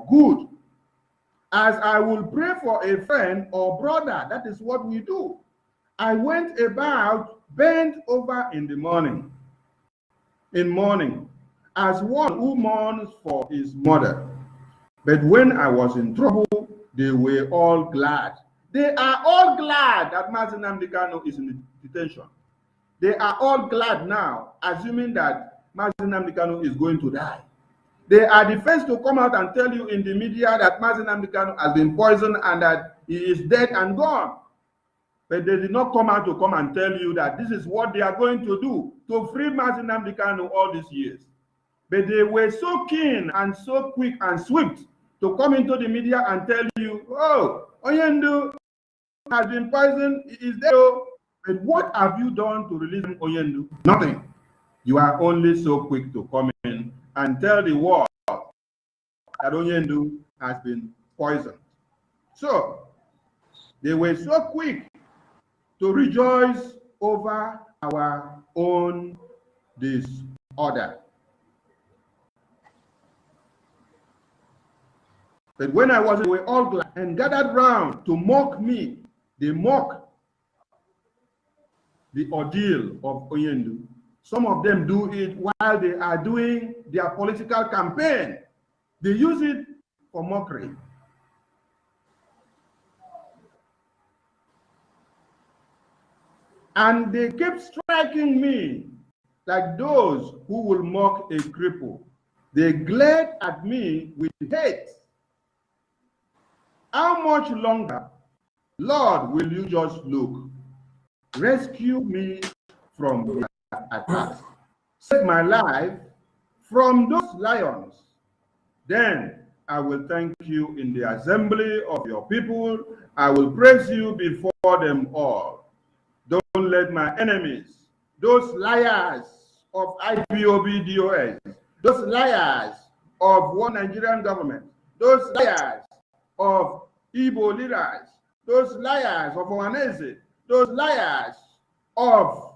good. As I will pray for a friend or brother, that is what we do. I went about bent over in the morning, as one who mourns for his mother. But when I was in trouble, they were all glad. They are all glad that Mazi Nnamdi Kanu is in detention. They are all glad now, assuming that Mazi Nnamdi Kanu is going to die. They are the first to come out and tell you in the media that Mazi Nnamdi Kanu has been poisoned and that he is dead and gone. But they did not come out to come and tell you that this is what they are going to do to free Mazi Nnamdi Kanu all these years. But they were so keen and so quick and swift to come into the media and tell you, oh, Onyendu has been poisoned, he is dead. But what have you done to release Onyendu? Nothing. You are only so quick to come in and tell the world that Onyendu has been poisoned. So, they were so quick to rejoice over our own disorder. But when I was, they were all glad and gathered round to mock me. They mock the ordeal of Onyendu. Some of them do it while they are doing their political campaign. They use it for mockery. And they kept striking me like those who will mock a cripple. They glared at me with hate. How much longer, Lord, will you just look? Rescue me from the attacks. Save my life from those lions. Then I will thank you in the assembly of your people. I will praise you before them all. Don't let my enemies, those liars of IGBO DOS, those liars of one Nigerian government, those liars of Igbo leaders, those liars of Ohanese, those liars of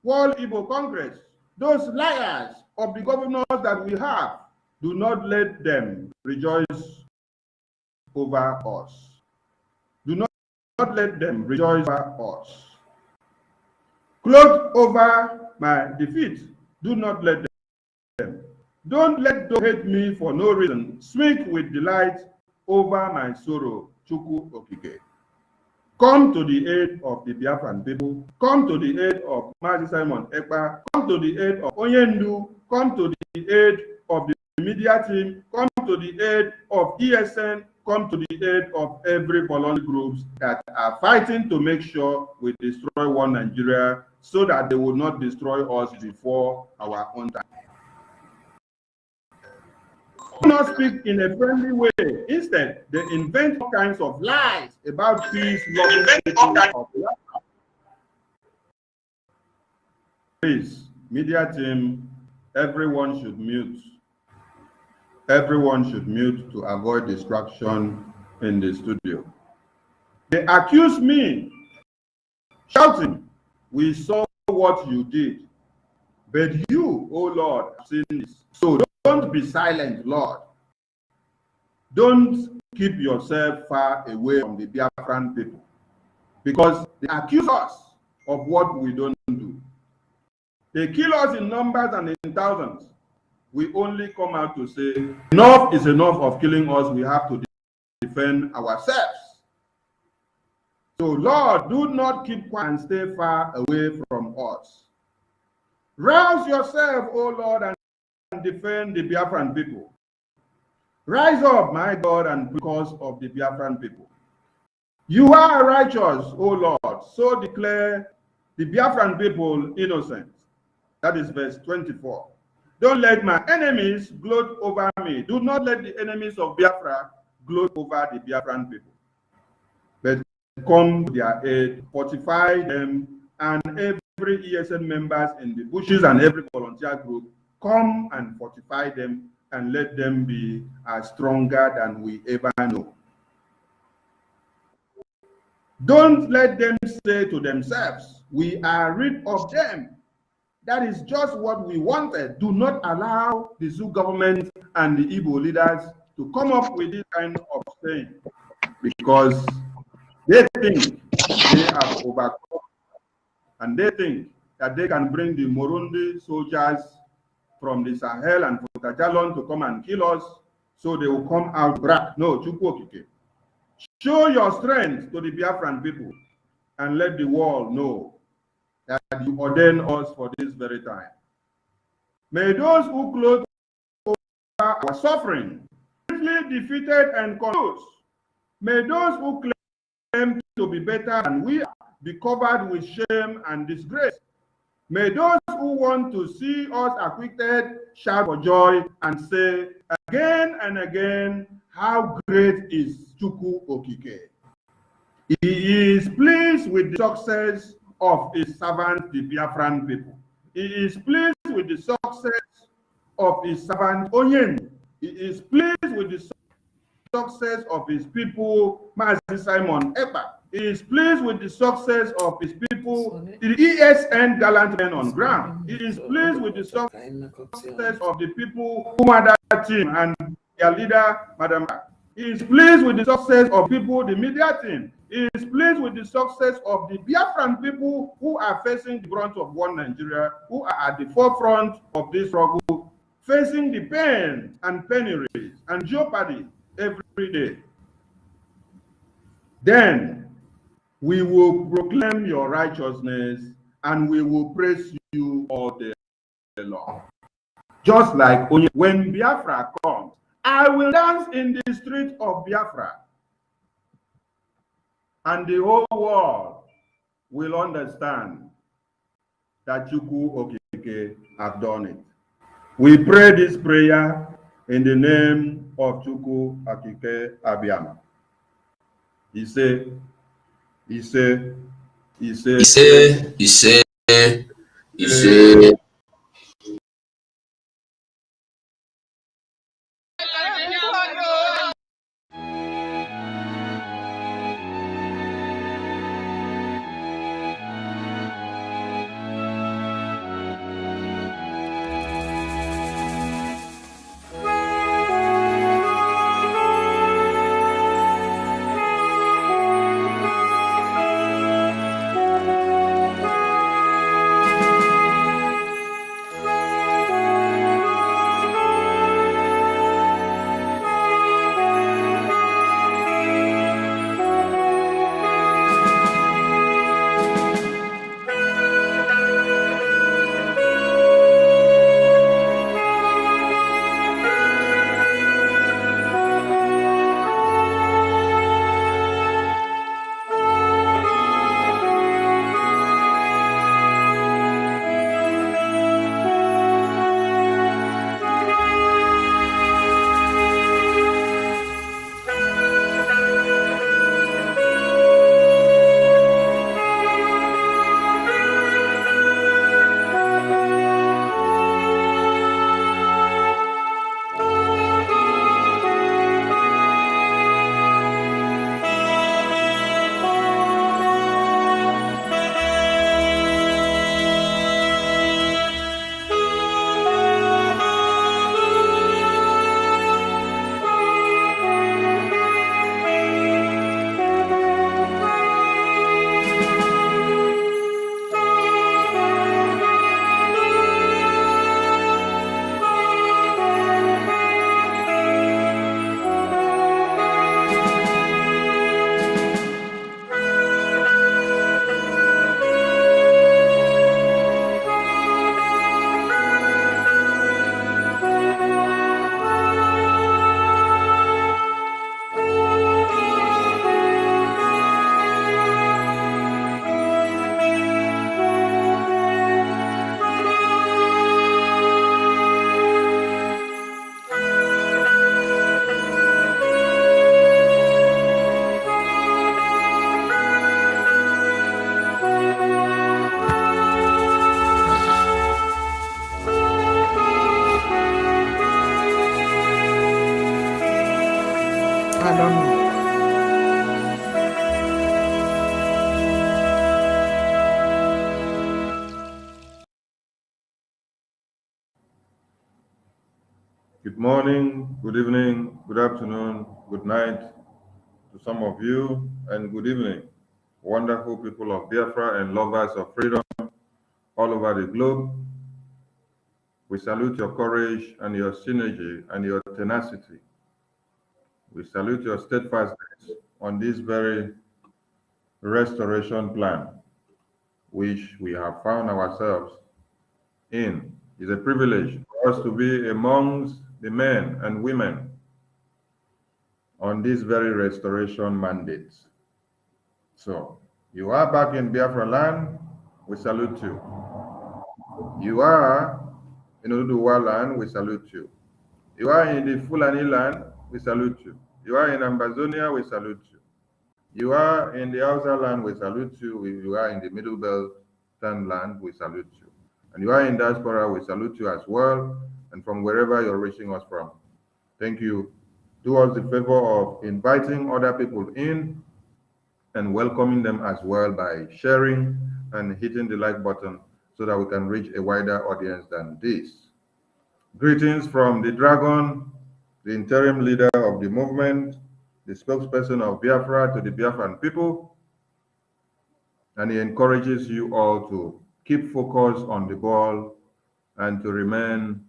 World Igbo Congress, those liars of the governors that we have, do not let them rejoice over us. Do not let them rejoice over us. Clothed over my defeat, do not let them. Don't let those hate me for no reason speak with delight over my sorrow. Chukwu Okike. Come to the aid of the Biafran people. Come to the aid of Mazi Simon Ekpa. Come to the aid of Onyendu. Come to the aid of the media team. Come to the aid of ESN. Come to the aid of every voluntary groups that are fighting to make sure we destroy one Nigeria so that they will not destroy us before our own time. Do not speak in a friendly way. Instead, they invent all kinds of lies about peace, loving people of Biafra. Please, media team, everyone should mute. Everyone should mute to avoid distraction in the studio. They accuse me, shouting, "We saw what you did, but you, oh Lord, have seen this. So don't be silent, Lord. Don't keep yourself far away from the Biafran people, because they accuse us of what we don't do. They kill us in numbers and in thousands. We only come out to say, enough is enough of killing us. We have to defend ourselves. So, Lord, do not keep quiet and stay far away from us. Rouse yourself, O Lord, and defend the Biafran people. Rise up, my God, and because of the Biafran people. You are righteous, O Lord, so declare the Biafran people innocent. That is verse 24. Don't let my enemies gloat over me. Do not let the enemies of Biafra gloat over the Biafran people. But come to their aid, fortify them, and every ESN members in the bushes and every volunteer group, come and fortify them and let them be as stronger than we ever know. Don't let them say to themselves, we are rid of them. That is just what we wanted. Do not allow the Zoo government and the Igbo leaders to come up with this kind of saying, because they think they have overcome, and they think that they can bring the Burundi soldiers from the Sahel and Futajalon to come and kill us, so they will come out black. No, Chukwokike. Show your strength to the Biafran people and let the world know that you ordain us for this very time. May those who gloat over our suffering be defeated and confused. May those who claim to be better than we are be covered with shame and disgrace. May those who want to see us acquitted shout for joy and say again and again, how great is Chukwu Okike. He is pleased with the success of his servant, the Biafran people. He is pleased with the success of his servant Onyen. He is pleased with the success of his people, Mazi Simon Epa. He is pleased with the success of his people, the ESN gallant men on ground. He is pleased with the success of the people, Umada team and their leader, Madam. He is pleased with the success of people, the media team. He is pleased with the success of the Biafran people who are facing the brunt of one Nigeria, who are at the forefront of this struggle, facing the pain and penuries and jeopardy every day. Then we will proclaim your righteousness and we will praise you all day long. Just like when Biafra comes, I will dance in the street of Biafra, and the whole world will understand that Chukwu Okike have done it. We pray this prayer in the name of Chukwu Okike Abiyama. He said, I don't know. Good morning, good evening, good afternoon, good night to some of you, and good evening, wonderful people of Biafra and lovers of freedom all over the globe. We salute your courage and your synergy and your tenacity. We salute your steadfastness on this very restoration plan, which we have found ourselves in. It's a privilege for us to be amongst the men and women on this very restoration mandate. So, you are back in Biafra land, we salute you. You are in Uduwa land, we salute you. You are in the Fulani land, we salute you. You are in Ambazonia, we salute you. You are in the Hausa land, we salute you. You are in the Middle Belt land, we salute you. And you are in diaspora, we salute you as well, and from wherever you're reaching us from. Thank you. Do us the favor of inviting other people in and welcoming them as well by sharing and hitting the like button so that we can reach a wider audience than this. Greetings from the Dragon, the interim leader of the movement, the spokesperson of Biafra to the Biafran people, and he encourages you all to keep focus on the ball and to remain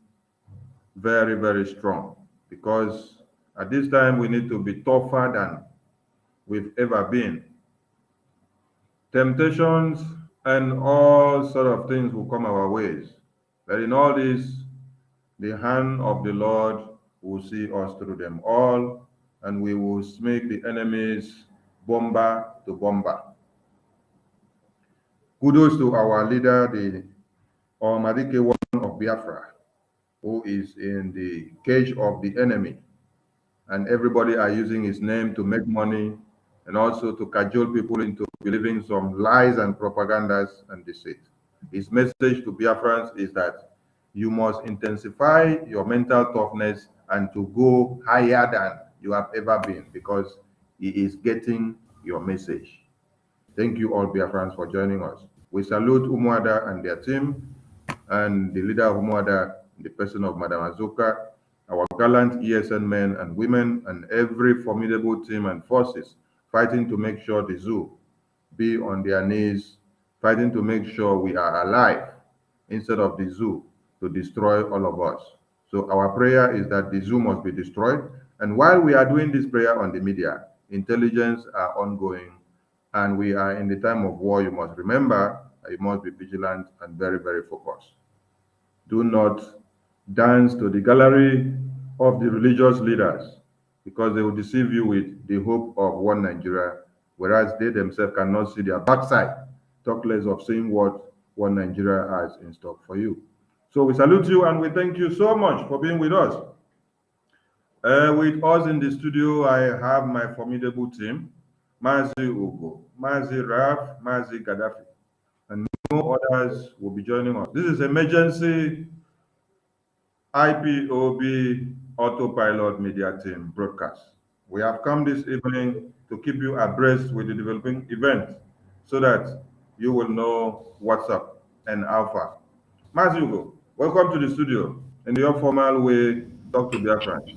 very, very strong, because at this time we need to be tougher than we've ever been. Temptations and all sort of things will come our ways. But in all this, the hand of the Lord will see us through them all, and we will make the enemies bomber to bomber. Kudos to our leader, the Almadike one of Biafra, who is in the cage of the enemy, and everybody are using his name to make money and also to cajole people into believing some lies and propagandas and deceit. His message to Biafrans is that you must intensify your mental toughness and to go higher than you have ever been, because he is getting your message. Thank you all Biafrans for joining us. We salute Umuada and their team, and the leader of Umuada, the person of Madam Azuka, our gallant ESN men and women, and every formidable team and forces fighting to make sure the zoo be on their knees, fighting to make sure we are alive instead of the zoo to destroy all of us. So our prayer is that the zoo must be destroyed. And while we are doing this prayer on the media, intelligence are ongoing, and we are in the time of war. You must remember, you must be vigilant and very, very focused. Do not dance to the gallery of the religious leaders, because they will deceive you with the hope of one Nigeria, whereas they themselves cannot see their backside, talk less of seeing what one Nigeria has in stock for you. So we salute you and we thank you so much for being with us. With us in the studio, I have my formidable team, Mazi Ugo, Mazi Raf, Mazi Gaddafi, and no others will be joining us. This is emergency IPOB Autopilot Media Team broadcast. We have come this evening to keep you abreast with the developing event so that you will know what's up and how far. Mazugo, welcome to the studio. In your formal way, talk to their friends.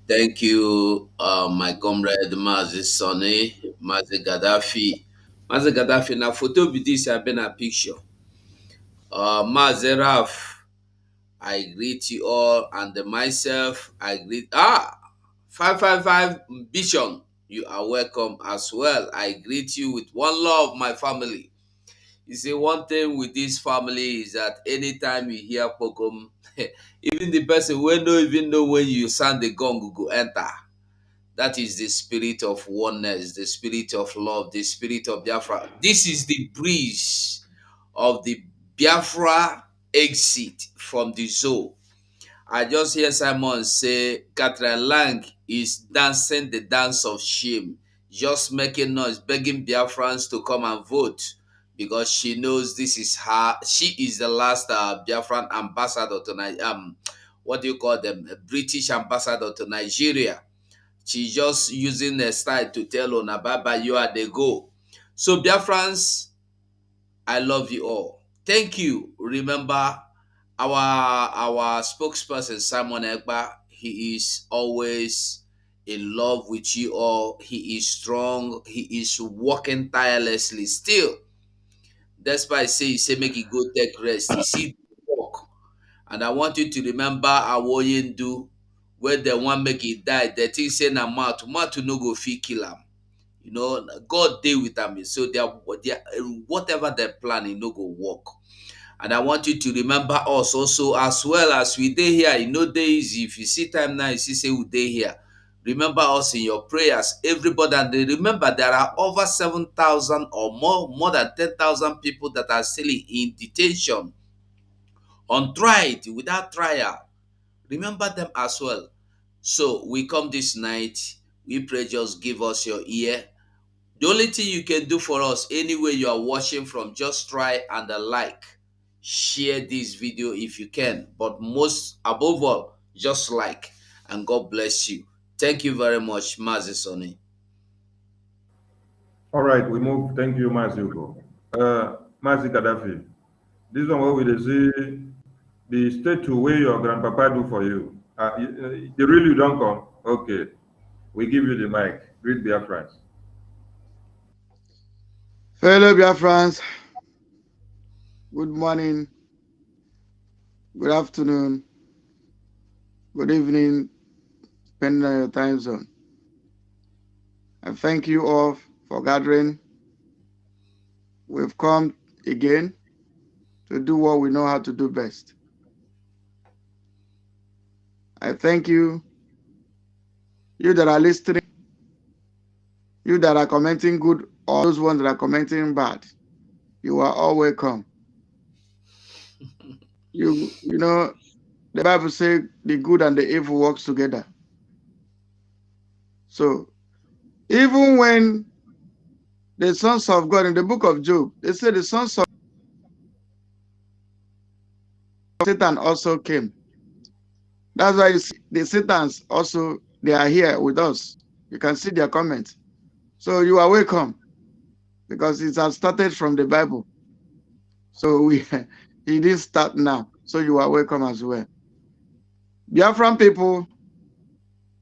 Thank you, my comrade Mazi Sonny, Mazi Gaddafi. Mazi Gaddafi, na photo be this, I been a picture. Mazi Raf, I greet you all, and myself, I greet, 555 Vision, you are welcome as well. I greet you with one love, my family. You see, one thing with this family is that anytime you hear Pogum, even the person who don't even know when you sound the gong will go enter. That is the spirit of oneness, the spirit of love, the spirit of Biafra. This is the breeze of the Biafra exit from the zoo. I just hear Simon say Catherine Lang is dancing the dance of shame, just making noise, begging Biafrans to come and vote because she knows this is her. She is the last Biafran ambassador to what do you call them? A British ambassador to Nigeria. She's just using a style to tell Ona Baba, you are the go. So Biafrans, I love you all. Thank you. Remember, our spokesperson Simon Ekpa, he is always in love with you all. He is strong. He is working tirelessly. Still, despite he say make he go take rest, he see work. And I want you to remember Awoyendu, where they want make he die. The thing say na mouth no go fit kill him. You know, God deal with them. So they are whatever they plan, it no go work. And I want you to remember us also, as well as we dey here. You know, dey easy. If you see time now, you see say we dey here. Remember us in your prayers, everybody. And remember, there are over 7,000 or more than 10,000 people that are still in detention, untried, without trial. Remember them as well. So we come this night. We pray, just give us your ear. The only thing you can do for us, anywhere you are watching from, just try and like, share this video if you can. But most above all, just like, and God bless you. Thank you very much, Mazi Sonny. All right, we move. Thank you, Mazuko. Mazi Gaddafi. This one where we dey see the state to where your grandpapa do for you. The real you don't come. Okay. We give you the mic. Greet Biafrans. Fellow Biafrans, good morning, good afternoon, good evening, depending on your time zone. I thank you all for gathering. We've come again to do what we know how to do best. I thank you, you that are listening, you that are commenting good, or those ones that are commenting bad. You are all welcome. You know, the Bible says the good and the evil works together. So, even when the sons of God in the book of Job, they say the sons of Satan also came. That's why you see the Satans also, they are here with us. You can see their comments. So you are welcome, because it has started from the Bible. So it didn't start now. So you are welcome as well. Biafran people,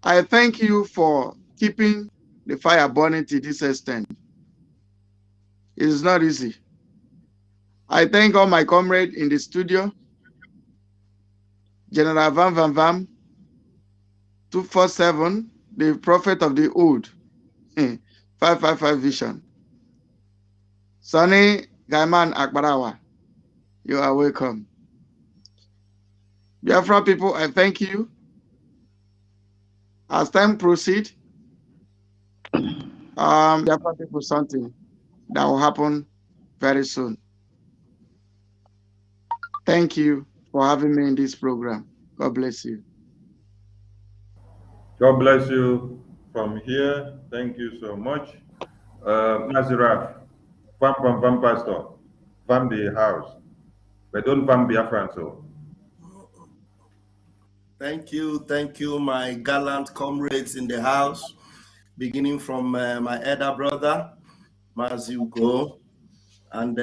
I thank you for keeping the fire burning to this extent. It is not easy. I thank all my comrades in the studio, General Van Van Van, 247, the prophet of the old, 555 vision. Sonny Gaiman Akbarawa, you are welcome. Biafra people, I thank you. As time proceeds, Biafra people, something that will happen very soon. Thank you for having me in this program. God bless you. God bless you from here. Thank you so much. Naziraf, farm pastor, farm the house, but don't farm Biafran so. Thank you, my gallant comrades in the house, beginning from my elder brother, Mazuko, and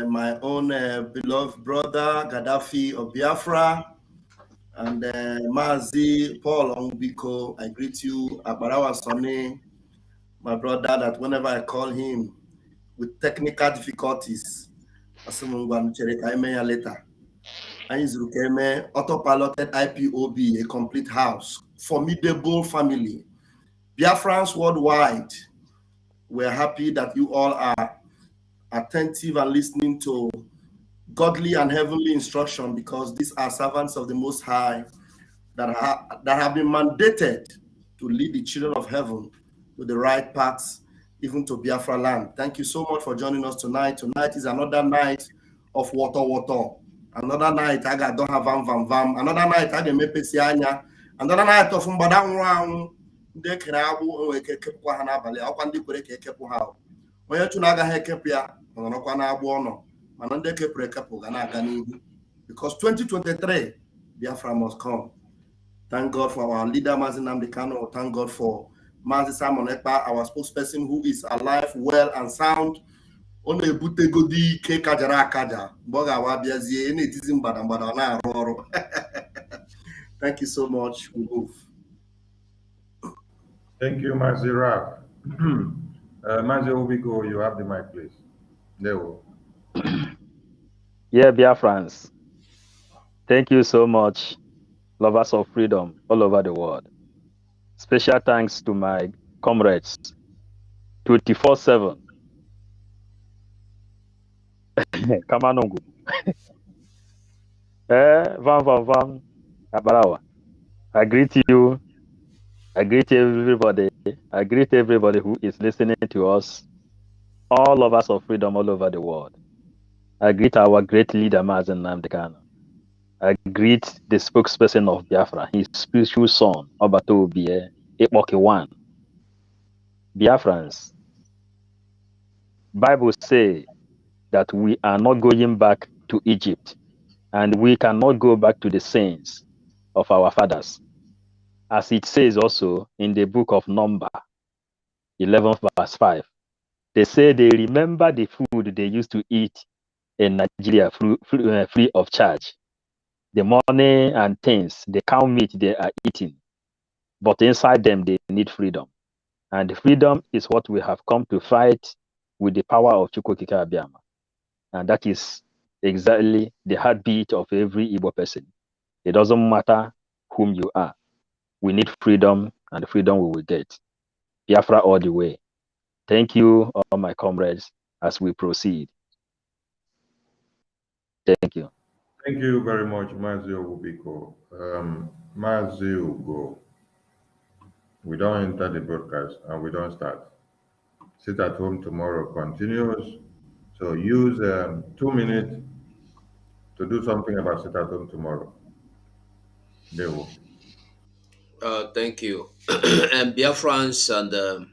my own beloved brother, Gaddafi of Biafra, and Mazi Paul Ongbiko. I greet you, Abarawa Sonny, my brother, that whenever I call him with technical difficulties, later. Autopiloted IPOB, a complete house, formidable family. Biafrans worldwide, we're happy that you all are attentive and listening to godly and heavenly instruction, because these are servants of the Most High that have been mandated to lead the children of heaven to the right paths, even to Biafra land. Thank you so much for joining us tonight. Tonight is another night of water. Another night I don't have vam. Another night I get mepesi anya. Another night of mbada nwa ndị kere agbụ enwe ike kepụkwa ha n'abalị, ọkwa ndị kwere ka ekepụ ha. Onye chụ na-agaghị ekepụ ya nọrọkwa na-agbụ ọnọ, mana ndị kepụrụ ekepụ ga na-aga n'ihu, because 2023 Biafra must come. Thank God for our leader Mazi Nnamdi Kanu. Thank God for Mazi Simon Ekpa, our spokesperson, who is alive, well and sound. ọ na-ebutegodi ike kajara akaja mgbe ọ ga-awa bịazie na-etizi mgbada mgbada ọ na-arụ ọrụ. Thank you so much. We move. Thank you, Maziraf. Mazi Obiko, you have the mic, please. There we go. Yeah, Biafrans. Thank you so much, lovers of freedom all over the world. Special thanks to my comrades, 24/7. Kamanongu. Van, Abarawa. I greet you. I greet everybody. I greet everybody who is listening to us, all lovers of freedom all over the world. I greet our great leader, Mazen Namdekano. I greet the spokesperson of Biafra, his spiritual son, Obato Obie, Epoke One. Biafrans, Bible say that we are not going back to Egypt, and we cannot go back to the sins of our fathers. As it says also in the book of Number, 11 verse 5, they say they remember the food they used to eat in Nigeria free of charge. The money and things, the cow meat they are eating, but inside them they need freedom. And freedom is what we have come to fight with the power of Chukwukika Abiyama. And that is exactly the heartbeat of every Igbo person. It doesn't matter whom you are. We need freedom, and freedom we will get. Biafra all the way. Thank you, all my comrades, as we proceed. Thank you. Thank you very much, Mazi Obiko. Mazi Ugo, we don't enter the broadcast and we don't start. Sit at home tomorrow continues. So use 2 minutes to do something about sit at home tomorrow. There we go. Thank you. And Biafrans, and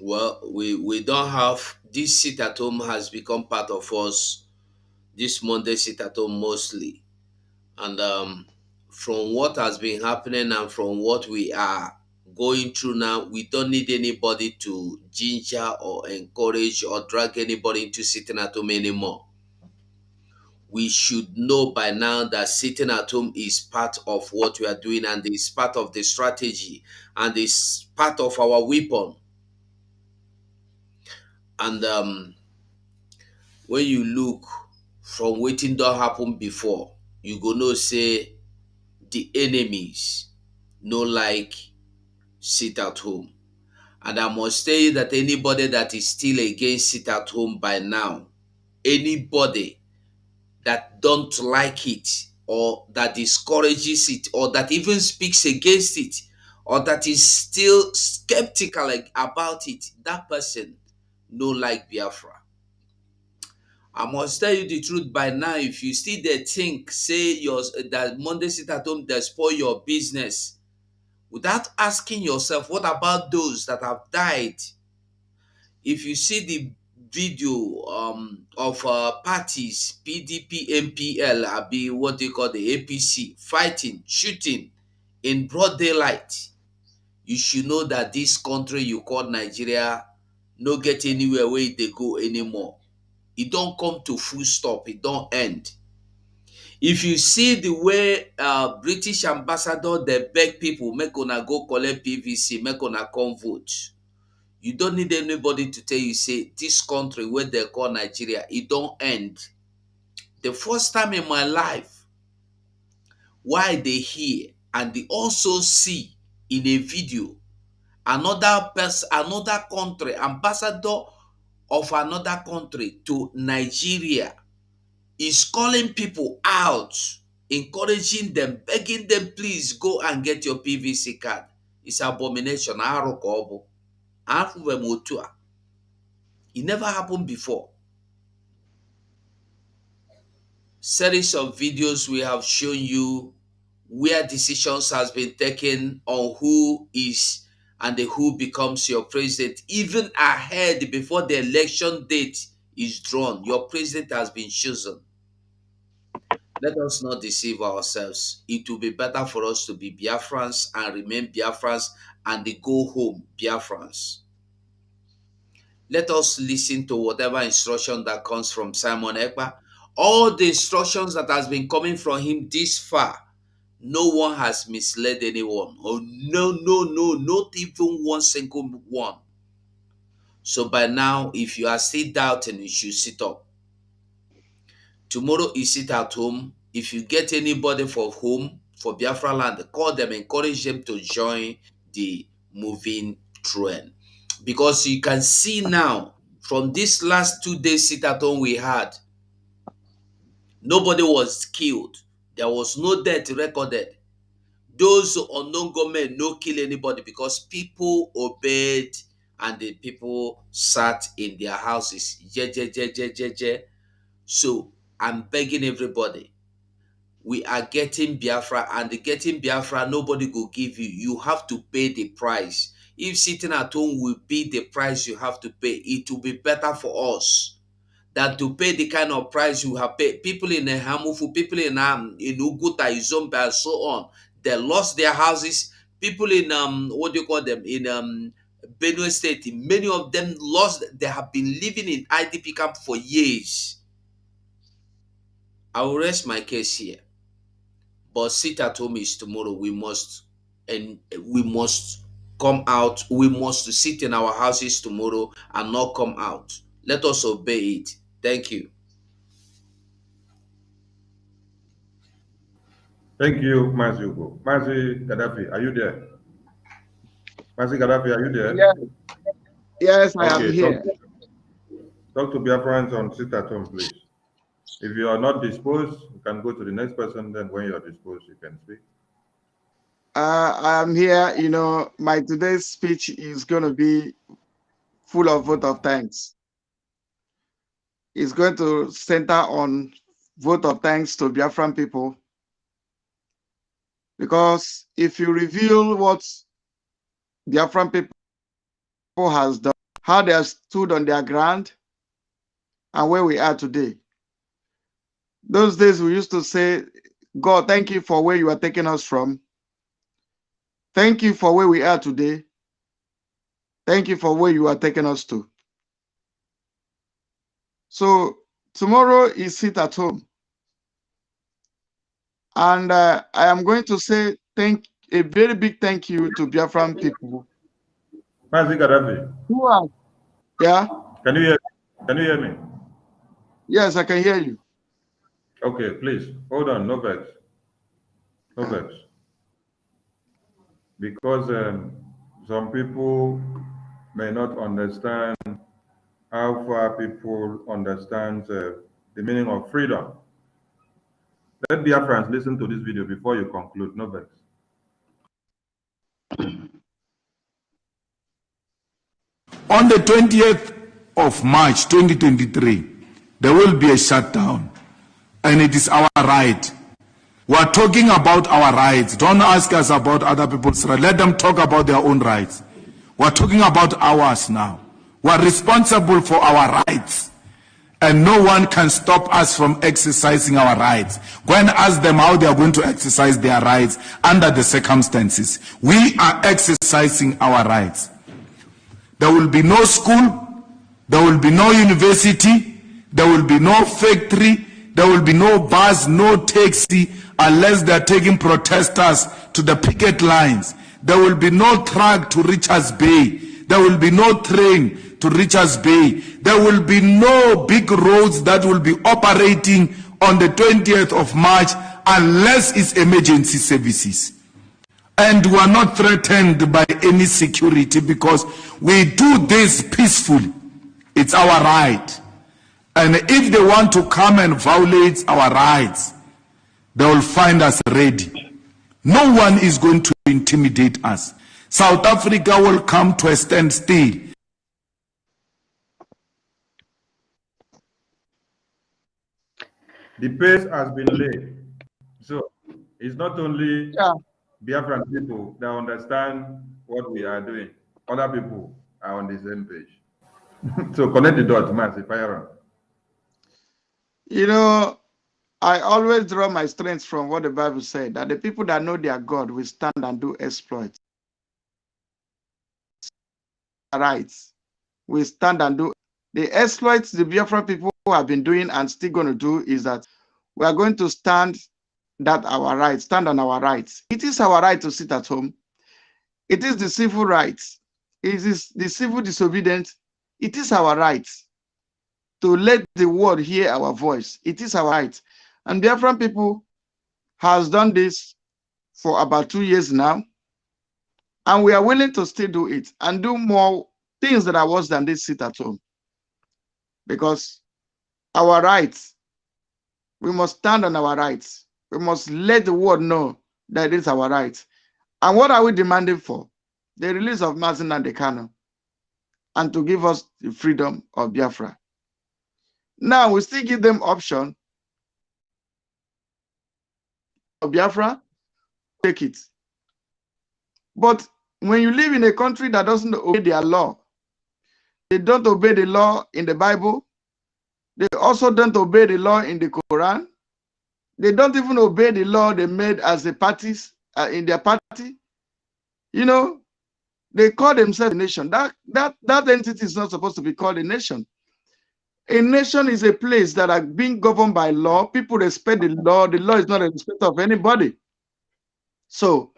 well, we don't have this sit at home has become part of us. This Monday sit at home mostly, and from what has been happening and from what we are going through now, we don't need anybody to ginger or encourage or drag anybody into sitting at home anymore. We should know by now that sitting at home is part of what we are doing, and is part of the strategy, and is part of our weapon. And when you look from wetin don happen before, you go know say the enemies no like sit at home. And I must tell you that anybody that is still against sit at home by now, anybody that don't like it, or that discourages it, or that even speaks against it, or that is still skeptical about it, that person no like Biafra. I must tell you the truth by now. If you still there think, say that Monday sit at home they spoil your business, without asking yourself, what about those that have died? If you see the video of parties, PDP, MPL, abi what they call the APC, fighting, shooting in broad daylight, you should know that this country you call Nigeria no get anywhere where they go anymore. It don't come to full stop, it don't end. If you see the way British ambassador they beg people, make una go collect PVC, make una come vote. You don't need anybody to tell you, say, this country where they call Nigeria, it don't end. The first time in my life, why they hear and they also see in a video another person, another country, ambassador of another country to Nigeria is calling people out, encouraging them, begging them, please go and get your PVC card. It's abomination. It never happened before. Series of videos we have shown you where decisions has been taken on who is and who becomes your president. Even ahead, before the election date is drawn, your president has been chosen. Let us not deceive ourselves. It will be better for us to be Biafrans and remain Biafrans and go home Biafrans. Let us listen to whatever instruction that comes from Simon Ekpa. All the instructions that has been coming from him this far, no one has misled anyone. Oh, no, not even one single one. So by now, if you are still doubting, you should sit up. Tomorrow you sit at home. If you get anybody for home, for Biafra land, call them, encourage them to join the moving train. Because you can see now, from this last 2 days sit at home we had, nobody was killed. There was no death recorded. Those unknown government no kill anybody because people obeyed and the people sat in their houses. So I'm begging everybody, we are getting Biafra, and getting Biafra, nobody will give you. You have to pay the price. If sitting at home will be the price you have to pay, it will be better for us than to pay the kind of price you have paid. People in Hamufu, people in Uguta, Izomba, and so on, they lost their houses. People in what do you call them, in Benue State, many of them lost. They have been living in IDP camp for years. I will rest my case here. But sit at home is tomorrow. We must come out. We must sit in our houses tomorrow and not come out. Let us obey it. Thank you. Thank you, Mazi Ugo. Mazi Gaddafi, are you there? Mazi Gaddafi, are you there? Yes, yes, I am Okay, here. talk to Biafrans on sit at home, please. If you are not disposed, you can go to the next person. Then when you are disposed, you can speak. I am here. You know, my today's speech is going to be full of vote of thanks. It's going to center on vote of thanks to Biafran people. Because if you reveal what Biafran people has done, how they have stood on their ground, and where we are today. Those days we used to say, God, thank you for where you are taking us from. Thank you for where we are today. Thank you for where you are taking us to. So tomorrow is sit at home. And I am going to say a very big thank you to Biafran people. Mazi Gaddafi. Who are? Yeah? Can you hear me? Yes, I can hear you. Okay, please, hold on, no vex. No vex. Because some people may not understand how far people understand the meaning of freedom. Let Biafrans listen to this video before you conclude, no vex. On the 20th of March 2023, there will be a shutdown, and it is our right. We are talking about our rights. Don't ask us about other people's rights. Let them talk about their own rights. We are talking about ours now. We are responsible for our rights, and no one can stop us from exercising our rights. Go and ask them how they are going to exercise their rights under the circumstances. We are exercising our rights. There will be no school, there will be no university, there will be no factory, there will be no bus, no taxi, unless they are taking protesters to the picket lines. There will be no truck to Richards Bay. There will be no train to Richards Bay. There will be no big roads that will be operating on the 20th of March unless it's emergency services. And we are not threatened by any security because we do this peacefully. It's our right. And if they want to come and violate our rights, they will find us ready. No one is going to intimidate us. South Africa will come to a standstill. The pace has been laid. So it's not only Biafran people that understand what we are doing. Other people are on the same page. So connect the dots, Mazi, fire on. You know, I always draw my strength from what the Bible said, that the people that know their God will stand and do exploits. Rights. we stand and do. The exploits the Biafra people have been doing and still going to do is that we are going to stand on our rights. It is our right to sit at home. It is the civil rights. It is the civil disobedience. It is our right to let the world hear our voice. It is our right. And Biafran people has done this for about 2 years now. And we are willing to still do it and do more things that are worse than this sit at home. Because our rights, we must stand on our rights. We must let the world know that it is our rights. And what are we demanding for? The release of Mazi Nnamdi Kanu and to give us the freedom of Biafra. Now, we still give them option of Biafra, take it. But when you live in a country that doesn't obey their law, they don't obey the law in the Bible, they also don't obey the law in the Quran, they don't even obey the law they made as the parties in their party. You know, they call themselves a nation. That entity is not supposed to be called a nation. A nation is a place that are being governed by law. People respect the law. The law is not a respect of anybody. So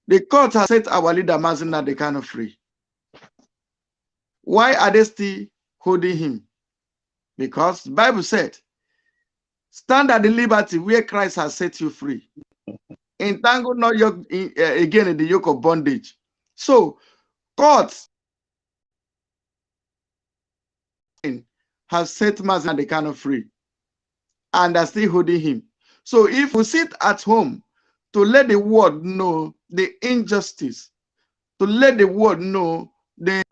the court has set our leader Mazi Nnamdi Kanu free. Why are they still holding him? Because the Bible said, stand at the liberty where Christ has set you free. Entangle not again in the yoke of bondage. So courts has set Mazi Nnamdi Kanu free and are still holding him. So if we sit at home to let the world know the injustice, to let the world know the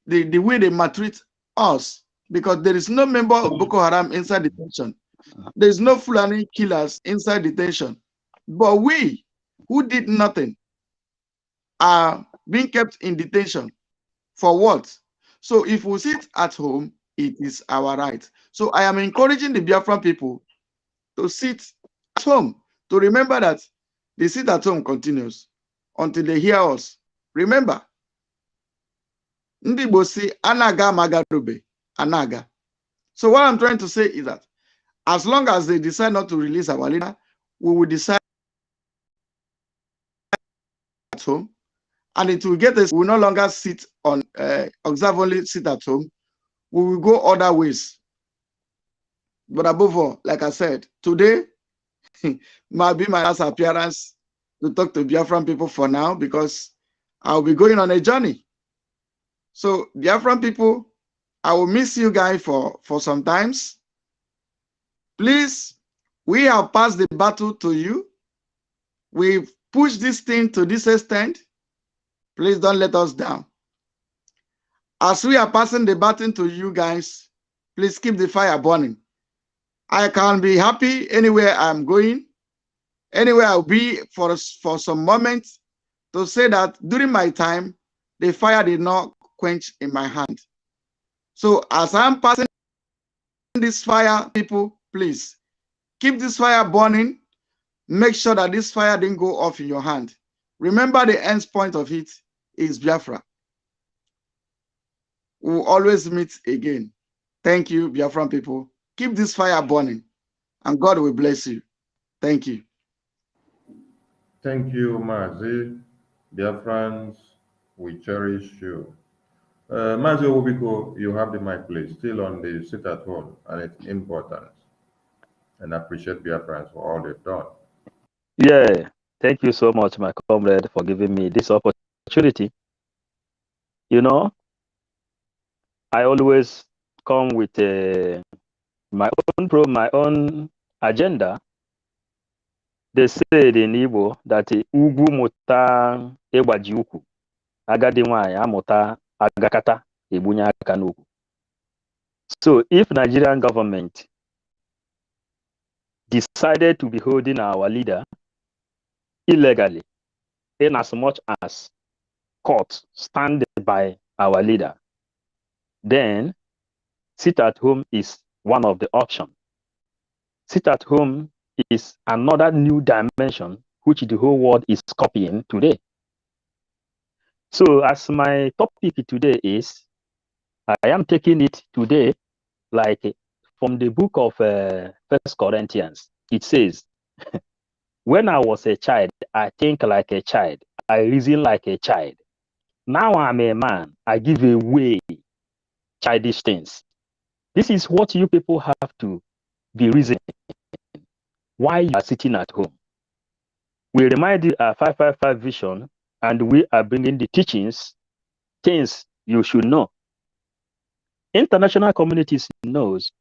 way they maltreat us, because there is no member of Boko Haram inside detention. There is no Fulani killers inside detention. But we, who did nothing, are being kept in detention. For what? So if we sit at home, it is our right. So I am encouraging the Biafran people to sit at home, to remember that the sit at home continues until they hear us. Remember, Ndi Bosi Anaga Magarube Anaga. So what I'm trying to say is that as long as they decide not to release our leader, we will decide at home, and it will get us. We will no longer sit on observe only sit at home. We will go other ways. But above all, like I said, today might be my last appearance to talk to Biafran people for now, because I'll be going on a journey. So Biafran people, I will miss you guys for some times. Please, we have passed the battle to you. We've pushed this thing to this extent. Please don't let us down. As we are passing the baton to you guys, please keep the fire burning. I can be happy anywhere I'm going, anywhere I'll be for some moments, to say that during my time, the fire did not quench in my hand. So as I'm passing this fire, people, please keep this fire burning. Make sure that this fire didn't go off in your hand. Remember, the end point of it is Biafra. We'll always meet again. Thank you, Biafran people. Keep this fire burning, and God will bless you. Thank you. Thank you, Mazi. Biafrans, we cherish you. Mazi Obiko, you have the mic, please. Still on the sit at home and its importance. And I appreciate Biafrans for all they've done. Yeah, thank you so much, my comrade, for giving me this opportunity. You know, I always come with my own agenda. They said in Igbo that ugwu muta egbaji ukwu, agadi nwanyị amụta agakata ebunye aka n'ukwu. So if Nigerian government decided to be holding our leader illegally, in as much as court stand by our leader, then sit at home is one of the options. Sit at home is another new dimension which the whole world is copying today. So as my topic today is I am taking it today, like from the book of First Corinthians. It says, when I was a child, I think like a child. I reason like a child. Now I'm a man. I give away childish things. This is what you people have to be reasoning while you are sitting at home. We remind you our 555 vision, and we are bringing the teachings, things you should know. International communities knows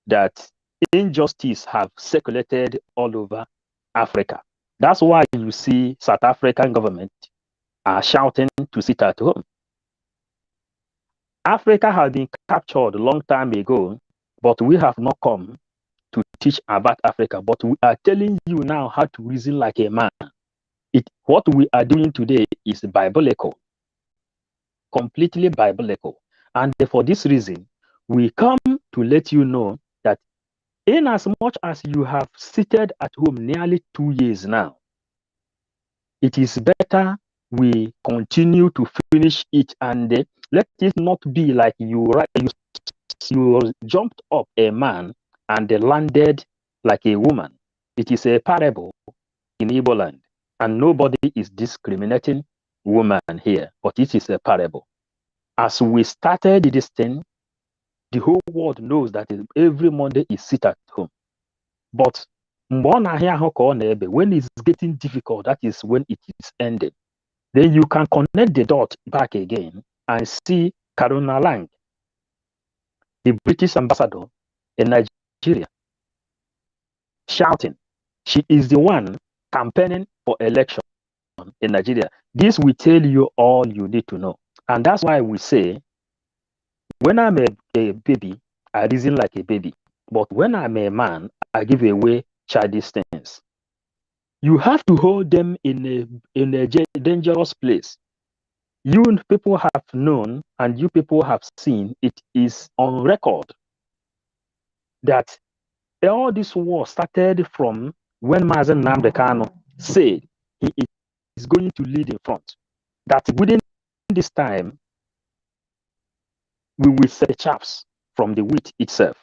that injustice have circulated all over Africa. That's why you see South African government are shouting to sit at home. Africa has been captured a long time ago, but we have not come to teach about Africa. But we are telling you now how to reason like a man. What we are doing today is biblical, completely biblical. And for this reason, we come to let you know that in as much as you have seated at home nearly 2 years now, it is better we continue to finish it, and let it not be like you jumped up a man and landed like a woman. It is a parable in Igbo land, and nobody is discriminating woman here, but it is a parable. As we started this thing, the whole world knows that every Monday is sit at home. But when it's getting difficult, that is when it is ended. Then you can connect the dot back again and see Karuna Lang, the British ambassador in Nigeria, shouting. She is the one campaigning for election in Nigeria. This will tell you all you need to know. And that's why we say, when I'm a baby, I reason like a baby. But when I'm a man, I give away childish things. You have to hold them in a dangerous place. You people have known and you people have seen, it is on record that all this war started from when Mazen Nnamdi Kanu said he is going to lead in front. That within this time, we will set the chaffs from the wheat itself.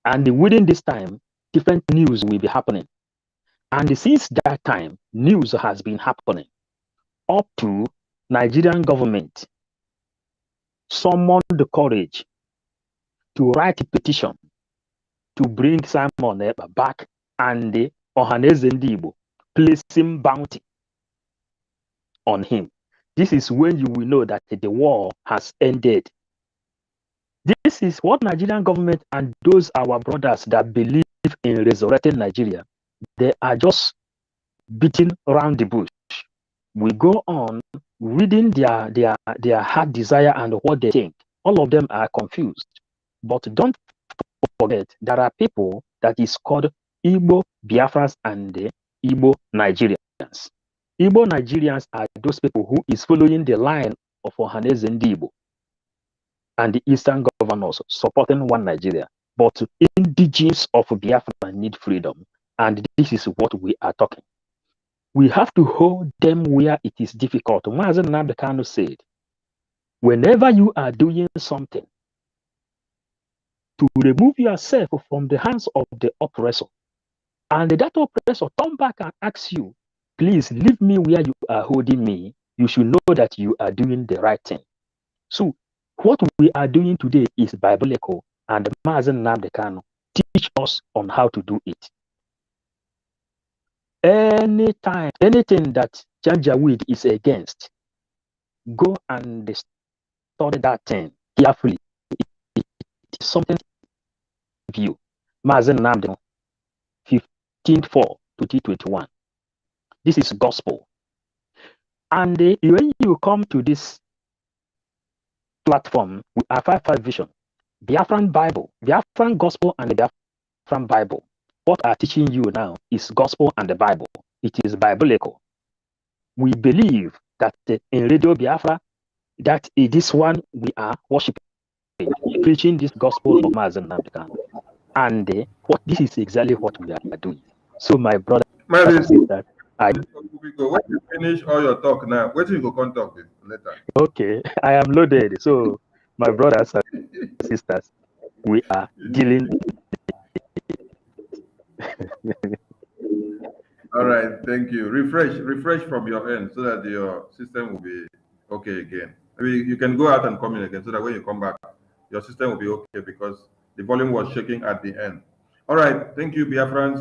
And within this time, different news will be happening. And since that time, news has been happening up to Nigerian government summoned the courage to write a petition to bring Simon Ekpa back and the Ohaneze Ndigbo placing bounty on him. This is when you will know that the war has ended. This is what Nigerian government and those our brothers that believe in resurrecting Nigeria, they are just beating around the bush. We go on reading their heart desire and what they think. All of them are confused. But don't forget, there are people that is called Igbo Biafrans and the Igbo Nigerians. Igbo Nigerians are those people who is following the line of Ohaneze Ndigbo and the Eastern governors supporting one Nigeria. But indigenous of Biafra need freedom. And this is what we are talking. We have to hold them where it is difficult. Mazen Nnamdi Kanu said, whenever you are doing something, to remove yourself from the hands of the oppressor, and that oppressor come back and ask you, please leave me where you are holding me, you should know that you are doing the right thing. So what we are doing today is biblical, and Mazen Nnamdi Kanu teach us on how to do it. Anytime, anything that Janjaweed is against, go and study that thing carefully. It is something to view. Mazen Nnamdi 15/4/2021. This is gospel. And when you come to this platform, we are 5/5 vision, Biafran Bible, Biafran gospel, and the Biafran Bible. What I'm teaching you now is gospel and the Bible. It is biblical. We believe that in Radio Biafra, that is this one we are worshiping, preaching this gospel of Mazen Nnamdi Kanu. And what this is exactly what we are doing. So my brother, when you finish all your talk now, wait till you go come talk later. Okay, I am loaded. So My brothers and sisters, we are dealing. All right, thank you. Refresh from your end so that your system will be okay again. I mean, you can go out and come in again so that when you come back, your system will be okay because the volume was shaking at the end. All right, thank you, Biafrans.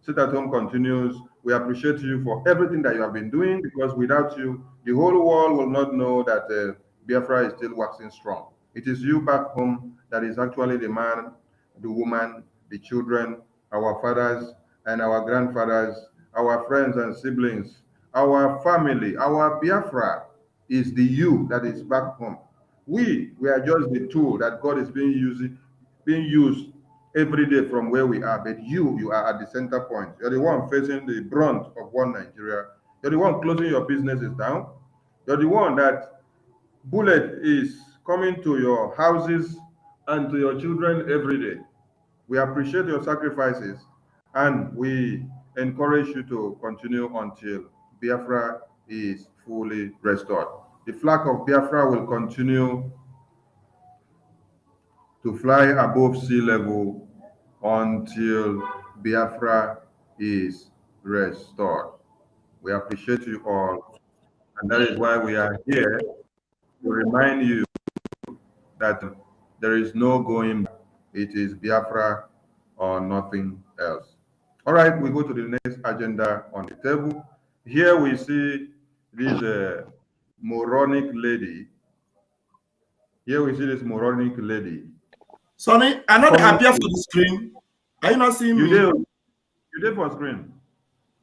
Sit at home continues. We appreciate you for everything that you have been doing because without you, the whole world will not know that Biafra is still waxing strong. It is you back home that is actually the man, the woman, the children, our fathers, and our grandfathers, our friends and siblings, our family, our Biafra is the you that is back home. We are just the tool that God is being used every day from where we are. But you are at the center point. You're the one facing the brunt of one Nigeria. You're the one closing your businesses down. You're the one that bullet is coming to your houses and to your children every day. We appreciate your sacrifices and we encourage you to continue until Biafra is fully restored. The flag of Biafra will continue to fly above sea level until Biafra is restored. We appreciate you all, and that is why we are here to remind you that there is no going back. It is Biafra or nothing else. All right, we go to the next agenda on the table. Here we see this moronic lady. Here we see this moronic lady. Sonny, I not appear for the screen. Are you not seeing me? You did for screen.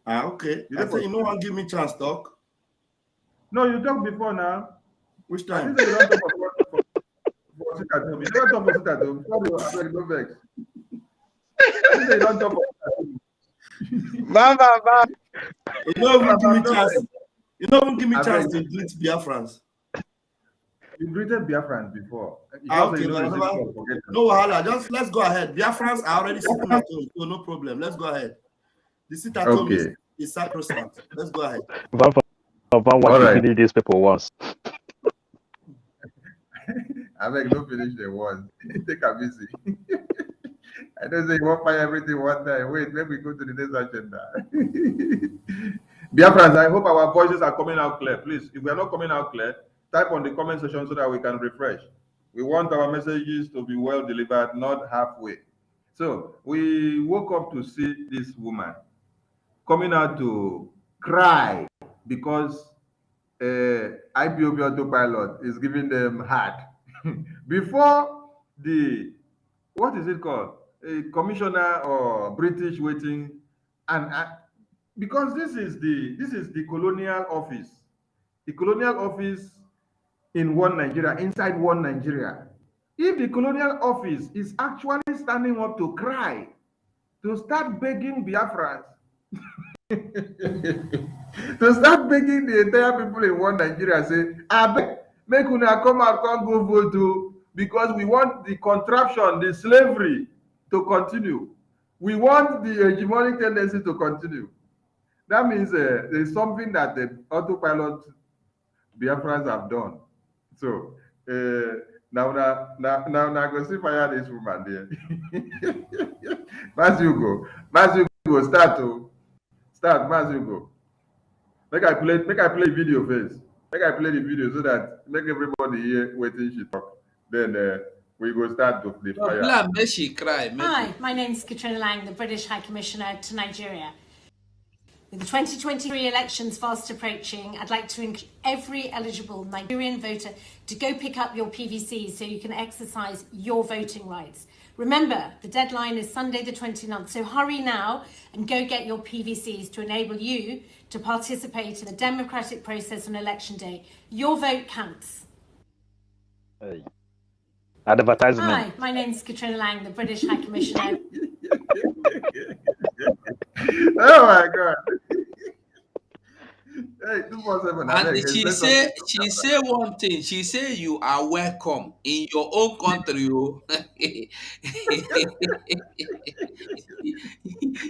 Okay. I said you no one give me chance talk. No, you talked before now. Which time? I think you don't talk for sit at home. You never talk for sit at home. Sorry, no vex. I think you don't talk for sit at home. You don't even give me chance. You don't even give me chance to greet Biafrans. You greeted Biafrans before. Okay, no wahala. Just let's go ahead. Biafrans are already sitting at home, so no problem. Let's go ahead. The sit at home is sacrosanct. Let's go ahead. All right. Finish these people once. I beg, don't finish the one. Take a busy. I don't say you won't find everything one time. Wait, let me go to the next agenda. Biafrans, I hope our voices are coming out clear. Please, if we are not coming out clear, type on the comment section so that we can refresh. We want our messages to be well delivered, not halfway. So we woke up to see this woman coming out to cry because IGBO autopilot is giving them hard. Before the, what is it called? A commissioner or British waiting, and because this is the colonial office. The colonial office in one Nigeria, inside one Nigeria. If the colonial office is actually standing up to cry, to start begging Biafrans, to start begging the entire people in one Nigeria, say, abeg, make una come out, come go vote, because we want the contraption, the slavery to continue. We want the hegemonic tendency to continue. That means there's something that the autopilot Biafrans have done. So now go see fire this woman there. Mas you go, start to start, Mas you go. Make I play video first. Make I play the video so that make everybody hear waiting she talk. Then we go start to the fire. Hi, my name is Katrina Lang, the British High Commissioner to Nigeria. With the 2023 elections fast approaching, I'd like to encourage every eligible Nigerian voter to go pick up your PVCs so you can exercise your voting rights. Remember, the deadline is Sunday the 29th, so hurry now and go get your PVCs to enable you to participate in the democratic process on election day. Your vote counts. Hey. Advertisement. Hi, my name is Katrina Lang, the British High Commissioner. Oh my God. Hey, 247. And she say one thing. She say you are welcome in your own country.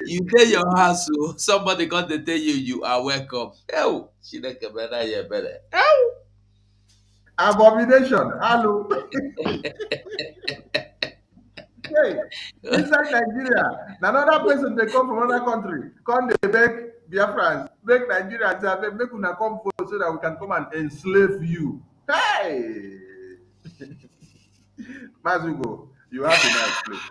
You tell your house, somebody got to tell you are welcome. Oh, she like a better, yeah, better. Oh. Abomination. Hello. Hey, inside Nigeria, another person they come from another country, come they beg Biafrans, beg Nigerians, say, make una come forward so that we can come and enslave you. Hey, Mazugo, you have the mic, please.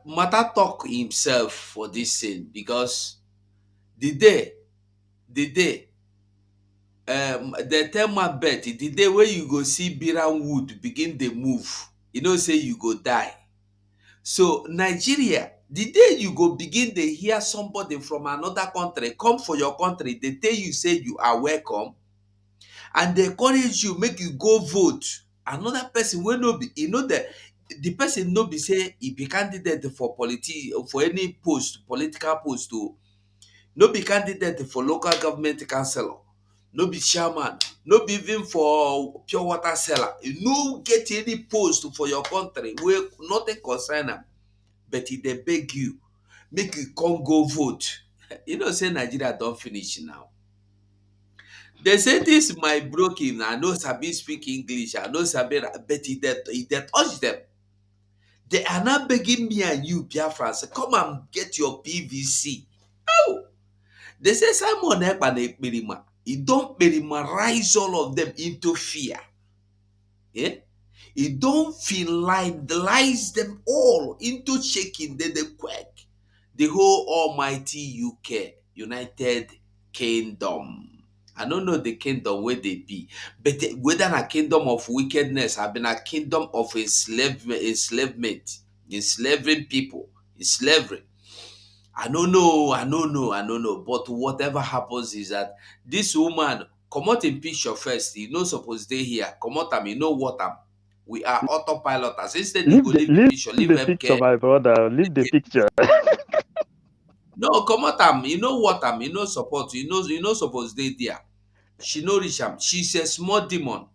Mata talk himself for this thing because the day the tell my bet the day where you go see Biran Wood begin dey move, you know say you go die. So Nigeria, the day you go begin dey hear somebody from another country come for your country, they tell you say you are welcome, and they encourage you make you go vote. Another person wey no be, you know, the person no be say he be candidate for any post, political post o. No be candidate for local government councillor, no be chairman, no be even for pure water seller. You no get any post for your country where nothing concern am, but e dey beg you make you come go vote. You know say Nigeria don finish now. They say this my broken, I no sabi speak English, I no sabi, but e dey touch them. They are now begging me and you, Biafrans, come and get your PVC. Oh, they say Simon Ekpa na Ekperima. He don't rise all of them into fear. Yeah? He don't lies them all into shaking, then they quake. The whole almighty UK, United Kingdom. I don't know the kingdom where they be, but whether a kingdom of wickedness have been a kingdom of enslavement, enslaving people, slavery. I don't know. But whatever happens is that this woman come out in picture first. You know, suppose they here. Come out and you know what am. We are autopiloters. Instead, you go leave the picture, leave the picture, my brother. Leave the picture. No, come out am. You know what am. You know support. You know suppose they there. She no reach am. She's a small demon.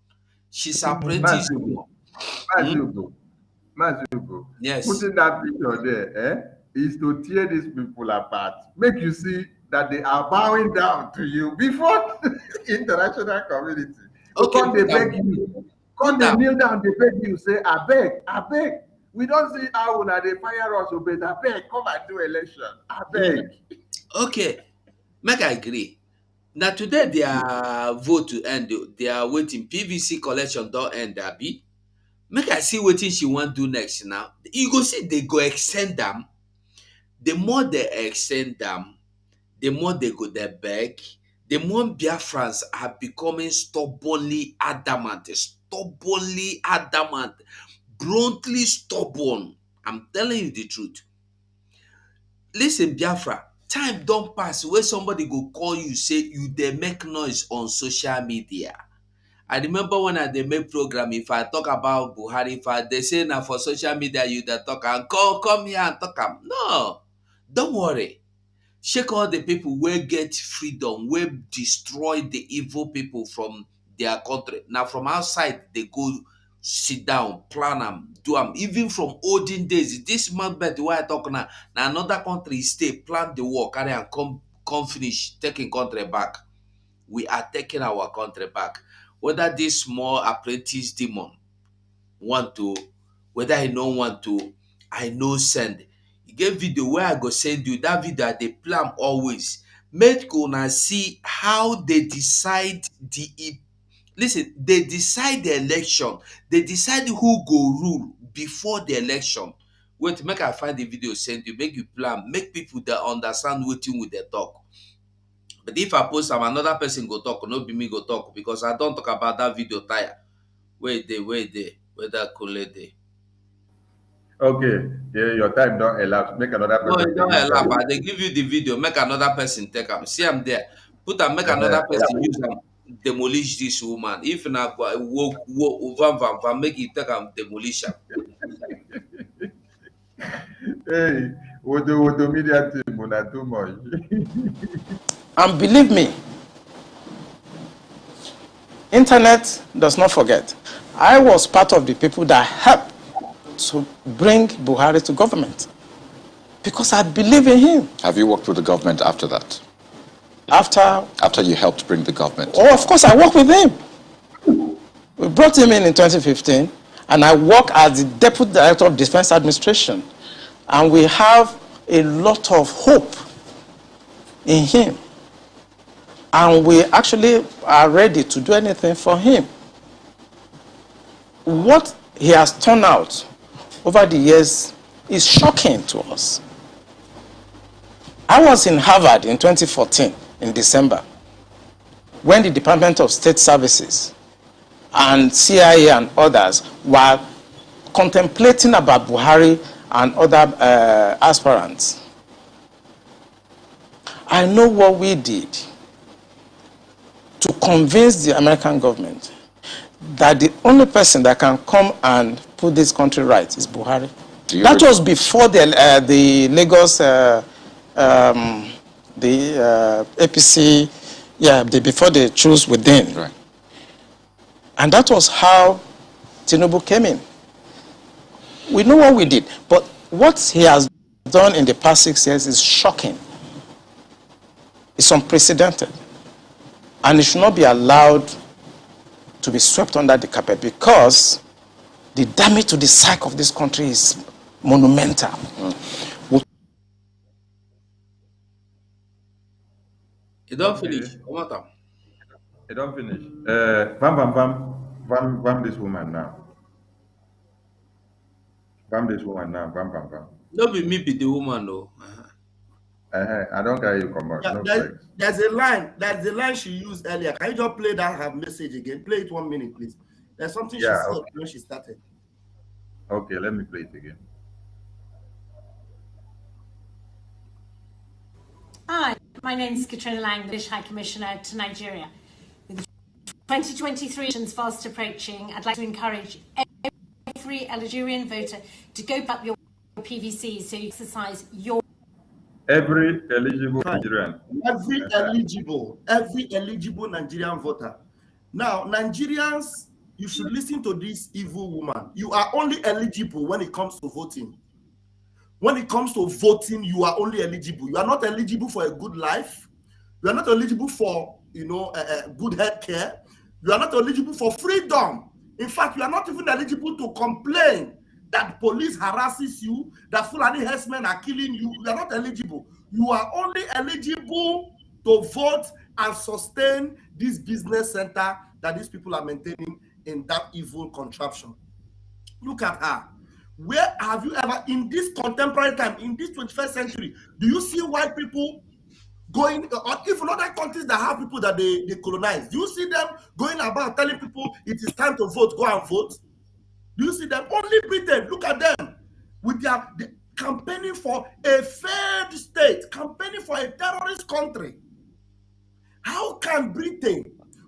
She's apprentice demon. Mazugo. Yes. Putting that picture there, is to tear these people apart. Make you see that they are bowing down to you before international community. So Okay, come they beg you. Come they kneel down, they beg you, say, I beg. We don't see how una they fire us, but I beg, come and do election. I beg. Okay, make I agree. Now today their vote to end, they are waiting. PVC collection don't end, Abi. Make I see what she want do next now. You go see they go extend them. The more they extend them, the more they go there beg. The more Biafrans are becoming stubbornly adamant, bluntly stubborn. I'm telling you the truth. Listen, Biafra, time don't pass where somebody go call you, say you dey make noise on social media. I remember when I dey make program, if I talk about Buhari, if they say now for social media you dey talk and come here and talk am. No, don't worry. Shake all the people wey get freedom, wey destroy the evil people from their country. Now from outside they go sit down, plan am, do am. Even from olden days, this man bet wey I talk now, na another country stay, plan the war, carry am come finish, taking country back. We are taking our country back. Whether this small apprentice demon want to, whether I don't want to, I know send. You get video where I go send you. That video I dey plan always. Make una see how they decide listen, they decide the election. They decide who go rule before the election. Wait, make I find the video, send you, make you plan, make people that understand wetin we dey talk. But if I post am, another person go talk, no be me go talk, because I don't talk about that video tire. Where that collect dey. Okay, yeah, your time don't elapse. Make another person. No, it don't elapse. I dey give you the video, make another person take am. See am there. Put am, make another person use am demolish this woman. If na van, make it take am demolish am. Hey, with the media team, not too much. And believe me, internet does not forget. I was part of the people that helped to bring Buhari to government because I believe in him. Have you worked with the government after that? After you helped bring the government? Oh, of course, I worked with him. We brought him in 2015, and I work as the Deputy Director of Defense Administration. And we have a lot of hope in him. And we actually are ready to do anything for him. What he has turned out over the years is shocking to us. I was in Harvard in 2014, in December, when the Department of State Services and CIA and others were contemplating about Buhari and other aspirants. I know what we did to convince the American government that the only person that can come and put this country right is Buhari. That was before the Lagos, the APC, before they chose within. Right. And that was how Tinubu came in. We know what we did, but what he has done in the past 6 years is shocking. It's unprecedented. And it should not be allowed to be swept under the carpet, because the damage to the psyche of this country is monumental. You don't finish. Come on. You don't finish. Bam this woman now. Bam this woman now. Bam. No be me be the woman, no. I don't care you come out. Yeah, there's a line she used earlier. Can you just play that her message again? Play it 1 minute, please. There's something she said when she started. Okay, let me play it again. Hi, my name is Katrina Lang, the British High Commissioner to Nigeria. With the 2023 elections fast approaching, I'd like to encourage every Algerian voter to go up your PVC so you exercise your... Every eligible Nigerian. Every eligible Nigerian voter. Now, Nigerians, you should listen to this evil woman. You are only eligible when it comes to voting. When it comes to voting, you are only eligible. You are not eligible for a good life. You are not eligible for, good health care. You are not eligible for freedom. In fact, you are not even eligible to complain that police harasses you, that Fulani herdsmen are killing you. You are not eligible. You are only eligible to vote and sustain this business center that these people are maintaining in that evil contraption. Look at her. Where have you ever, in this contemporary time, in this 21st century, do you see white people going, or even other countries that have people that they colonize, do you see them going about telling people it is time to vote, go and vote? Do you see them? Only Britain, look at them, with their campaigning for a failed state, campaigning for a terrorist country. How can Britain,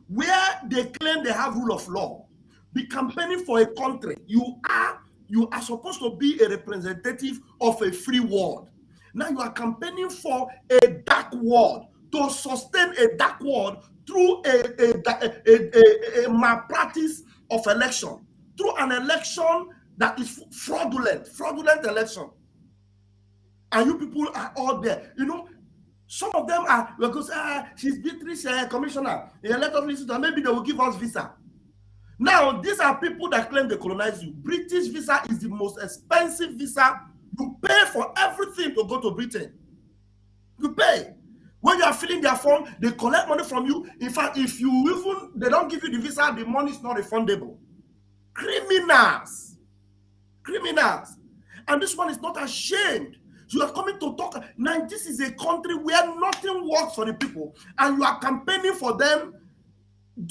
where they claim they have rule of law, be campaigning for a country? You are supposed to be a representative of a free world. Now you are campaigning for a dark world, to sustain a dark world through a malpractice of election, through an election that is fraudulent election. And you people are all there. Some of them are, because she's British commissioner. Let us listen to her. Maybe they will give us visa. Now, these are people that claim they colonize you. British visa is the most expensive visa. You pay for everything to go to Britain. You pay. When you are filling their form, they collect money from you. In fact, if they don't give you the visa, the money is not refundable. Criminals. And this one is not ashamed. You are coming to talk. Now, this is a country where nothing works for the people, and you are campaigning for them,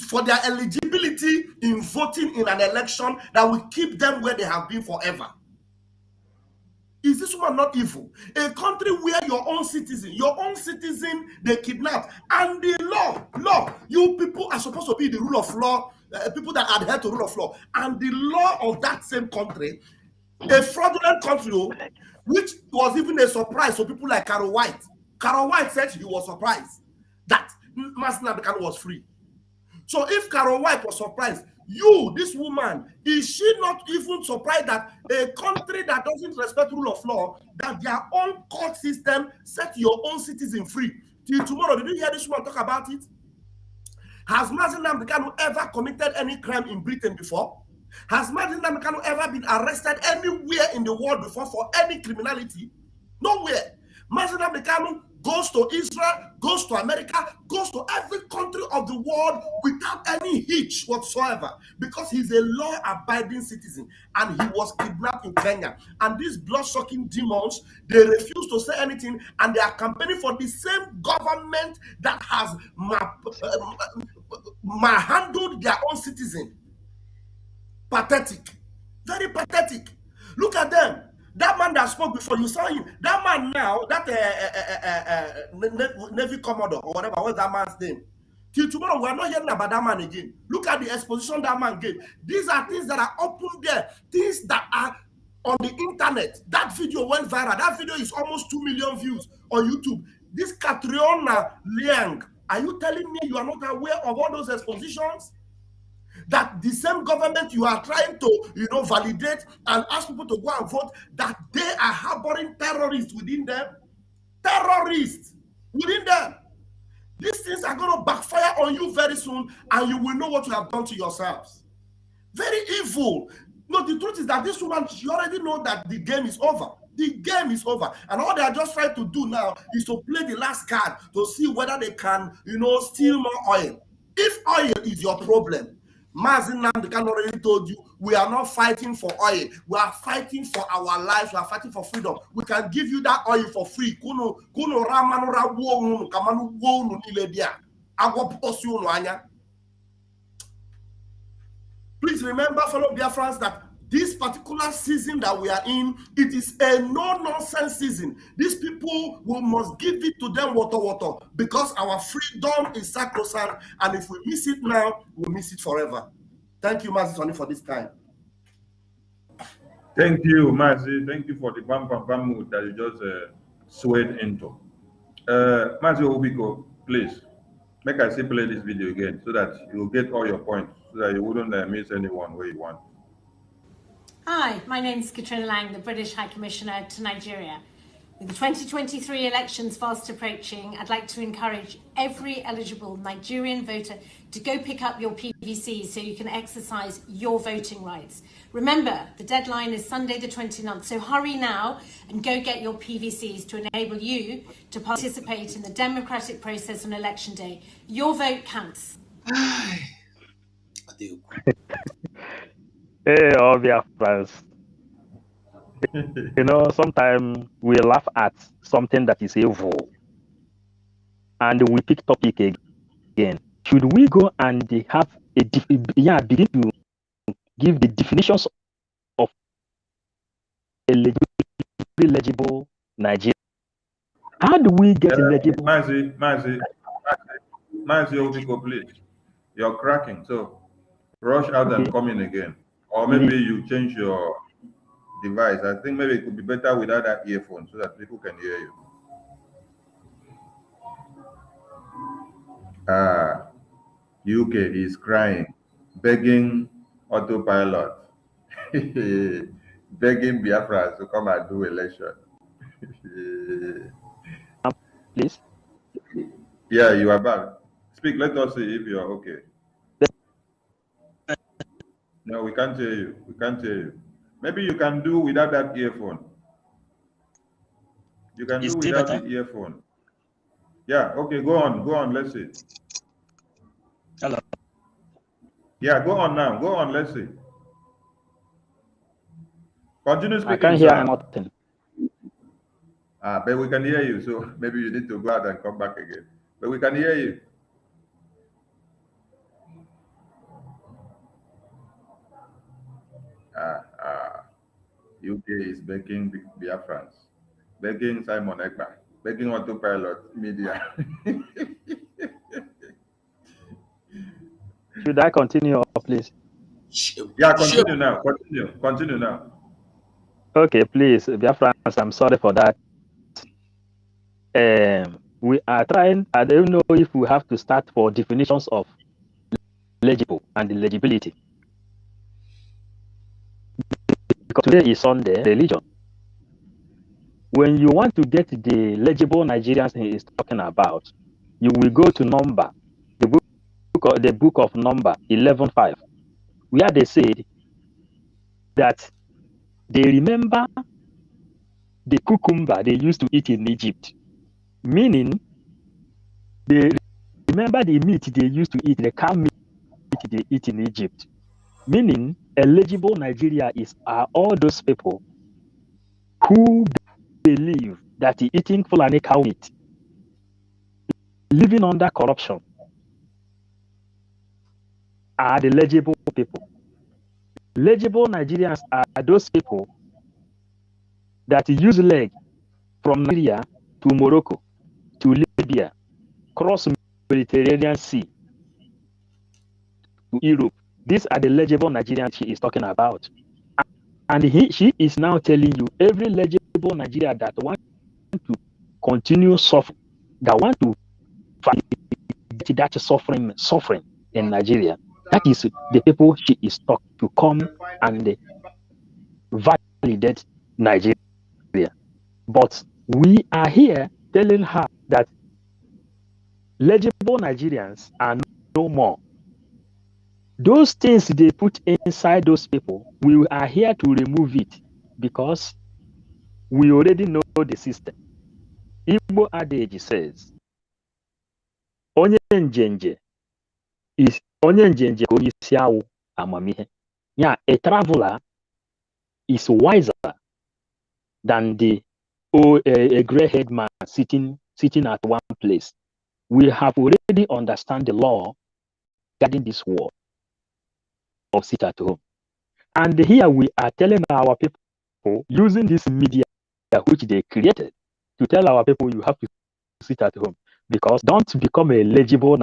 for their eligibility in voting in an election that will keep them where they have been forever. Is this one not evil? A country where your own citizen, they kidnap, and the law, you people are supposed to be the rule of law, people that adhere to rule of law, and the law of that same country, a fraudulent country, which was even a surprise for people like Carol White. Carol White said he was surprised that Mazi Nnamdi Kanu was free. So if Carol White was surprised, this woman, is she not even surprised that a country that doesn't respect rule of law, that their own court system set your own citizen free? Till tomorrow, did you hear this one talk about it? Has Mazi Nnamdi Kanu ever committed any crime in Britain before? Has Mazi Nnamdi Kanu ever been arrested anywhere in the world before for any criminality? Nowhere. Mazi Nnamdi Kanu goes to Israel, goes to America, goes to every country of the world without any hitch whatsoever, because he's a law-abiding citizen and he was kidnapped in Kenya. And these blood-sucking demons, they refuse to say anything, and they are campaigning for the same government that has handled their own citizen. Pathetic. Very pathetic. Look at them. That man that spoke before, you saw him. That man now, that Navy Commodore or whatever, what's that man's name? Till tomorrow, we're not hearing about that man again. Look at the exposition that man gave. These are things that are open there, things that are on the internet. That video went viral. That video is almost 2 million views on YouTube. This Catriona Liang, are you telling me you are not aware of all those expositions? That the same government you are trying to, validate and ask people to go and vote, that they are harboring terrorists within them. Terrorists within them. These things are going to backfire on you very soon, and you will know what you have done to yourselves. Very evil. No, the truth is that this woman, she already knows that the game is over. The game is over. And all they are just trying to do now is to play the last card to see whether they can, steal more oil. If oil is your problem, Mazi Nnamdi Kanu already told you, we are not fighting for oil. We are fighting for our lives. We are fighting for freedom. We can give you that oil for free. Please remember, fellow Biafrans, that this particular season that we are in, it is a no-nonsense season. These people, we must give it to them water, because our freedom is sacrosanct, and if we miss it now, we'll miss it forever. Thank you, Mazi Soni, for this time. Thank you, Mazi. Thank you for the bam mood that you just swayed into. Mazi Obiko, please, make I say play this video again so that you'll get all your points, so that you wouldn't miss anyone where you want. Hi, my name is Katrina Lang, the British High Commissioner to Nigeria. With the 2023 elections fast approaching, I'd like to encourage every eligible Nigerian voter to go pick up your PVCs so you can exercise your voting rights. Remember, the deadline is Sunday the 29th, so hurry now and go get your PVCs to enable you to participate in the democratic process on election day. Your vote counts. Hey, all Biafrans. Sometimes we laugh at something that is evil, and we pick topic again. Should we go and have begin to give the definitions of a legible Nigeria? How do we get legible? Mazi Obiko, please. You're cracking, so rush out and come in again. Or maybe you change your device. I think maybe it could be better without that earphone so that people can hear you. UK is crying, begging autopilot, begging Biafra to come and do election. Please. Yeah, you are back. Speak. Let us see if you are okay. No, we can't hear you. We can't hear you. Maybe you can do without that earphone. You can do without the earphone. Yeah, okay, go on, let's see. Hello. Yeah, go on now. Go on, let's see. Continue speaking. I can't hear nothing. But we can hear you, so maybe you need to go out and come back again. But we can hear you. UK is begging Biafrans, begging Simon Ekpa, begging autopilot media. Should I continue, please? Yeah, continue now. Okay, please, Biafrans, I'm sorry for that. We are trying, I don't know if we have to start for definitions of legible and illegibility. Because today is Sunday, religion. When you want to get the legible Nigerians he is talking about, you will go to Number, the book of Number 11:5, where they said that they remember the cucumber they used to eat in Egypt, meaning they remember the meat they used to eat, the cow meat they eat in Egypt, meaning eligible Nigeria are all those people who believe that eating Fulani cow meat, living under corruption, are the legible people. Legible Nigerians are those people that use leg from Nigeria to Morocco, to Libya, cross Mediterranean Sea to Europe. These are the legible Nigerians she is talking about. And she is now telling you every legible Nigeria that want to continue suffering, that want to fight that suffering in Nigeria, that is the people she is talking to come and validate Nigeria. But we are here telling her that legible Nigerians are no more. Those things they put inside those people, we are here to remove it because we already know the system. Igbo adage says, onye njenje is onye njenje ka onye isi awụ amamihe. Yeah, a traveler is wiser than a gray-haired man sitting at one place. We have already understand the law regarding this war of sit at home. And here we are telling our people, using this media which they created, to tell our people you have to sit at home. Because don't become a legible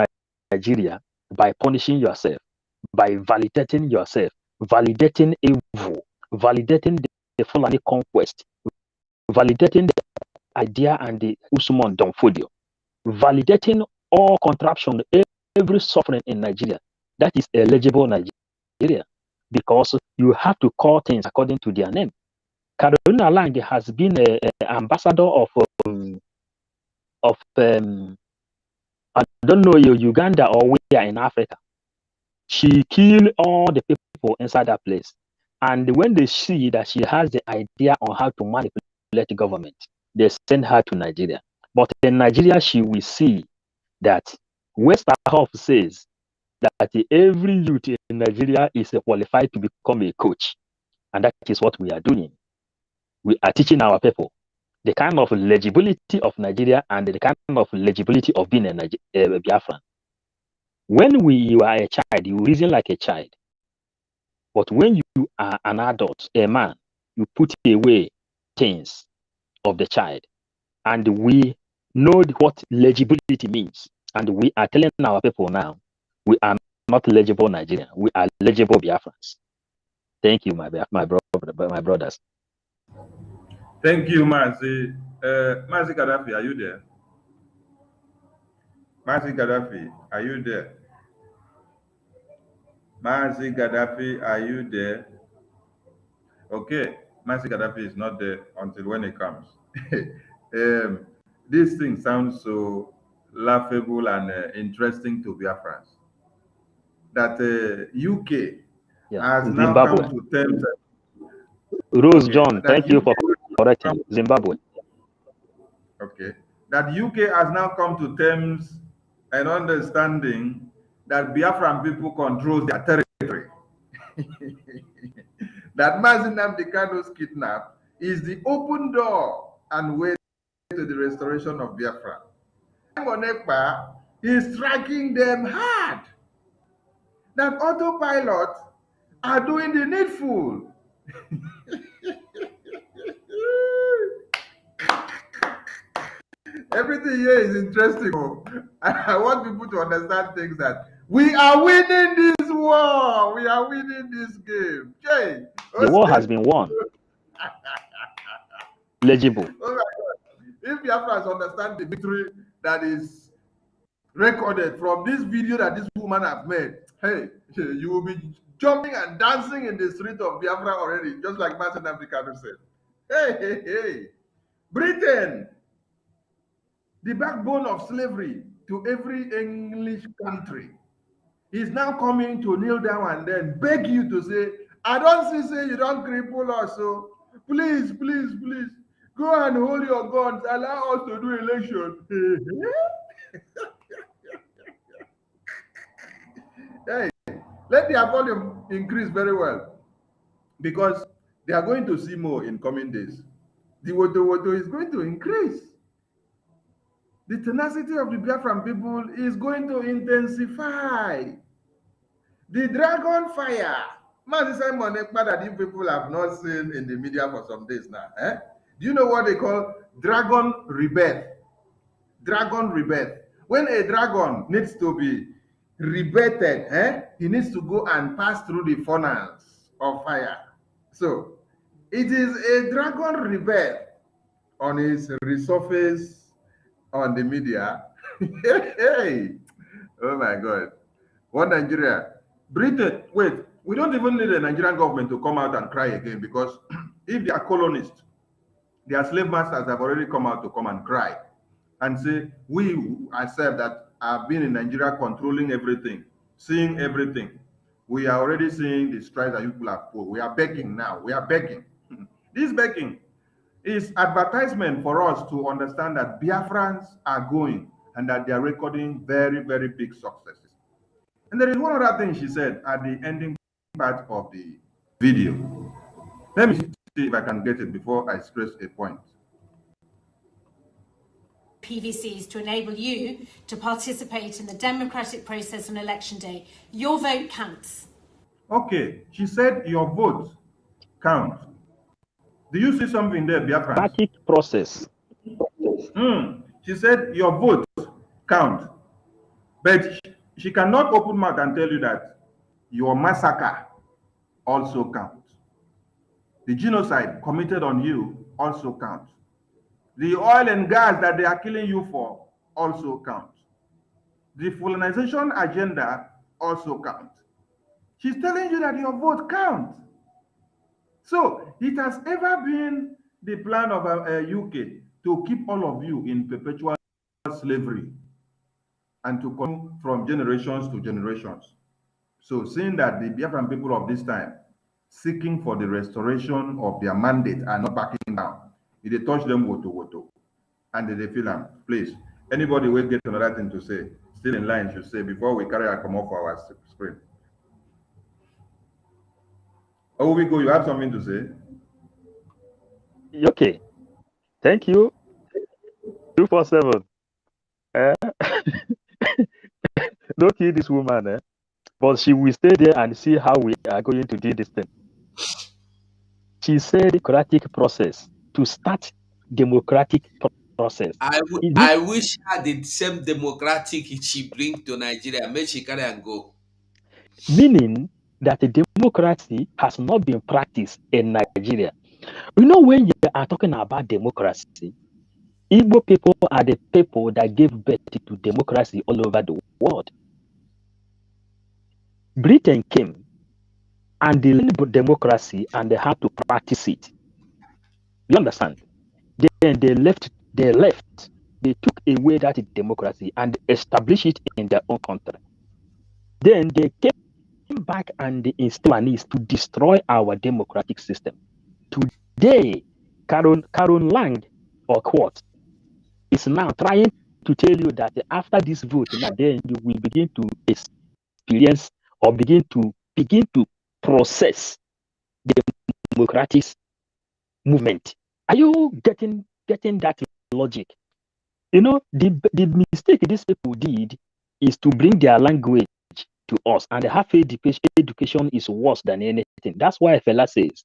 Nigeria by punishing yourself, by validating yourself, validating evil, validating the Fulani conquest, validating the idea and the Usman Donfodio, validating all contraption, every suffering in Nigeria. That is a legible Nigeria, because you have to call things according to their name. Carolina Lang has been an ambassador of I don't know, Uganda or where in Africa. She killed all the people inside that place. And when they see that she has the idea on how to manipulate the government, they send her to Nigeria. But in Nigeria, she will see that Westerhoff says that every youth in Nigeria is qualified to become a coach. And that is what we are doing. We are teaching our people the kind of legibility of Nigeria and the kind of legibility of being a Biafran. When you are a child, you reason like a child. But when you are an adult, a man, you put away things of the child. And we know what legibility means. And we are telling our people now, we are not legible Nigerian. We are legible Biafrans. Thank you, my brothers. Thank you, Mazi. Mazi Gaddafi, are you there? Mazi Gaddafi, are you there? Mazi Gaddafi, are you there? Okay, Mazi Gaddafi is not there until when it comes. This thing sounds so laughable and interesting to Biafrans. That UK has now come to terms. Rose John, thank you for correcting. Zimbabwe. Okay. That UK has now come to terms and understanding that Biafran people control their territory. That Mazi Nnamdi Kanu's kidnap is the open door and way to the restoration of Biafra. Monekpa is striking them hard. That autopilot are doing the needful. Everything here is interesting. I want people to understand things that we are winning this war. We are winning this game. Jay, the war has been won. Legible. Oh my God. If Biafrans understand the victory that is recorded from this video that this woman has made, hey, you will be jumping and dancing in the street of Biafra already, just like Mazi Nnamdi Kanu said. Hey. Britain, the backbone of slavery to every English country, is now coming to kneel down and then beg you to say, I don't see say you don't cripple us, so please, please, please, go and hold your guns, allow us to do election. Hey, let their volume increase very well, because they are going to see more in coming days. The woto is going to increase. The tenacity of the Biafran people is going to intensify. The dragon fire, Mazi Simon Ekpa, that you people have not seen in the media for some days now. Do you know what they call dragon rebirth? Dragon rebirth. When a dragon needs to be rebirthed, he needs to go and pass through the funnels of fire. So it is a dragon rebirth on his resurface on the media. Hey, oh my God. One Nigeria. Britain, wait, we don't even need the Nigerian government to come out and cry again, because if they are colonists, their slave masters have already come out to come and cry and say, we ourselves that have been in Nigeria controlling everything, seeing everything, we are already seeing the strides that you people have pulled. We are begging now. We are begging. This begging is advertisement for us to understand that Biafrans are going and that they are recording very, very big successes. And there is one other thing she said at the ending part of the video. Let me see if I can get it before I stress a point. PVCs to enable you to participate in the democratic process on election day. Your vote counts. Okay, she said your vote counts. Do you see something there, Biafra? Democratic process. She said your vote counts. But she cannot open mouth and tell you that your massacre also counts. The genocide committed on you also counts. The oil and gas that they are killing you for also counts. The colonization agenda also counts. She's telling you that your vote counts. So it has ever been the plan of UK to keep all of you in perpetual slavery and to come from generations to generations. So seeing that the Biafran people of this time seeking for the restoration of their mandate and not backing down, if they touch them woto, and they feel them, please, anybody will get another thing to say, still in line should say before we carry our come off our screen. Oh, we go, you have something to say? Okay. Thank you. 247. Don't kill this woman, but she will stay there and see how we are going to do this thing. She said democratic process, to start democratic process. I wish her the same democratic she bring to Nigeria. Make she carry and go. Meaning that the democracy has not been practiced in Nigeria. You know, when you are talking about democracy, Igbo people are the people that gave birth to democracy all over the world. Britain came and they learned democracy and they had to practice it. You understand? Then they took away that democracy and established it in their own country. Then they came back and they instilled is to destroy our democratic system. Today, Karen Lang or Quartz is now trying to tell you that after this vote, now then you will begin to experience or begin to process the democratic movement. Are you getting that logic? You know, the mistake these people did is to bring their language to us, and the half education is worse than anything. That's why Fela says,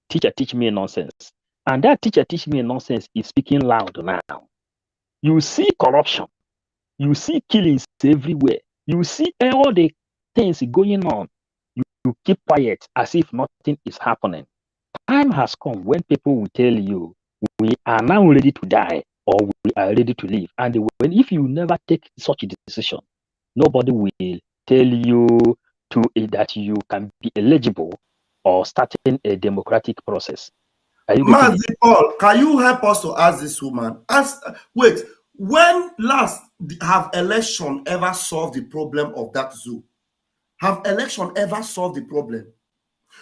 teacher teach me nonsense. And that teacher teach me nonsense is speaking loud now. You see corruption, you see killings everywhere, you see all the things going on. You keep quiet as if nothing is happening. Time has come when people will tell you, we are now ready to die or we are ready to live. And if you never take such a decision, nobody will tell you that you can be eligible or starting a democratic process. Mazi Paul, can you help us to ask this woman? Wait, when last have election ever solved the problem of that zoo? Have election ever solved the problem?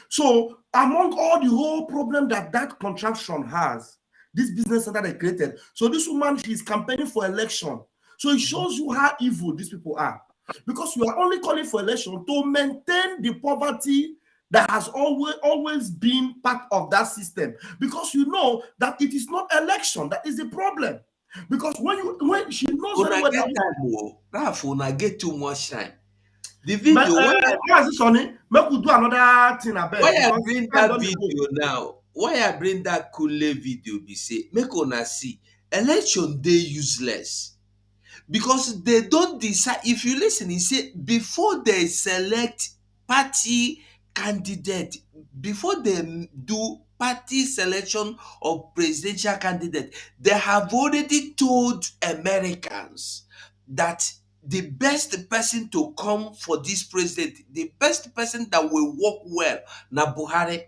So among all the whole problem that contraption has, this business center they created, so this woman, she's campaigning for election. So it shows you how evil these people are. Because you are only calling for election to maintain the poverty that has always been part of that system, because you know that it is not election that is the problem. Because when she knows very well that get too much time. The video make we do another thing about. Why I bring that video now? Why I bring that Kule video? Be say make una see election day useless because they don't decide. If you listen, he say before they select party candidate, before they do party selection of presidential candidate, they have already told Americans that the best person to come for this president, the best person that will work well, na Buhari.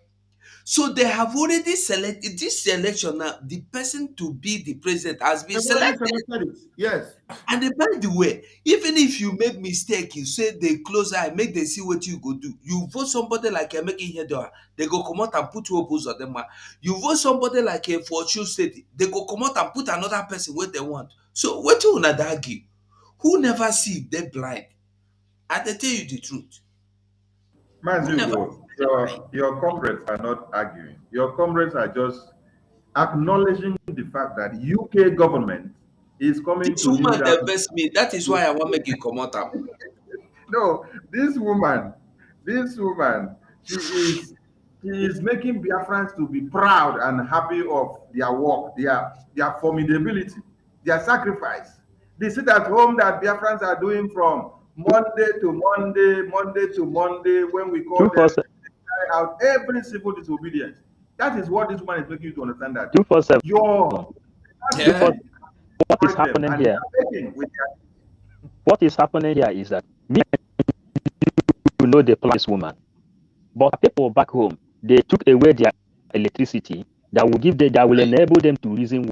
So they have already selected this election now. The person to be the president has been selected. Yes. And by the way, even if you make mistake, you say they close eye, make them see what you go do. You vote somebody like a making here, they go come out and put two opposite of them. You vote somebody like a Fortune State, they go come out and put another person where they want. So what you wanna argue? Who never see they blind? I tell you the truth. Your comrades are not arguing. Your comrades are just acknowledging the fact that UK government is coming this to woman that best me. That is why I want to make it come out. No, this woman, she is making Biafrans to be proud and happy of their work, their formidability, their sacrifice. They sit at home that Biafrans are doing from Monday to Monday, when we call them out every civil disobedience. That is what this woman is making you to understand that. 247. What is happening here? What is happening here is that you know they plan this woman, but people back home, they took away their electricity that will enable them to reason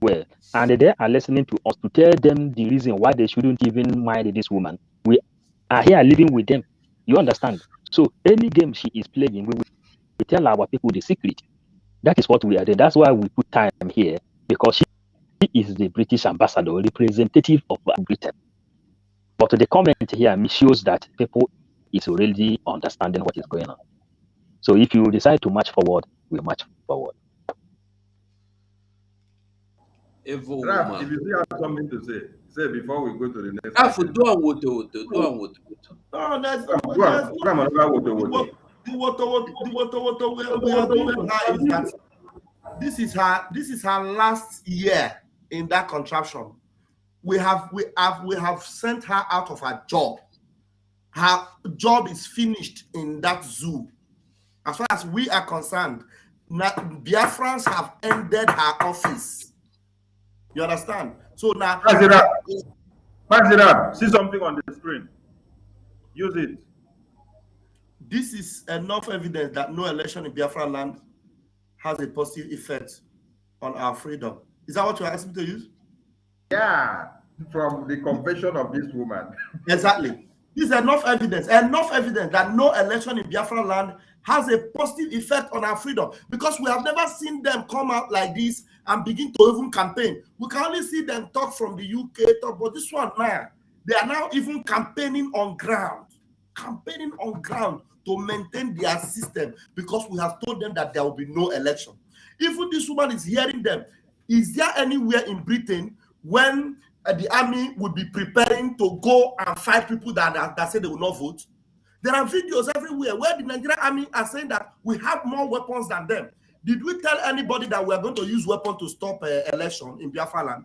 well, and they are listening to us to tell them the reason why they shouldn't even mind this woman. We are here living with them. You understand? So any game she is playing, we tell our people the secret. That is what we are doing. That's why we put time here, because she is the British ambassador, representative of Britain. But the comment here shows that people is already understanding what is going on. So if you decide to march forward, we march forward. Raf, if you still have something to say before we go to the next. Raf, do a water. No, that's the this is her last year in that contraption. We have sent her out of her job. Her job is finished in that zoo. As far as we are concerned, Biafrans have ended her office. You understand? So now, pass it up. See something on the screen. Use it. This is enough evidence that no election in Biafra land has a positive effect on our freedom. Is that what you're asking me to use? Yeah, from the confession of this woman. Exactly. This is enough evidence that no election in Biafra land has a positive effect on our freedom, because we have never seen them come out like this and begin to even campaign. We can only see them talk from the UK, but this one now, they are now even campaigning on ground to maintain their system, because we have told them that there will be no election. Even this woman is hearing them. Is there anywhere in Britain when the army would be preparing to go and fight people that say they will not vote? There are videos everywhere where the Nigerian army are saying that we have more weapons than them. Did we tell anybody that we are going to use weapons to stop election in Biafra land?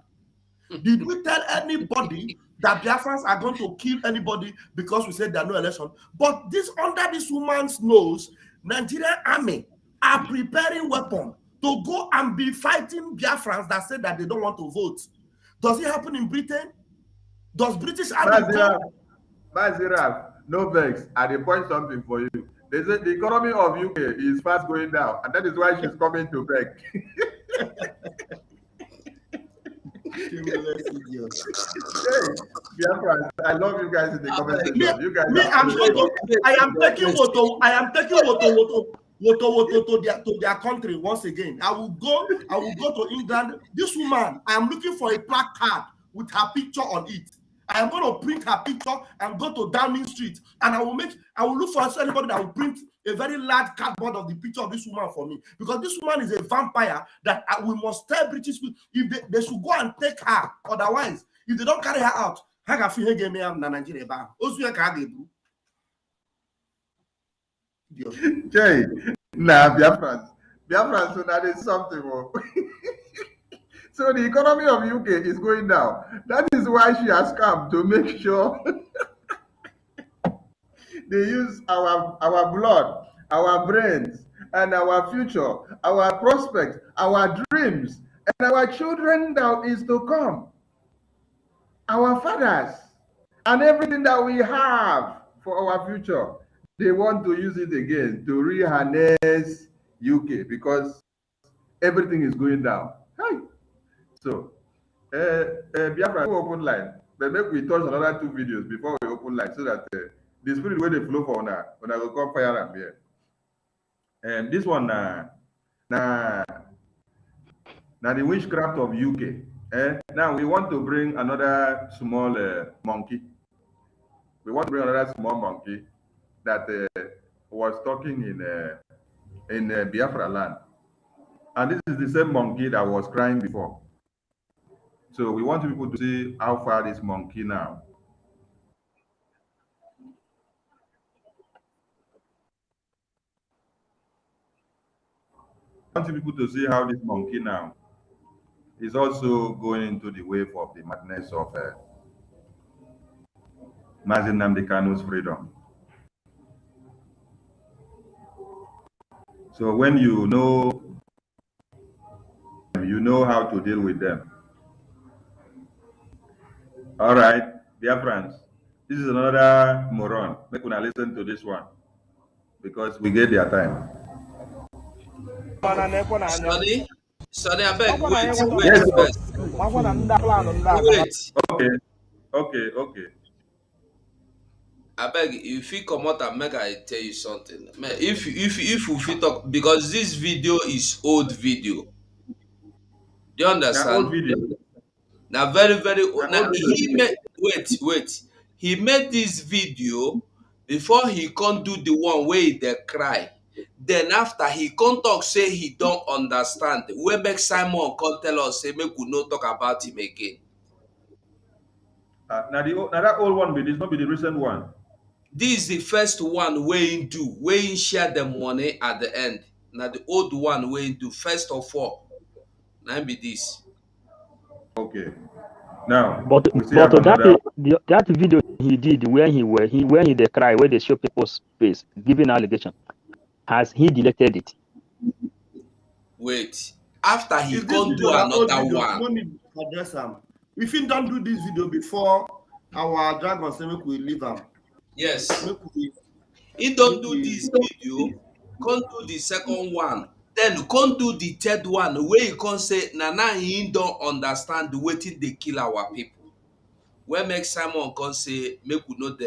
Did we tell anybody that Biafrans are going to kill anybody because we said there are no election? But this, under this woman's nose, Nigerian army are preparing weapons to go and be fighting Biafrans that said that they don't want to vote. Does it happen in Britain? Does British army Baziraf, no vex. I dey point something for you. They say the economy of UK is fast going down, and that is why she's coming to beg. Shameless idiot. Hey, Biafra, I love you guys in the comment section. You guys I am taking Woto to their country once again. I will go to England. This woman, I am looking for a placard with her picture on it. I am going to print her picture and go to Downing Street, and I will look for anybody that will print a very large cardboard of the picture of this woman for me, because this woman is a vampire that we must tell British people if they should go and take her. Otherwise, if they don't carry her out, Nigeria. Jay, nah, Biafrans, so that is something more. So the economy of UK is going down. That is why she has come to make sure they use our blood, our brains, and our future, our prospects, our dreams, and our children that is to come, our fathers, and everything that we have for our future. They want to use it again to reharness UK because everything is going down. Hi. So, Biafra, open line, but maybe we touch another 2 videos before we open line so that the spirit where they flow for now, when I go come fire up here. And this one, now the witchcraft of UK. Now we want to bring another small monkey. We want to bring another small monkey that was talking in Biafra land. And this is the same monkey that was crying before. So we want people to see how far this monkey now. I want people to see how this monkey now is also going into the wave of the madness of Mazi Nnamdi Kanu's freedom. So when you know how to deal with them. All right, dear friends, this is another moron. Make una listen to this one because we get their time. Sonny, I beg, wait first. Wait. Okay. I beg, if you come out and make I tell you something. Man, if we fit talk, because this video is old video. Do you understand? Old video. Now very, very old. Now he made wait. He made this video before he can't do the one where they cry. Then after he can't talk, say he don't understand. Where make Simon come tell us, say make we not talk about him again. Now that old one, this not be the recent one. This is the first one where he share the money at the end. Now the old one where he do first of all. Now be this. Okay. Now, but that video he did where they cry, where they show people's face, giving allegation, has he deleted it? Wait, after he can't do another one. No need to address him. If he don't do this video before our dragon say make we leave him. Yes. He don't do this video, can't do the second one. Then can't do the third one where he can't say now he don't understand the waiting they kill our people. Where make Simon can say make we not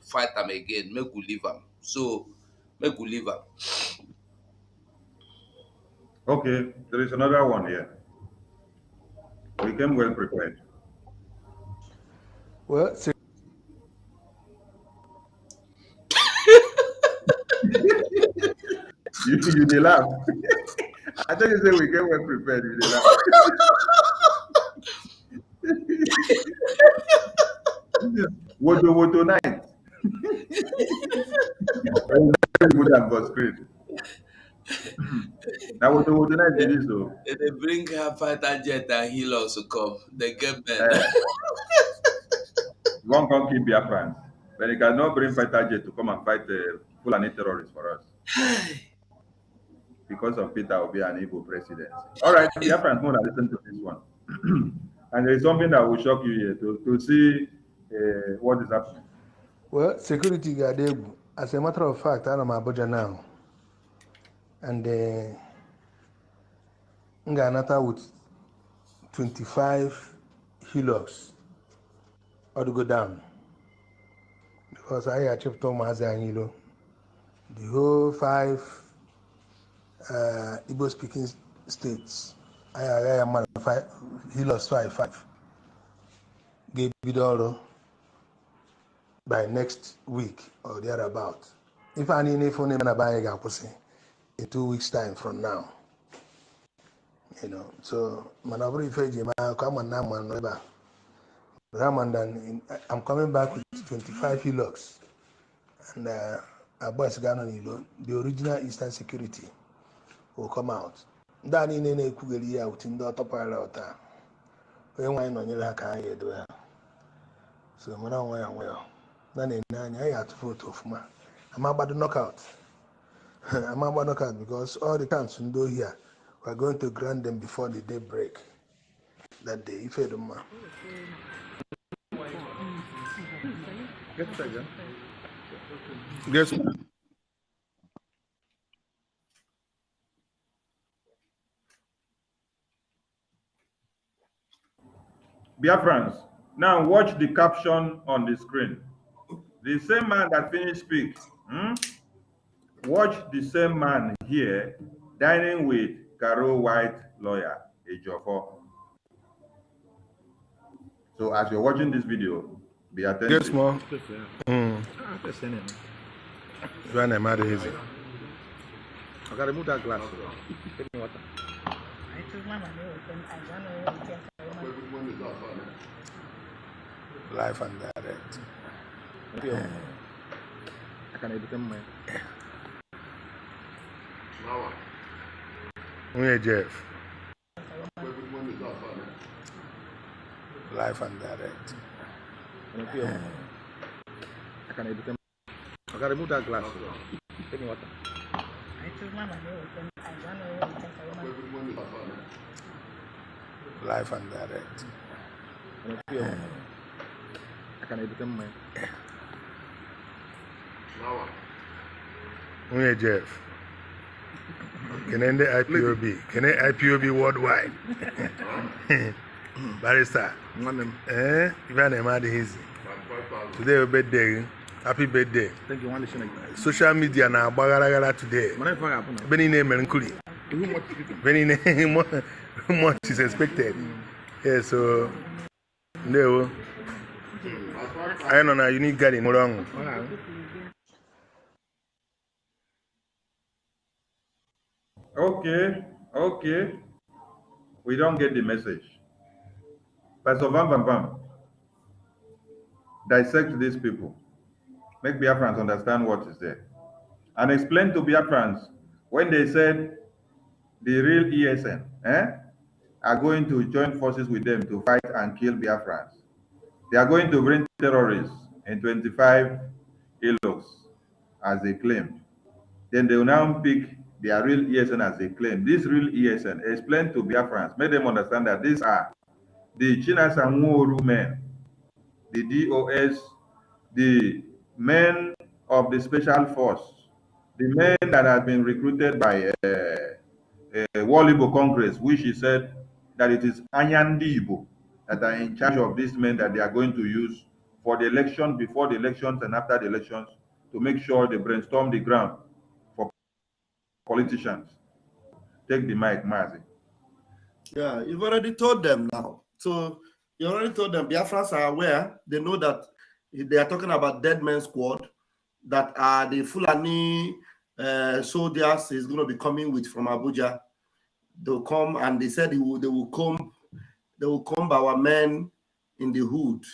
fight them again, make we leave them. So make we leave them. Okay, there is another one here. We came well prepared. Well, you dey laugh. I thought you say we came well prepared. You dey laugh. Woto night. Good and God's great. Now Woto night it is though. They bring her fighter jet and he'll also come. They get better. One can keep Biafrans, but they cannot bring fighter jet to come and fight the Fulani terrorists for us. Because of Peter Obi and Igbo presidency. All right, Biafrans know that listen to this one. And there is something that will shock you here to see what is happening. well, security guard As a matter of fact, I'm Abuja now, and Nganata with 25 hillocks or to go down because I achieved Thomas Anilo. The whole 5 Igbo speaking states, I am 5 hillocks 5 gave Bidoro by next week or thereabout. If I need phone name in 2 weeks' time from now. You know, so Manabri Fejima, come on now, man. Ramadan, I'm coming back with 25 hillocks, and our boys Ghana, the original Eastern Security will come out. Dani nene kugeli out in the top pilot. When wine on your can you do? So, Mana, well, then I had to photo of my. I'm about to knock out. I'm about to knock out because all the camps in do here, we're going to grant them before the day break. That day, if you don't mind. Yes. Biafrans, now watch the caption on the screen. The same man that finished speak. Watch the same man here dining with Caro White lawyer, Ejofo. So as you're watching this video, be attentive. Yes, ma. When I'm easy. I gotta remove that glass. Life and direct. I can become my. Where Jeff? Life and direct. I can become. I gotta remove that glass. Take me water. Life and direct. I can become my. Where Jeff? Can end the IPOB? Can I IPOB worldwide? Barrister. Even a mad easy. Today a birthday. Happy birthday. Thank you. Social media now bagara today. Benny name Melancholy. Benny much is expected. Yeah, so no. I don't know you need getting wrong. Okay. We don't get the message. Pastor Bam. Dissect these people. Make Biafrans understand what is there. And explain to Biafrans when they said the real ESN are going to join forces with them to fight and kill Biafrans. They are going to bring terrorists in 25 ILOs as they claimed. Then they will now pick their real ESN as they claim. This real ESN, explain to Biafrans, make them understand that these are the Chinasamuru men, the DOS, the men of the special force, the men that have been recruited by Walibo Congress, which he said that it is Anyandibo that are in charge of these men that they are going to use for the election, before the elections and after the elections, to make sure they brainstorm the ground for politicians. Take the mic, Mazi. Yeah, you've already told them now. So you already told them. Biafrans are aware. They know that they are talking about Dead Men Squad, that are the Fulani soldiers is going to be coming with from Abuja. They'll come, and they said they will comb our men in the hood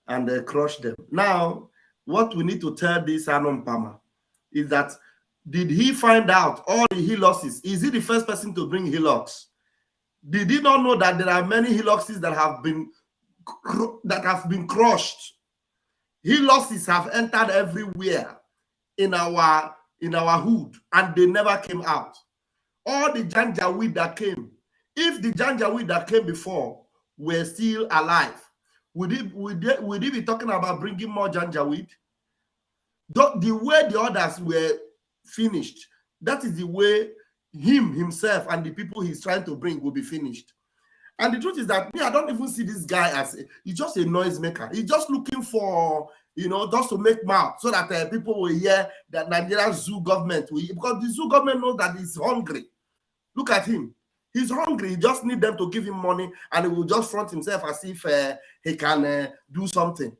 and crush them. Now, what we need to tell this Anon Pama is that, did he find out all the hillocks? Is he the first person to bring hillocks? Did he not know that there are many hillocks that have been crushed? Hillocks have entered everywhere in our hood, and they never came out. All the Janjaweed that came, if the Janjaweed that came before were still alive, would he be talking about bringing more Janjaweed? The way the others were finished, that is the way himself and the people he's trying to bring will be finished. And the truth is that me, I don't even see this guy as he's just a noisemaker. He's just looking for, just to make mouth so that people will hear that Nigerian zoo government will, because the zoo government knows that he's hungry. Look at him. He's hungry. He just need them to give him money, and he will just front himself as if he can do something.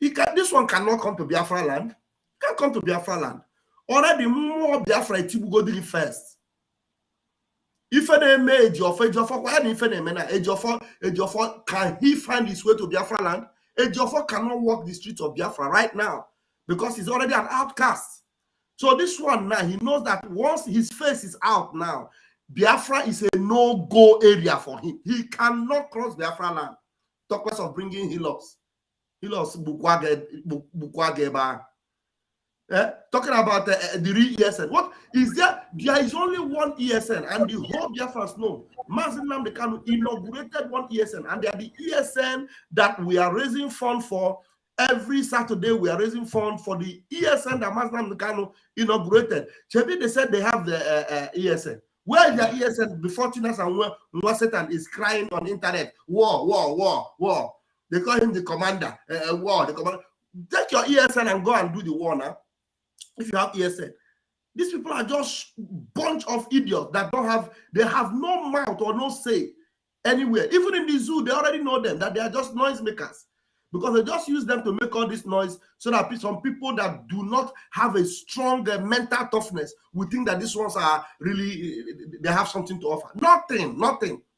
This one cannot come to Biafra land. He can't come to Biafra land. Already more Biafra go do it first. If they made Ejiofor, can he find his way to Biafra land? Ejiofor cannot walk the streets of Biafra right now because he's already an outcast. So this one now, he knows that once his face is out now, Biafra is a no-go area for him. He cannot cross Biafra land. Talk less of bringing Hilos Bukwageba. Talking about the real ESN. What is there? There is only one ESN, and the whole Biafrans know. Mazen Nnamdi Kanu inaugurated one ESN, and they are the ESN that we are raising funds for. Every Saturday, we are raising funds for the ESN that Mazen Nnamdi Kanu inaugurated. Chebi, they said they have the ESN. Where is the ESN? Before Tinas and Satan is crying on the internet, war, war, war, war. They call him the commander, war, the commander. Take your ESN and go and do the war now. If you have ESN, these people are just bunch of idiots that they have no mouth or no say anywhere. Even in the zoo, they already know them, that they are just noisemakers, because they just use them to make all this noise so that some people that do not have a strong mental toughness will think that these ones are really, they have something to offer. Nothing.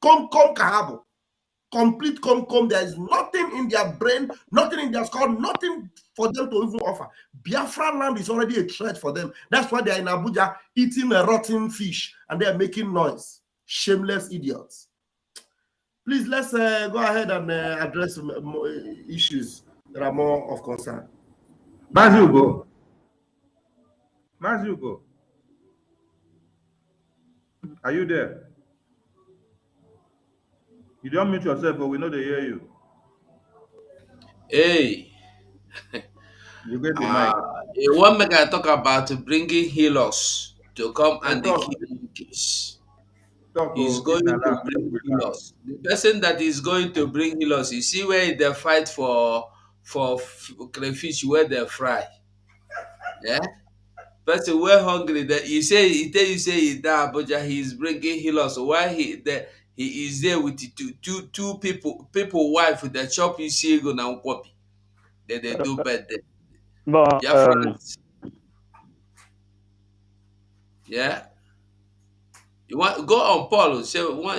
Come, Kahabo. Complete come. There is nothing in their brain, nothing in their skull, nothing for them to even offer. Biafra land is already a threat for them. That's why they're in Abuja eating a rotten fish and they're making noise. Shameless idiots. Please, let's go ahead and address issues that are more of concern. Mazugo. Are you there? You don't mute yourself, but we know they hear you. Hey. You get the mic. One make I talk about bringing healers to come and kill monkeys. He's going to bring healers. The person that is going to bring healers, you see where they fight for crayfish where they fry. Yeah? Person we're hungry that he tell you say he there, but he's bringing healers. Why he is there with two people wife with the chop you see go now copy. They do bad then. But yeah. You want go on, Paul?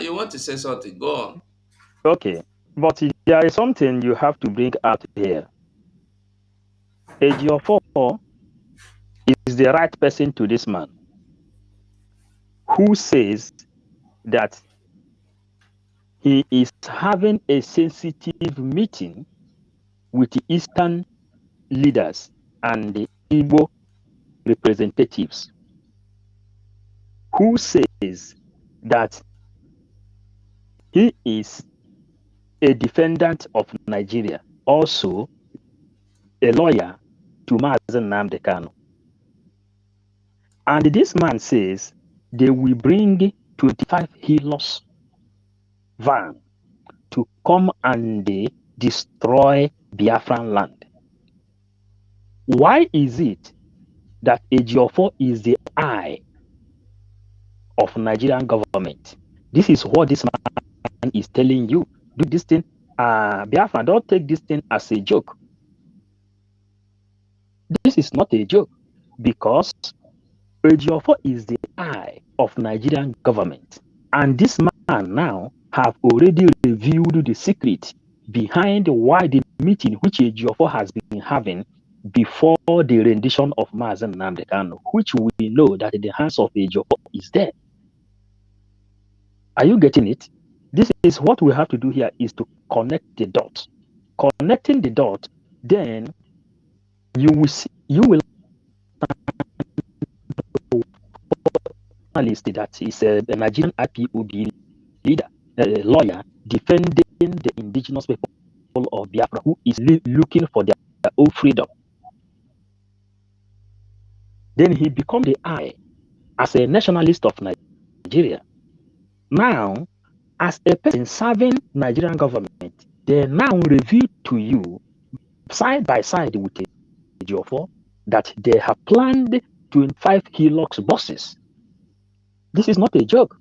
You want to say something? Go on. Okay, but there is something you have to bring out here. Ejiofor is the right person to this man, who says that he is having a sensitive meeting with the Eastern leaders and the IGBO representatives, who says that he is a defendant of Nigeria, also a lawyer to Mazen Nnamdi Kanu. And this man says they will bring 25 healers van to come and destroy Biafran land. Why is it that Ejiofor is the eye of Nigerian government? This is what this man is telling you. Do this thing. Biafran, don't take this thing as a joke. This is not a joke, because Ejiofor is the eye of Nigerian government. And this man now have already revealed the secret behind why the meeting which Ejiofor has been having before the rendition of Mazen Nnamdi Kanu, which we know that in the hands of Ejiofor is there. Are you getting it? This is what we have to do here, is to connect the dots. Connecting the dot, then you will see, you will that is a Nigerian IPOB leader, a lawyer defending the indigenous people of Biafra, who is looking for their own freedom. Then he became the eye as a nationalist of Nigeria. Now, as a person serving Nigerian government, they now reveal to you, side by side with Ejiofor, that they have planned 25 Hilux buses. This is not a joke.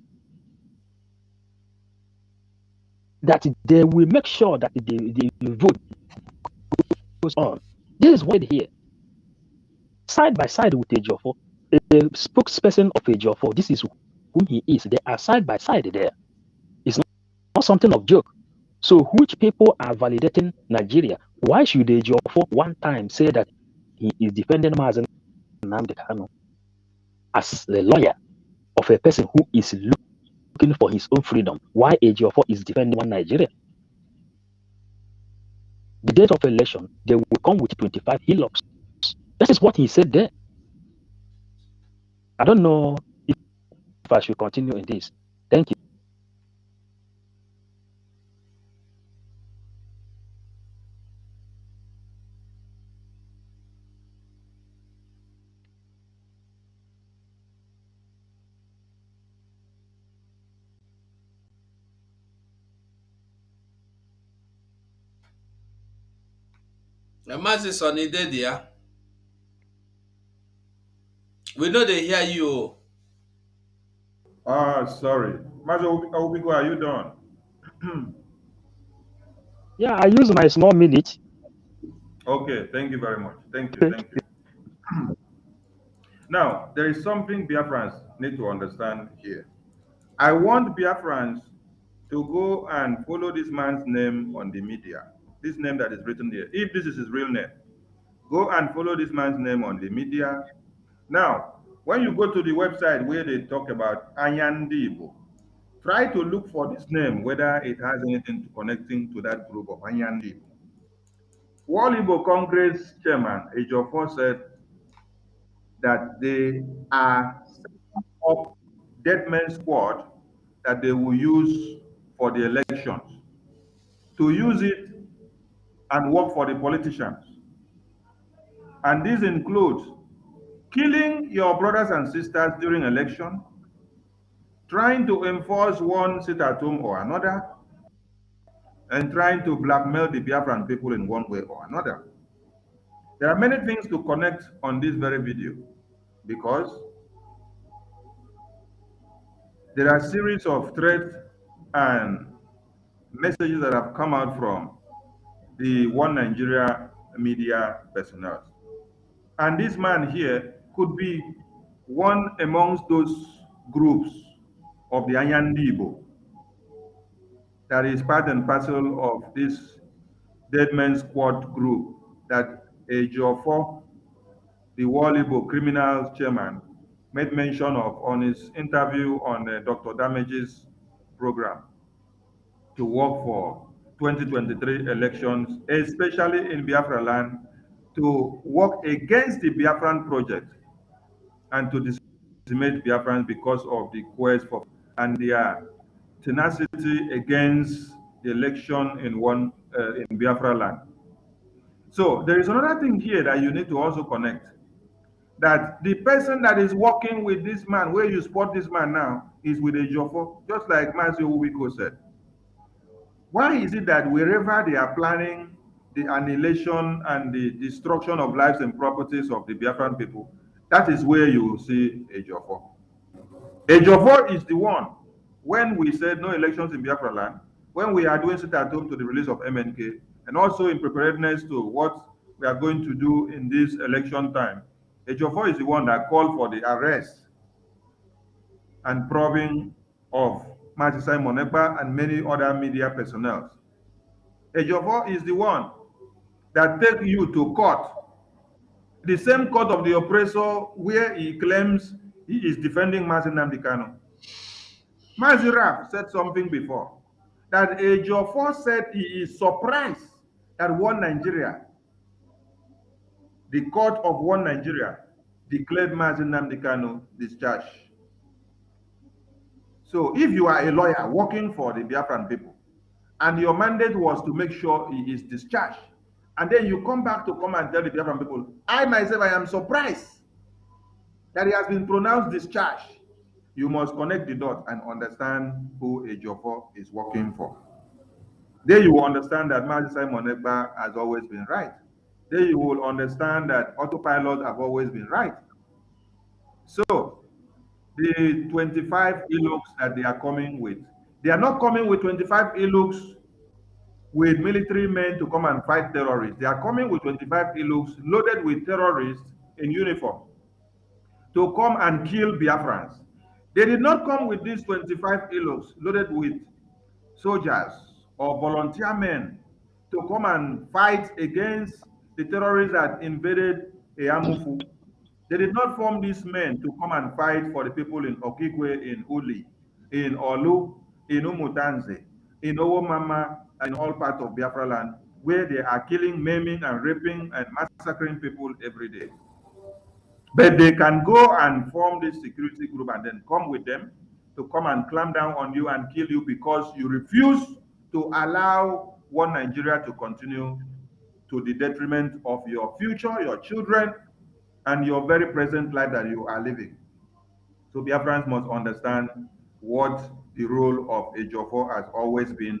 That they will make sure that the vote goes on. This is what here. Side by side with Ejiofor, a spokesperson of Ejiofor, this is whom he is. They are side by side there. It's not something of joke. So which people are validating Nigeria? Why should Ejiofor one time say that he is defending Mazen Nnamdi Kanu as the lawyer of a person who is looking for his own freedom? Why Ejiofor is defending one Nigeria? The date of election, they will come with 25 Hilux. That is what he said there. I don't know if I should continue in this. Thank you. Mazi Sonny dey there. We know they hear you. Sorry. Mazi Obigo, are you done? Yeah, I use my small minute. Okay, thank you very much. Thank you. Now, there is something Biafrans need to understand here. I want Biafrans to go and follow this man's name on the media. This name that is written here. If this is his real name, go and follow this man's name on the media. Now, when you go to the website where they talk about Anyandibo, try to look for this name, whether it has anything to connecting to that group of Anyandibo. World Igbo Congress chairman Ejiofor said that they are setting up dead men squad that they will use for the elections, to use it and work for the politicians. And this includes killing your brothers and sisters during election, trying to enforce one sit at home or another, and trying to blackmail the Biafran people in one way or another. There are many things to connect on this very video because there are a series of threats and messages that have come out from the One Nigeria media personnel. And this man here could be one amongst those groups of the Anyandibo that is part and parcel of this Dead Men Squad group that Ejiofor, the World Igbo Criminals chairman, made mention of on his interview on Dr. Damage's program to work for 2023 elections, especially in Biafra land, to work against the Biafran project and to decimate Biafrans because of the quest for and their tenacity against the election in Biafra land. So there is another thing here that you need to also connect. That the person that is working with this man, where you spot this man now, is with Ejiofor, just like Mazi Uwiko said. Why is it that wherever they are planning the annihilation and the destruction of lives and properties of the Biafran people, that is where you will see Ejiofor. Ejiofor is the one, when we said no elections in Biafra land, when we are doing sit at home to the release of MNK, and also in preparedness to what we are going to do in this election time, Ejiofor is the one that called for the arrest and probing of Mazi Simon Ekpa and many other media personnel. Ejiofor is the one that take you to court, the same court of the oppressor where he claims he is defending Mazi Nnamdi Kanu. Mazi Raf said something before, that Ejiofor said he is surprised that One Nigeria, the court of One Nigeria, declared Mazi Nnamdi Kanu discharged. So if you are a lawyer working for the Biafran people, and your mandate was to make sure he is discharged, and then you come back to come and tell the Biafran people, I myself, I am surprised that he has been pronounced discharged, you must connect the dots and understand who Ejiofor is working for. Then you will understand that Mazi Simon Ekpa has always been right. Then you will understand that autopilots have always been right. So the 25 e-looks that they are coming with, they are not coming with 25 e-looks with military men to come and fight terrorists. They are coming with 25 e-looks loaded with terrorists in uniform to come and kill Biafrans. They did not come with these 25 e-looks loaded with soldiers or volunteer men to come and fight against the terrorists that invaded Eamufu. They did not form these men to come and fight for the people in Okigwe, in Uli, in Olu, in Umutanze, in Owomama, and all parts of Biafra land, where they are killing, maiming, and raping and massacring people every day. But they can go and form this security group and then come with them to come and clamp down on you and kill you because you refuse to allow one Nigeria to continue to the detriment of your future, your children, and your very present life that you are living. So Biafrans must understand what the role of Ejiofor has always been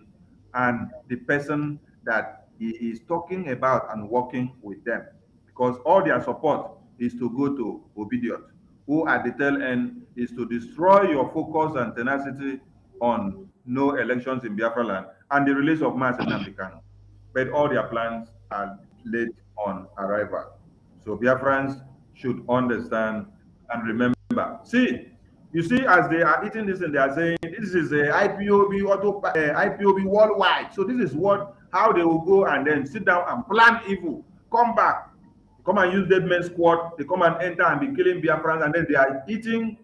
and the person that he is talking about and working with them. Because all their support is to go to Obedience, who at the tail end is to destroy your focus and tenacity on no elections in Biafra land and the release of Mazi Nnamdi Kanu. But all their plans are late on arrival. So Biafrans should understand and remember. See, you see, as they are eating this and they are saying, this is a IPOB worldwide. So this is how they will go and then sit down and plan evil, come back, come and use dead men's squad, they come and enter and be killing Biafrans, and then they are eating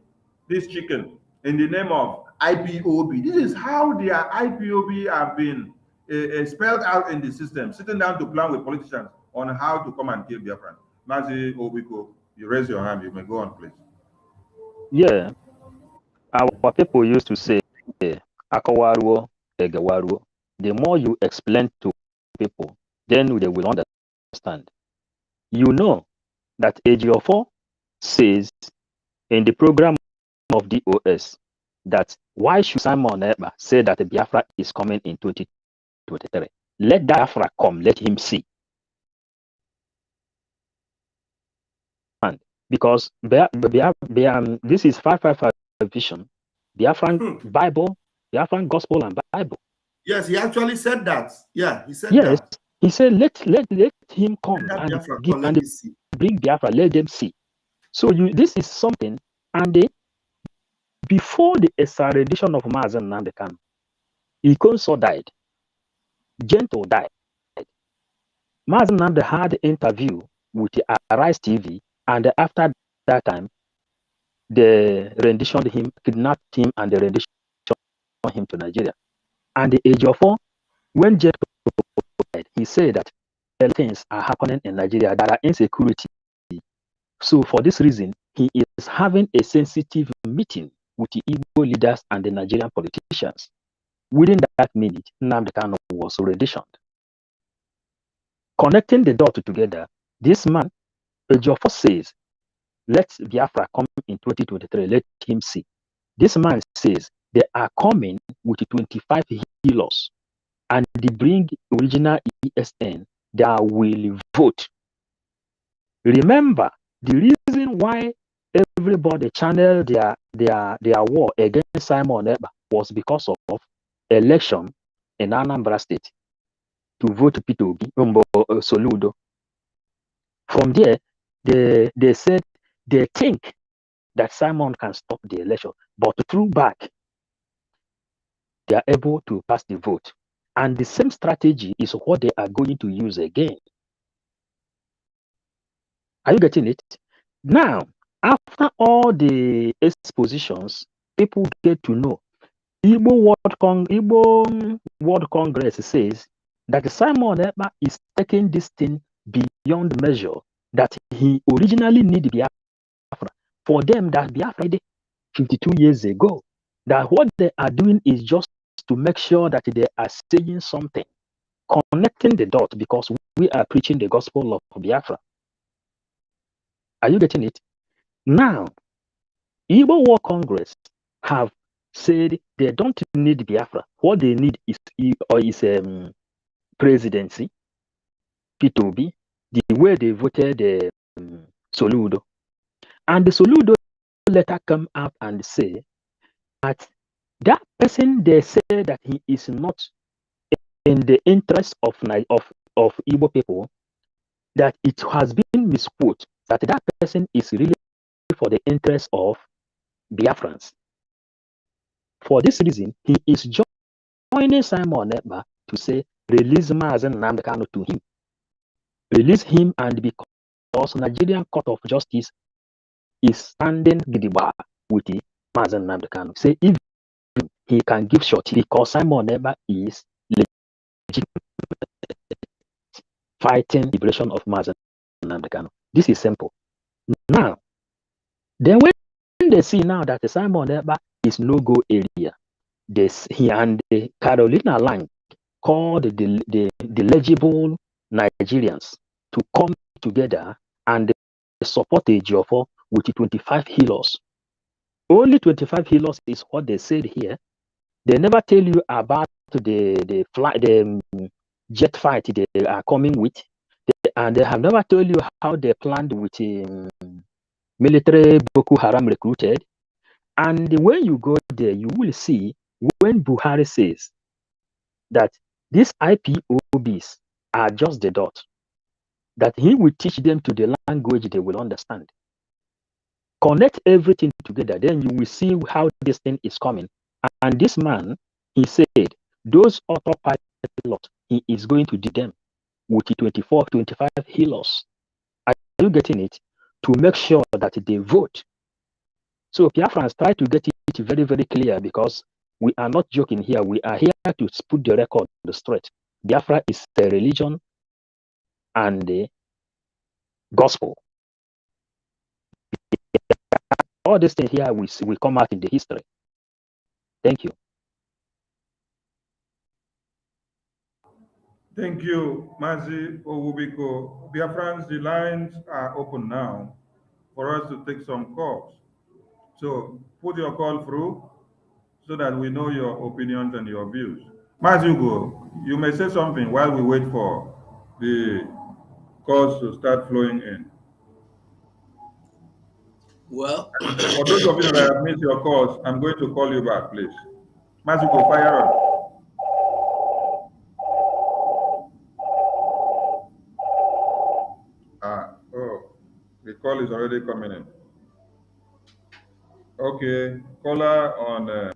this chicken in the name of IPOB. This is how their IPOB have been spelled out in the system, sitting down to plan with politicians on how to come and kill Biafrans. Mazi Obiko, you raise your hand, you may go on, please. Yeah, our people used to say, "Akawaruo, egewaruo." The more you explain to people, then they will understand. You know that Ejiofor says in the program of DOS that why should Simon Ekpa say that Biafra is coming in 2023? Let Biafra come, let him see. Because this is 555 vision, Biafran Bible, Biafran Gospel and Bible. Yes, he actually said that. Yeah, he said yes, that. He said, let him come and Biafra give come, and bring Biafra, let them see. So this is something, and before the extradition of Mazi Nnamdi Kanu, Ikonso died, Gento died. Mazi Nnamdi had an interview with Arise TV, and after that time, they renditioned him, kidnapped him, and they renditioned him to Nigeria. And the Ejiofor, when Gento died, he said that things are happening in Nigeria that are insecurity. So for this reason, he is having a sensitive meeting with the Igbo leaders and the Nigerian politicians. Within that minute, Nnamdi Kanu was renditioned. Connecting the dots together, this man, Ejiofor, says, let Biafra come in 2023, let him see. This man says they are coming with 25 healers and they bring original ESN that will vote. Remember, the reason why everybody channeled their war against Simon Ekpa was because of election in Anambra State to vote Peter Obi, Soludo. From there, they said they think that Simon can stop the election, but through back, they are able to pass the vote. And the same strategy is what they are going to use again. Are you getting it? Now, after all the expositions, people get to know. Igbo World Congress says that Simon Ekpa is taking this thing beyond measure, that he originally needed Biafra. For them, that Biafra 52 years ago, that what they are doing is just to make sure that they are saying something, connecting the dot, because we are preaching the gospel of Biafra. Are you getting it? Now, Igbo War Congress have said they don't need Biafra. What they need is presidency, P2B, the way they voted Soludo. And the Soludo later come out and say that that person, they say that he is not in the interest of Igbo people, that it has been misquoted, that that person is really for the interest of Biafrans. For this reason, he is joining Simon Ekpa to say, release Mazen Nnamdi Kanu to him. Release him, and because Nigerian Court of Justice is standing gidigba with Mazen Nnamdi Kanu. Say, if he can give short, because Simon Ekpa is fighting liberation of Mazen Nnamdi Kanu. This is simple. Now, then when they see now that the Simon Ekpa is no-go area, he and the Carolina Lang called the legible Nigerians to come together and support a Ejiofor with 25 healers. Only 25 healers is what they said here. They never tell you about the jet fight they are coming with, and they have never told you how they planned with military Boko Haram recruited. And when you go there, you will see when Buhari says that these IPOBs are just the dot, that he will teach them to the language they will understand. Connect everything together, then you will see how this thing is coming. And this man, he said, those autopilot, he is going to do them with 24, 25 healers. Are you getting it? To make sure that they vote. So Biafrans try to get it very, very clear, because we are not joking here. We are here to put the record straight. Biafra is a religion and the gospel. All these things here we come out in the history. Thank you. Thank you, Mazi Owubiko. Biafrans, the lines are open now for us to take some calls. So put your call through so that we know your opinions and your views. Mazi Ugo, you may say something while we wait for the calls to start flowing in. Well, for those of you that have missed your calls, I'm going to call you back, please. Mazi Ugo, fire on. The call is already coming in. Okay, caller on.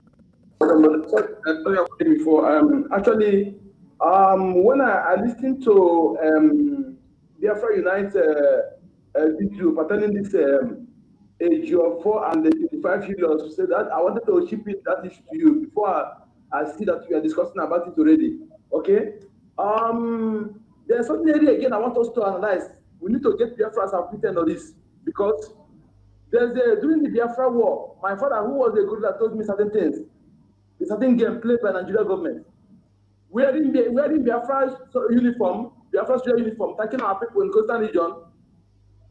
Before, actually, when I listened to Biafra Unite video pertaining this Ejiofor and the 25 healers, said that I wanted to chip in that issue to you before I see that we are discussing about it already. Okay. There's something area again I want us to analyze. We need to get Biafra submitted on this, because during the Biafra war, my father, who was a good that told me certain things, a certain game played by Nigeria government. Wearing Biafra's uniform, Biafra's uniform, attacking our people in coastal region,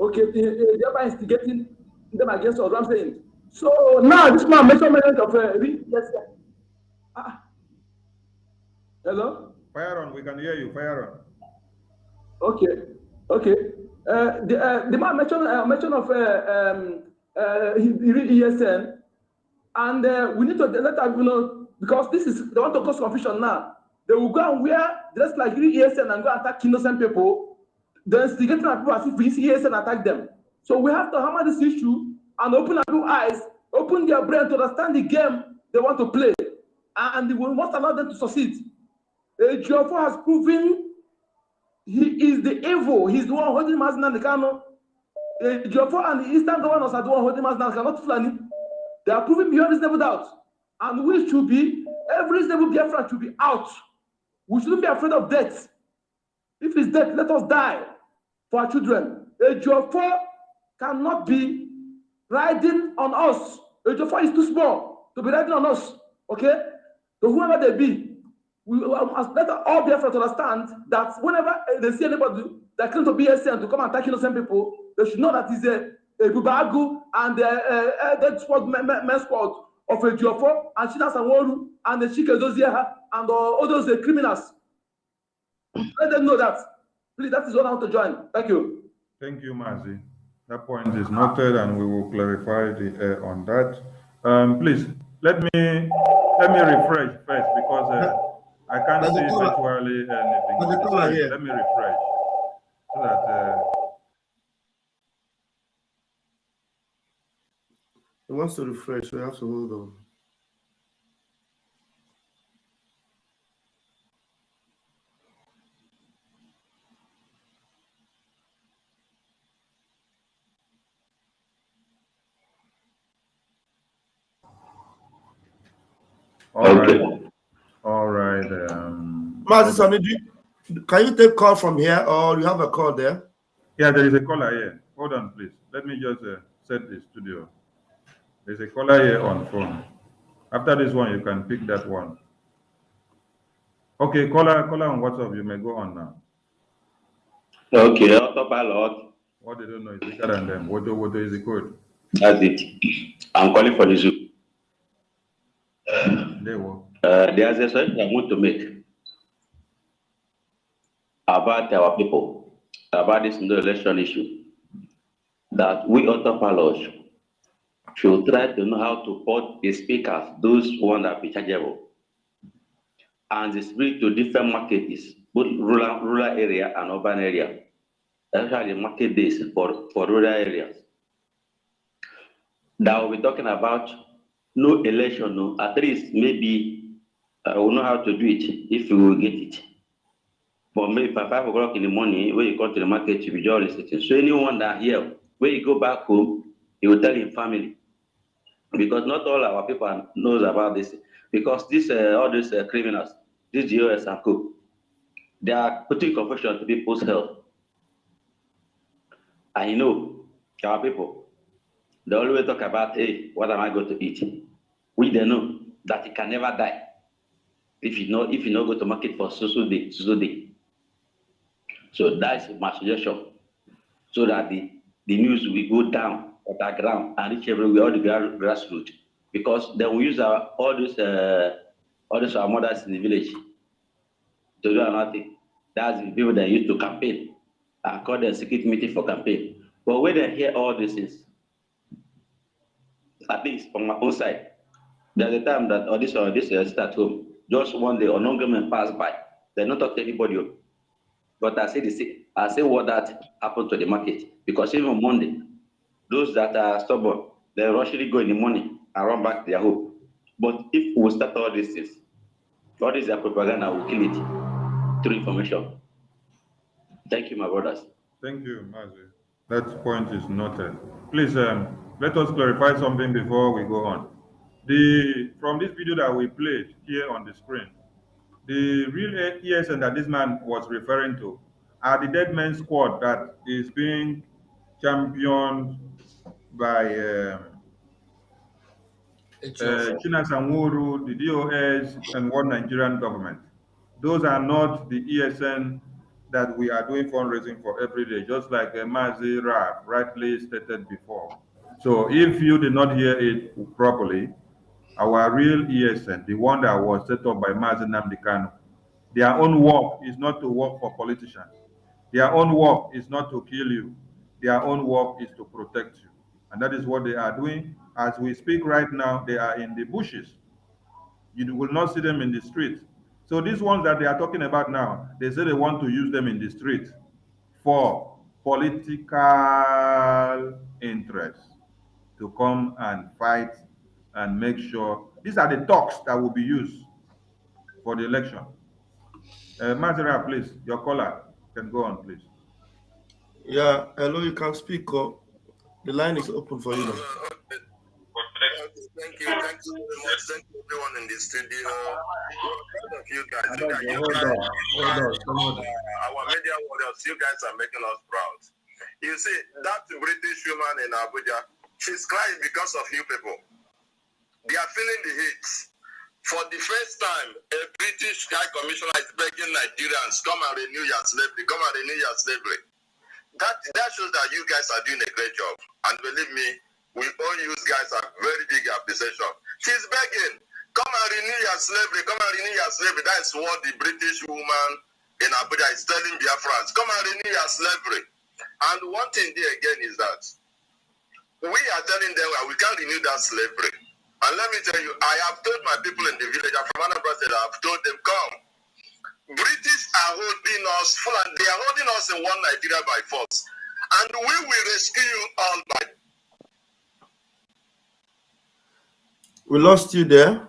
okay, thereby instigating them against us. I'm saying. So now this man measurement of yes, hello? Fire on, we can hear you. Fire on. Okay. The man mention of ESN, and we need to let them know, because they want to cause confusion now. They will go and wear dress like ESN and go attack innocent people. They're instigating people as if we see ESN attack them. So we have to hammer this issue and open our eyes, open their brain to understand the game they want to play, and we must allow them to succeed. Ejiofor has proven he is the evil. He's the one holding Mazen Nnamdi Kanu. Ejiofor and the Eastern governors are the one holding Mazen Nnamdi Kanu, not Fulani. They are proving beyond reasonable doubt. And we should be, every reasonable Biafran should be out. We shouldn't be afraid of death. If it's death, let us die for our children. Ejiofor cannot be riding on us. Ejiofor is too small to be riding on us. Okay? So whoever they be, we must let all Biafra to understand that whenever they see anybody that claims to be SN to come and attack innocent people, they should know that Ebubagu and the sport men's squad of Ejiofo and China Sanworu and the Chike Dozieha and all those criminals. Let them know that. Please, that is what I want to join. Thank you. Thank you, Mazi. That point is noted, and we will clarify on that. Please let me refresh first because I can't see virtually anything on the screen. Let me refresh so that. He wants to refresh, so you have to hold on. All right. Mazi, can you take call from here, or you have a call there? Yeah, there is a caller here. Hold on, please. Let me just set the studio. There's a caller here on phone. After this one, you can pick that one. Okay, caller on WhatsApp. You may go on now. Okay, autopilot. What they don't know is bigger than them. What is the code? That's it. I'm calling for the zoo. There's a suggestion I want to make about our people, about this no election issue, that we autopilots should try to know how to put the speakers, those ones that are chargeable, and distribute to different markets, both rural area and urban area. Especially market days for rural areas. That we'll be talking about no election, no, at least maybe we'll know how to do it if we will get it. But maybe by 5 o'clock in the morning, when you come to the market, you'll be just listening. So anyone that here, when you go back home, you will tell your family. Because not all our people knows about this. Because this all these criminals, these GOS and co, they are putting confusion to people's health. I know our people, they always talk about, hey, what am I going to eat? We don't know that you can never die if you not go to market for so day. So that's my suggestion. So that the news will go down on the ground and reach everywhere, all the grassroots. Because then we use all these our mothers in the village to do another thing. That's the people that used to campaign and call the secret meeting for campaign. But when they hear all these things, at least from my own side, there's a time that this sit at home, just one day, a non government pass by. They not talk to anybody. But I say what that happened to the market. Because even on Monday, those that are stubborn, they rushly go in the morning and run back to their home. But if we start all these things, all this propaganda will kill it through information. Thank you, my brothers. Thank you, Mazi. That point is noted. Please let us clarify something before we go on. From this video that we played here on the screen, the real ESN that this man was referring to are the dead men squad that is being championed by China Sanworu, the DOS, and one Nigerian government. Those are not the ESN that we are doing fundraising for every day, just like Mazi rightly stated before. So if you did not hear it properly, our real ESN, the one that was set up by Mazi Nnamdi Kanu, their own work is not to work for politicians. Their own work is not to kill you. Their own work is to protect you. And that is what they are doing. As we speak right now, they are in the bushes. You will not see them in the street. So these ones that they are talking about now, they say they want to use them in the street for political interests, to come and fight and make sure. These are the talks that will be used for the election. Mazira, please, your caller can go on, please. Yeah, hello, you can speak. The line is open for you now. Thank you very much. Thank you everyone in the studio. All of you guys. Our media warriors, you guys are making us proud. You see, that British woman in Abuja, she's crying because of you people. They are feeling the heat. For the first time, a British High Commissioner is begging Nigerians, come and renew your slavery, come and renew your slavery. That shows that you guys are doing a great job. And me, we all use guys a very big appreciation. She's begging, come and renew your slavery, come and renew your slavery. That's what the British woman in Abuja is telling Biafrans. Come and renew your slavery. And one thing there again is that we are telling them we can't renew that slavery. And let me tell you, I have told my people in the village, from Anambra State, I have told them, come. British are holding us full, and they are holding us in one Nigeria by force. And we will rescue you all by. We lost you there.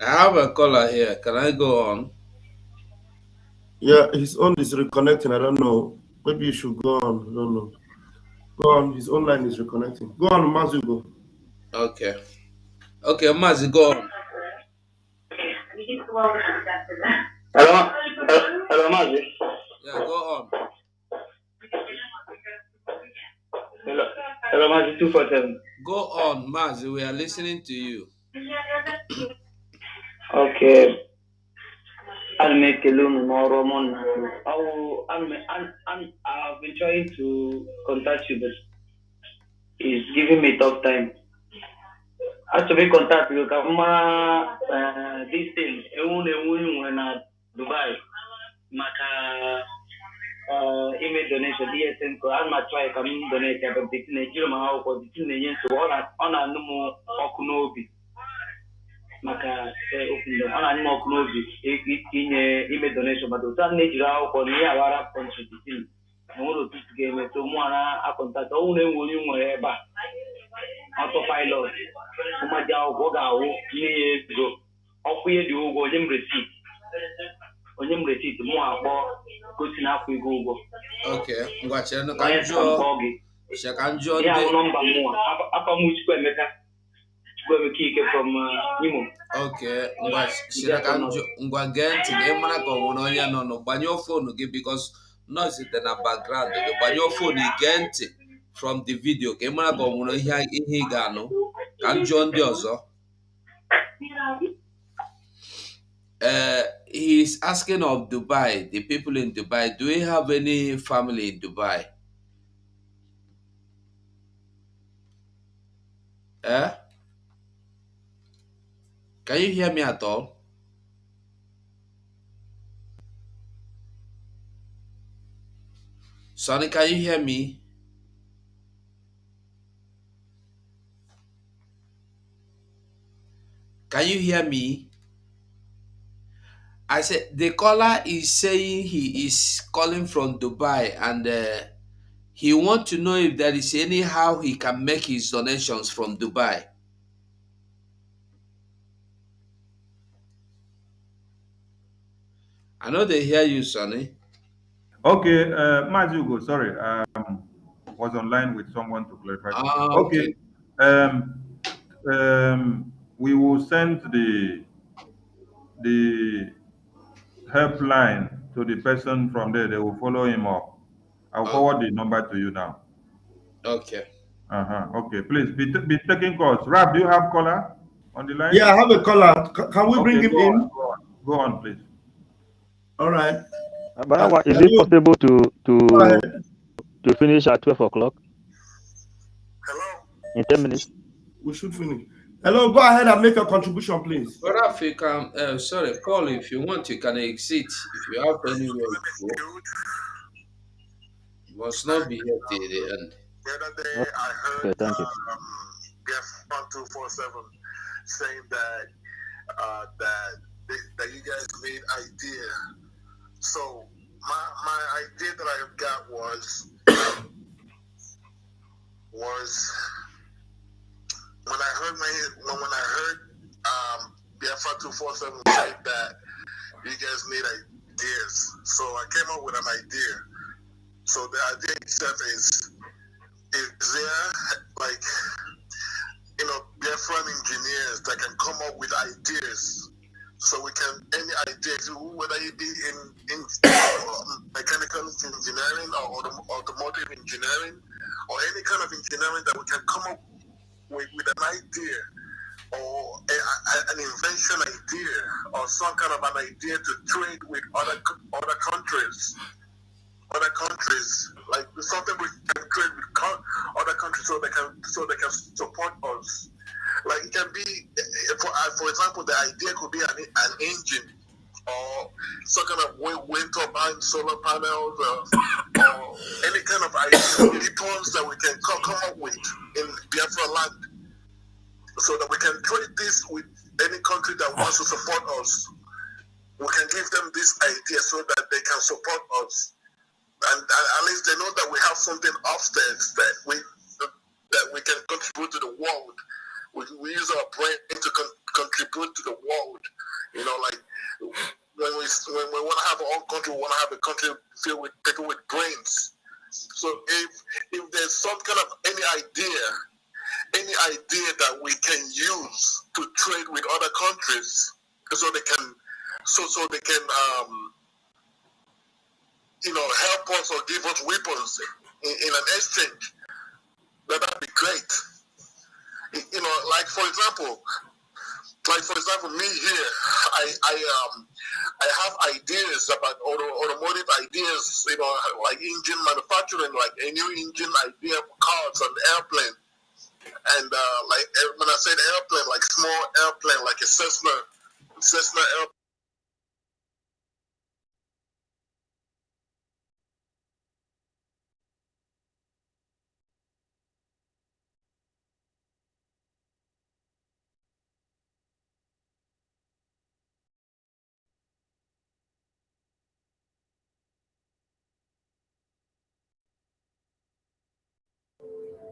I have a caller here. Can I go on? Yeah, his own is reconnecting. I don't know. Maybe you should go on. I don't know. Go on. His own line is reconnecting. Go on, Mazugo. Okay. Okay, Mazi, go on. Hello, hello, Mazi. Yeah, go on. Hello, Mazi 247. Go on, Mazi. We are listening to you. Okay. I'll make a little more Roman. I've been trying to contact you, but it's giving me tough time. As to be contact you, this thing, when Dubai, Maka, email donation, DSM, I'm not trying to donate, but the Nigeria, or the Nigerian, so on a no more Okunobi. Maka, on a no Okunobi, email donation, but the Nigeria, or near our country, and all of this game, so one, I contact only when you were back. Autopilot, Umaja Goga, years ago, or we do William receipt. William receipt, more about good enough we go. Okay, watch it. Shakanjo, yeah, number more. Upper Much Mecca, where we kick it from Nimo. Okay, watch Shakanjo, Ngwagent, Emana, no, but your phone, because noise in the background, but your phone, you get from the video. Emana Gomuno, he gano, can John Diozo. He's asking of Dubai, the people in Dubai. Do we have any family in Dubai? Can you hear me at all? Sonny, can you hear me? Can you hear me? I said the caller is saying he is calling from Dubai and he wants to know if there is any how he can make his donations from Dubai. I know they hear you, Sonny. Okay, Mazugo, sorry, was online with someone to clarify. Okay. We will send the helpline to the person from there. They will follow him up. I'll forward the number to you now. Okay. Okay, please be taking calls. Rab, do you have caller on the line? Yeah, I have a caller. Can we bring him in? Go on, please. All right. But is it possible to finish at 12 o'clock? Hello? In 10 minutes? We should finish. Hello, go ahead and make a contribution, please. But if you can, sorry, Paul, if you want, you can exit. If you have anywhere to go. You must not be here till the end. The other day, I heard Biafra 247 saying that that you guys made idea. So my idea that I got was when I heard Biafra 247 say that you guys made ideas. So I came up with an idea. So the idea itself is there like Biafran engineers that can come up with ideas. So we can any ideas, whether it be in mechanical engineering or automotive engineering or any kind of engineering that we can come up with an idea or an invention idea or some kind of an idea to trade with other countries, like something we can trade with so they can support us. Like it can be, for example, the idea could be an engine or some kind of wind turbine, solar panels, or any kind of weapons that we can come up with in Biafra land, so that we can trade this with any country that wants to support us. We can give them this idea so that they can support us, and at least they know that we have something upstairs that we can contribute to the world. We use our brain to contribute to the world. You know, like when we want to have our own country, we want to have a country filled with people with brains. So if there's some kind of any idea that we can use to trade with other countries, so they can help us or give us weapons in an exchange, that'd be great. You know, like for example, me here, I have ideas about automotive ideas, you know, like engine manufacturing, like a new engine idea for cars and airplane. And like when I said airplane, like small airplane, like a Cessna airplane.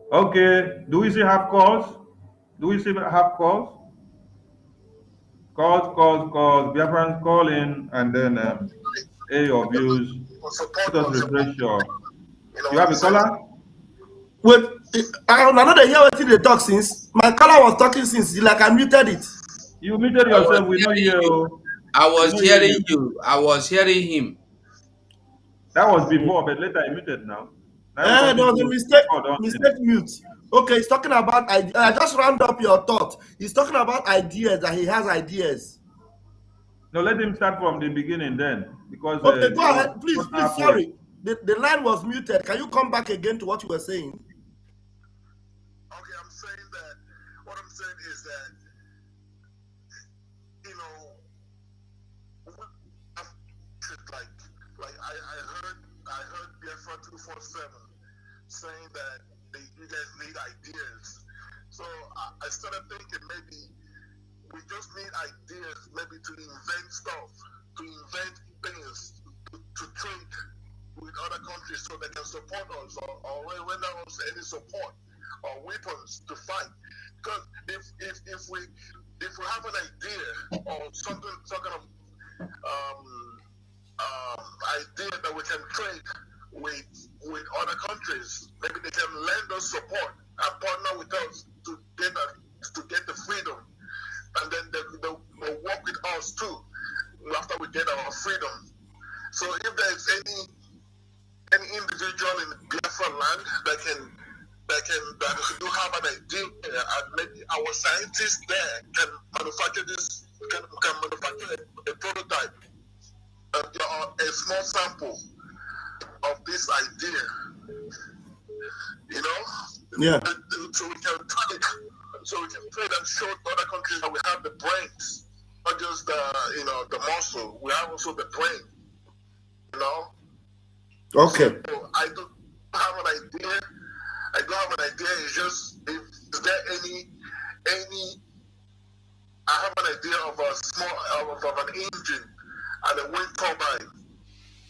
Okay, do we still have calls? Calls? Calls. Biafrans call in and then air your views. Let us refresh your. You have a caller? Wait, I know they hear what they talk since. My caller was talking since, like I muted it. You muted yourself. We know you. I was hearing you. I was hearing him. That was before, but later I muted now. There was a mistake mute. Okay, he's talking about, I just round up your thought. He's talking about ideas, that he has ideas. No, let him start from the beginning then. Because okay, go ahead. Please, sorry. The line was muted. Can you come back again to what you were saying? Okay, I'm saying that, what I'm saying is that, you know, like I heard Biafra 247 saying that you guys need ideas. So I started thinking maybe we just need ideas, maybe to invent stuff, to invent things, to trade with other countries so they can support us or render us any support or weapons to fight. Because if we have an idea or some kind of idea that we can trade with other countries, maybe they can lend us support and partner with us to get the freedom, and then they'll work with us too after we get our freedom. So if there's any individual in Biafra land that do have an idea, and maybe our scientists there can manufacture a prototype, a small sample of this idea, you know? Yeah. So we can trade and show other countries that we have the brains, not just the muscle. We have also the brain, you know? Okay. So I do have an idea. It's just, is there any? I have an idea of an engine and a wind turbine.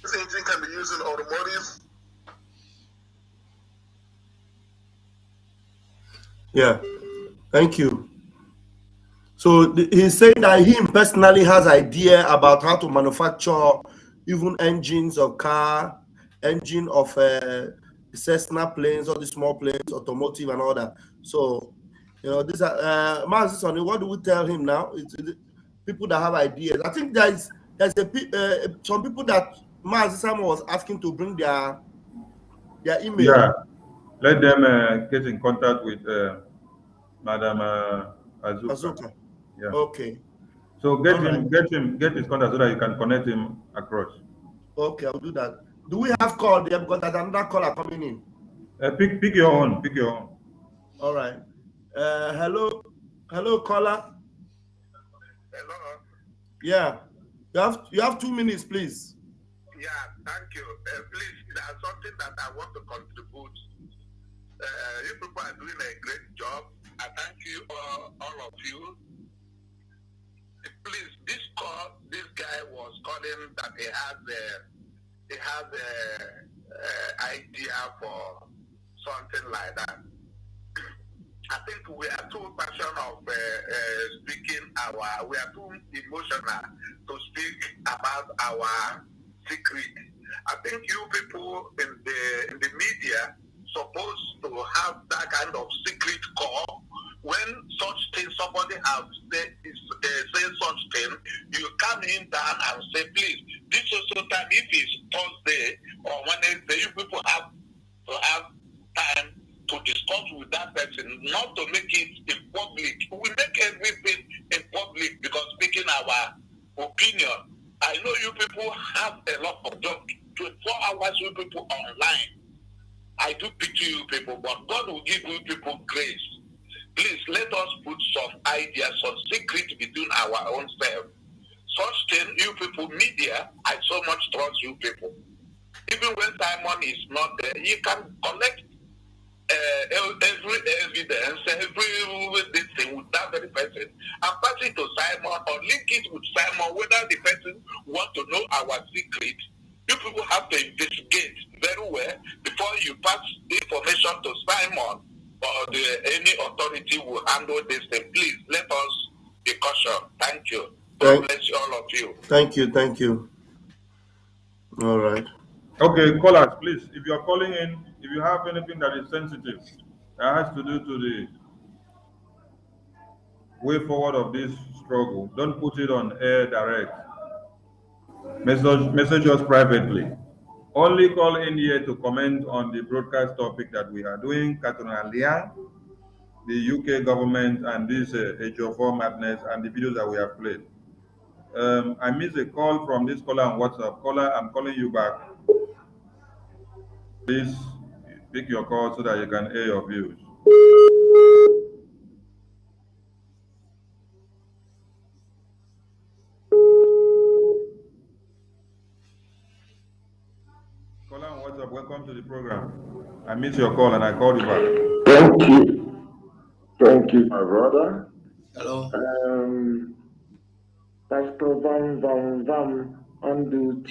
This engine can be used in automotive. Yeah, thank you. So he's saying that he personally has idea about how to manufacture even engines of car, engine of Cessna planes, all the small planes, automotive and all that. So, you know, these are what do we tell him now? It's people that have ideas. I think there's some people that Sam was asking to bring their email. Yeah, let them get in contact with Madam Azuka. Yeah. Okay. So get his contact so that you can connect him across. Okay, I'll do that. Do we have call there because there's another caller coming in? Pick your own. Pick your own. All right. Hello, caller. Hello. Yeah, you have 2 minutes, please. Yeah, thank you. Please, there's something that I want to contribute. You people are doing a great job. I thank you, all of you. Please, this guy was calling that he has a idea for something like that. I think we are too passionate of speaking we are too emotional to speak about our secret. I think you people in the media supposed to have that kind of secret call. When such thing, somebody has said such thing, you come in down and say, please, this also time, if it's Thursday or Wednesday, you people have to have time to discuss with that person, not to make it in public. We make everything in public because speaking our opinion. I know you people have a lot of job, 24 hours you people online. I do pity you people, but God will give you people grace. Please let us put some ideas, some secret between our own self. Such thing, you people, media, I so much trust you people. Even when Simon is not there, you can collect every evidence, every thing with that very person, and pass it to Simon or link it with Simon, whether the person want to know our secret. You people have to investigate very well before you pass the information to Simon or any authority will handle this thing. Please let us be cautious. Thank you. God bless you, all of you. Thank you. All right. Okay, callers, please, if you're calling in, if you have anything that is sensitive, that has to do to the way forward of this struggle, don't put it on air direct. Message us privately. Only call in here to comment on the broadcast topic that we are doing, Katunalia, the UK government, and this HO4 madness, and the videos that we have played. I missed a call from this caller on WhatsApp. Caller, I'm calling you back. Please pick your call so that you can air your views. Caller on WhatsApp, welcome to the program. I missed your call and I called you back. Thank you, my brother. Hello. Pastor Vam undo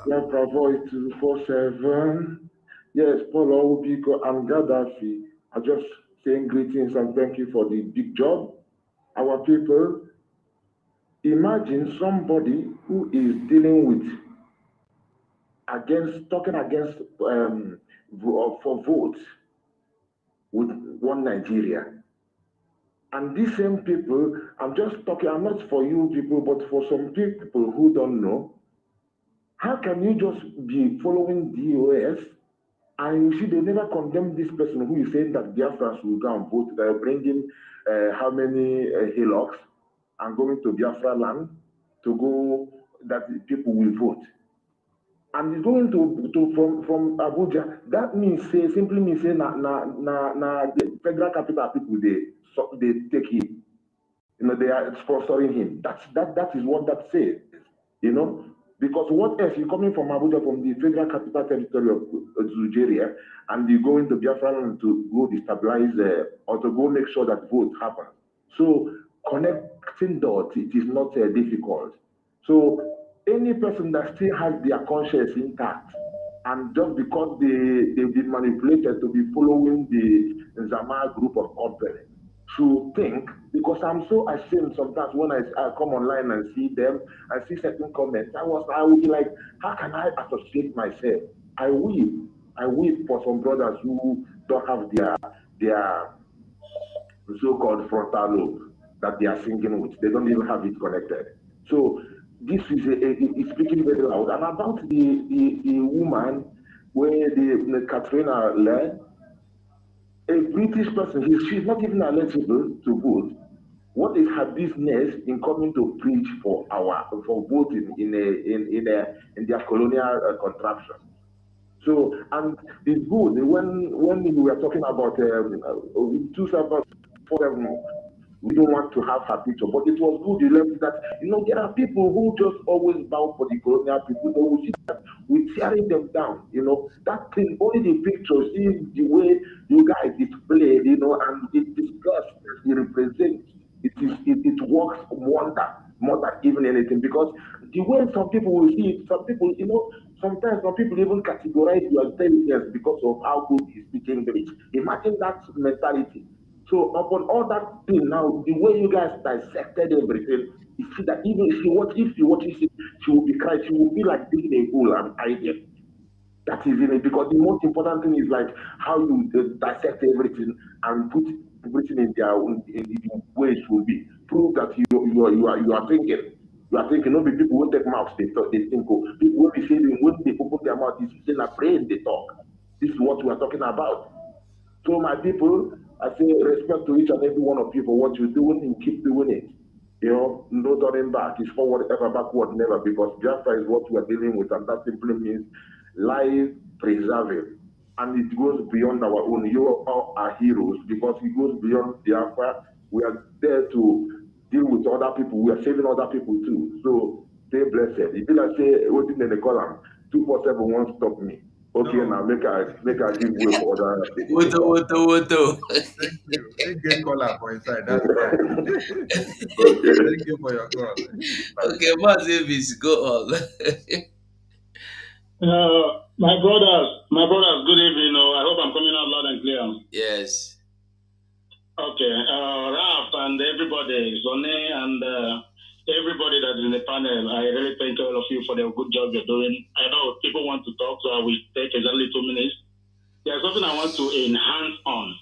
Biafra voice 247. Yes, Paul Obiko and Gaddafi are just saying greetings and thank you for the big job. Our people, imagine somebody who is dealing with talking against for votes with one Nigeria. And these same people, I'm just talking, I'm not for you people, but for some people who don't know, how can you just be following DOS and you see they never condemn this person who is saying that Biafrans will go and vote, they're bringing how many hillocks and going to Biafra land to go that people will vote. And it's going to from Abuja. That means simply means na the federal capital people they take him. You know, they are sponsoring him. That is what that says. You know, because what else? You're coming from Abuja, from the federal capital territory of Nigeria, and you go into Biafra to go destabilize or to go make sure that vote happens. So connecting dots, it is not difficult. So any person that still has their conscience intact, and just because they've been manipulated to be following the Zama group of companies, to think, because I'm so ashamed sometimes when I come online and see them, I see certain comments, I will be like, how can I associate myself? I weep for some brothers who don't have their so-called frontal lobe that they are singing with. They don't even have it connected. So this is it's speaking very loud. And about the woman where the Katrina led, a British person, she's not even eligible to vote. What is her business in coming to preach for voting in their colonial contraption? So, and it's good when we were talking about 2047, we don't want to have her picture, but it was good you left that, there are people who just always bow for the colonial people, but we see that we're tearing them down, that thing, only the picture, see the way you guys displayed, and the disgust that it represents, it works wonder more than even anything, because the way some people will see it, some people, sometimes some people even categorize your intelligence because of how good you speak English. Imagine that mentality. So upon all that thing now, the way you guys dissected everything, you see that even if you watch it, she will be crying, she will feel like digging a hole and hiding. That is in it, because the most important thing is like how you dissect everything and put everything in the way it will be. Prove that you are thinking. You are thinking, no be people who take mouths, they think. People will be saying when they open their mouth, it's in a brain they talk. This is what we are talking about. So my people, I say respect to each and every one of you for what you're doing and keep doing it. No turning back. It's forward ever, backward never, because Biafra is what we are dealing with, and that simply means life preserving. And it goes beyond our own. You are our heroes, because it goes beyond Biafra. We are there to deal with other people. We are saving other people too. So stay blessed. If you like say, waiting in the column, 247 won't stop me. Okay, no. Now make I give way for other people. Woto. Thank you. Thank you, caller, for your side. That's fine. Okay. Thank you for your call. Okay, Mazevis, go on. My brothers, good evening. I hope I'm coming out loud and clear. Yes. Okay, Raf and everybody, Sonny and everybody that is in the panel, I really thank all of you for the good job you're doing. I know people want to talk, so I will take exactly 2 minutes. There's something I want to enhance on.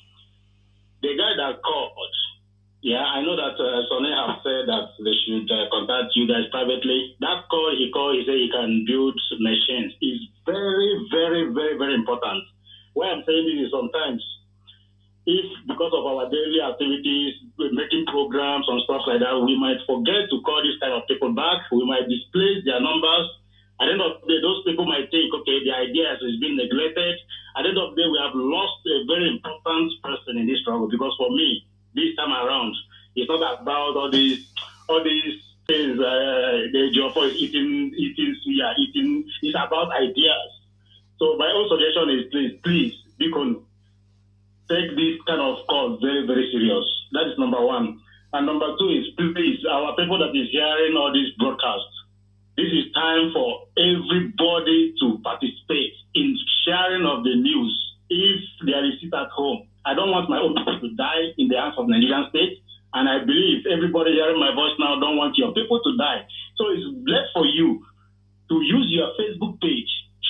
The guy that called, I know that Sonny have said that they should contact you guys privately. That call he said he can build machines is very, very, very, very important. Why I'm saying this is sometimes, if because of our daily activities, making programs and stuff like that, we might forget to call this kind of people back. We might displace their numbers. At the end of the day, those people might think, okay, the idea has been neglected. At the end of the day, we have lost a very important person in this struggle, because for me, this time around, it's not about all these things. The job is eating. It's about ideas. So my own suggestion is, please, Beacon, take this kind of call very, very serious. That is number one. And number two is, please, our people that is hearing all these broadcasts, this is time for everybody to participate in sharing of the news. If there is sit at home, I don't want my own people to die in the hands of Nigerian state. And I believe everybody hearing my voice now don't want your people to die. So it's left for you to use your Facebook page,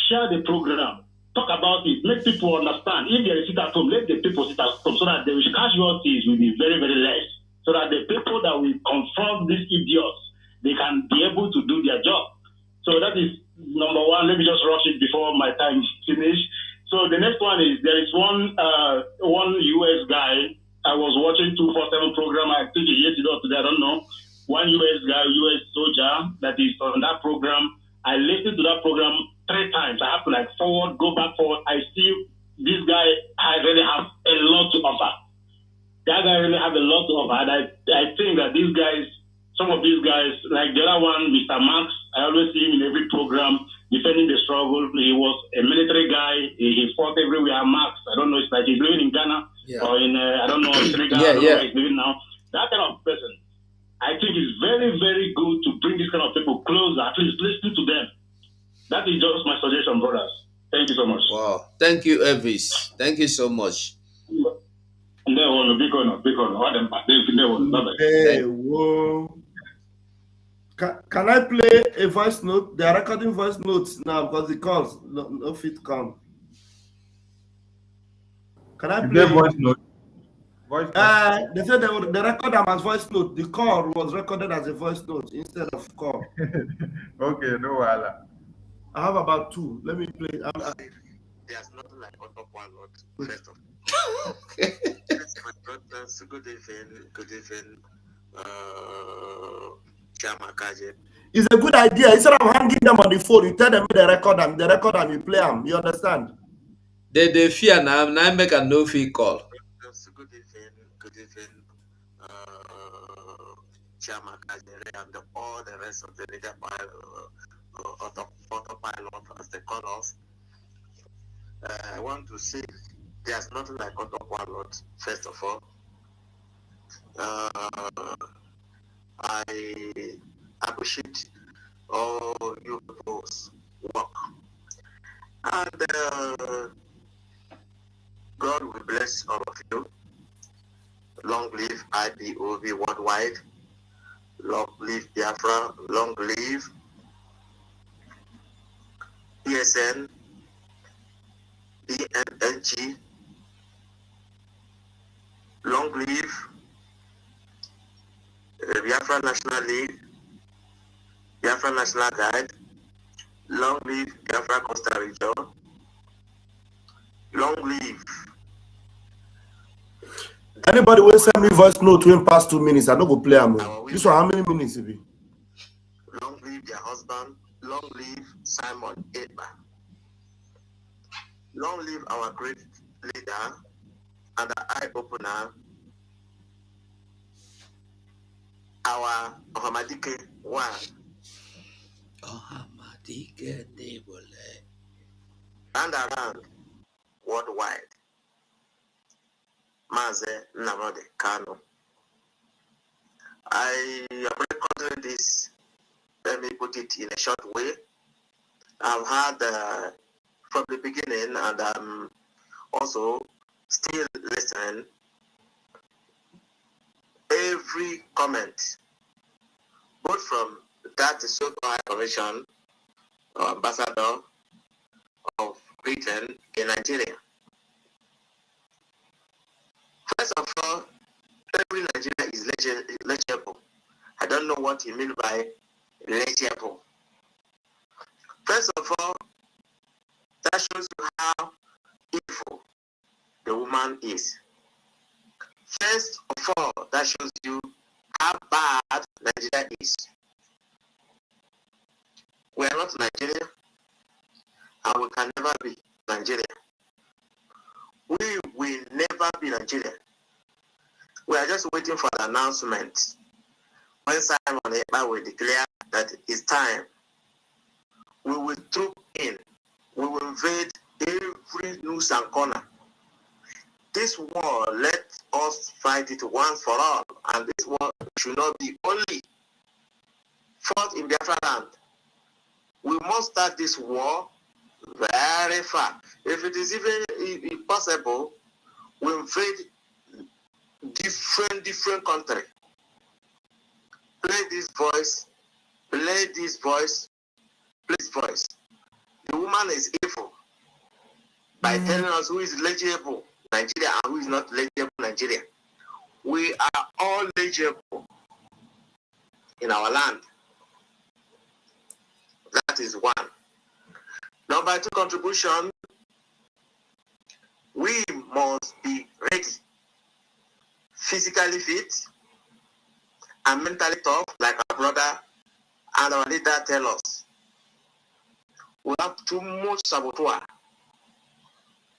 share the program, talk about it, make people understand. If there is sit at home, let the people sit at home, so that the casualties will be very, very less. So that the people that will confront these idiots, they can be able to do their job. So that is number one. Let me just rush it before my time is finished. So the next one is, there is one US guy. I was watching 247 program. I think he years ago today, I don't know. One US guy, US soldier that is on that program. I listened to that program 3 times. I have to go back forward. I see this guy, I really have a lot to offer. That guy really have a lot to offer. And I think that these guys, some of these guys, like the other one, Mr. Max, I always see him in every program defending the struggle. He was a military guy. He fought everywhere. Max, I don't know, it's like he's living in Ghana or in, I don't know, Senegal, I don't know where he's living now. That kind of person, I think it's very, very good to bring this kind of people closer, at least listen to them. That is just my suggestion, brothers. Thank you so much. Wow. Thank you, Elvis. Thank you so much. Hey, whoa. Can I play a voice note? They are recording voice notes now because the calls no fit come. Can I play voice note? Voice note. They said they record them as voice note. The call was recorded as a voice note instead of call. Okay, no wala. I have about 2. Let me play. There's nothing like on top one word. First of all. Good evening, Chairman Kaje. It's a good idea. Instead of hanging them on the phone, you tell them the record and you play them. You understand? They fear now. Now make a no fee call. Good evening, Chairman Kajere and all the rest of the leader autopilot, as they call us. I want to say there's nothing like autopilot, first of all. I appreciate all you people's work. And God will bless all of you. Long live IGBO worldwide. Long live Biafra. Long live PSN, BNNG. Long live Biafra National League, Biafra National Guide. Long live Biafra Costa Rica. Long live. Anybody will send me voice note when past 2 minutes, I don't go play them. This one, how many minutes it be? Long live their husband. Long live Simon Eba. Long live our great leader and the eye opener, our Ohamadike one. Ohamadike Debole. And around worldwide. Maze Namode Kano. I am recording this. Let me put it in a short way. I've had from the beginning, and I'm also still listening. Every comment, both from that so-called High Commission or Ambassador of Britain in Nigeria. First of all, every Nigerian is legible. I don't know what he means by legible. First of all, that shows you how evil the woman is. First of all, that shows you how bad Nigeria is. We are not Nigeria, and we can never be Nigeria. We will never be Nigeria. We are just waiting for the announcement when Simon Eba will declare that it's time. We will troop in. We will invade every nook and corner. This war, let us fight it once for all. And this war should not be only fought in Biafra land. We must start this war very far. If it is even possible, we invade different country. Play this voice, play this voice, play this voice. The woman is evil by telling us who is legible Nigeria and who is not legible Nigeria. We are all legible in our land. That is one. Number two contribution, we must be ready, physically fit and mentally tough, like our brother and our leader tell us. We have too much saboteur,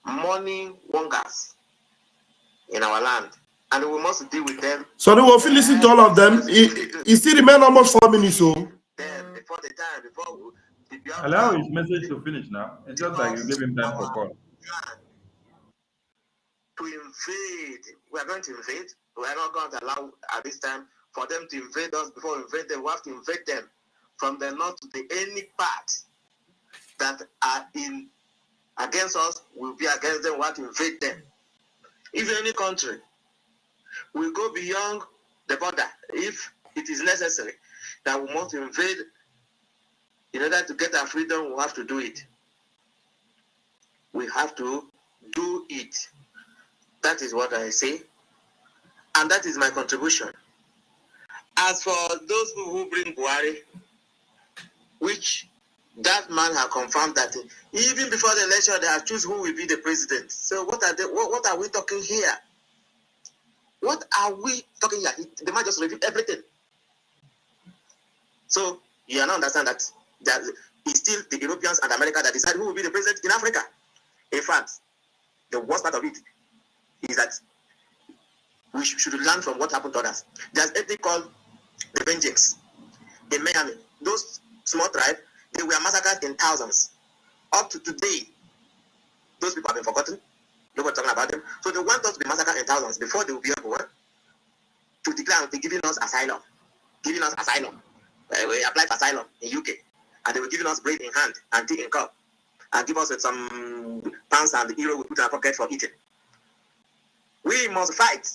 money wongers in our land, and we must deal with them. So they will listen to all of them. It still remain almost 4 minutes. So then before the time, before allow his message to finish now. It's just like you give him time for call. To invade, we are going to invade. We are not going to allow at this time for them to invade us. Before we invade them, we have to invade them from the north to the any part that are in against us. Will be against them. We have to invade them. If any country will go beyond the border, if it is necessary that we must invade in order to get our freedom, we have to do it. We have to do it. That is what I say. And that is my contribution. As for those who bring Buhari, which that man has confirmed that even before the election, they have choose who will be the president. So what are they? What are we talking here? What are we talking here? The man just revealed everything. So You now understand that it's still the Europeans and America that decide who will be the president in Africa. In fact, the worst part of it is that we should learn from what happened to others. There's a thing called the Vengeance in Miami. Those small tribes, they were massacred in thousands. Up to today, those people have been forgotten. Nobody talking about them. So they want us to be massacred in thousands before they will be able to declare they're giving us asylum. Giving us asylum. We applied for asylum in UK, and they were giving us bread in hand and tea in cup, and give us some pounds and euro we put in our pocket for eating. We must fight,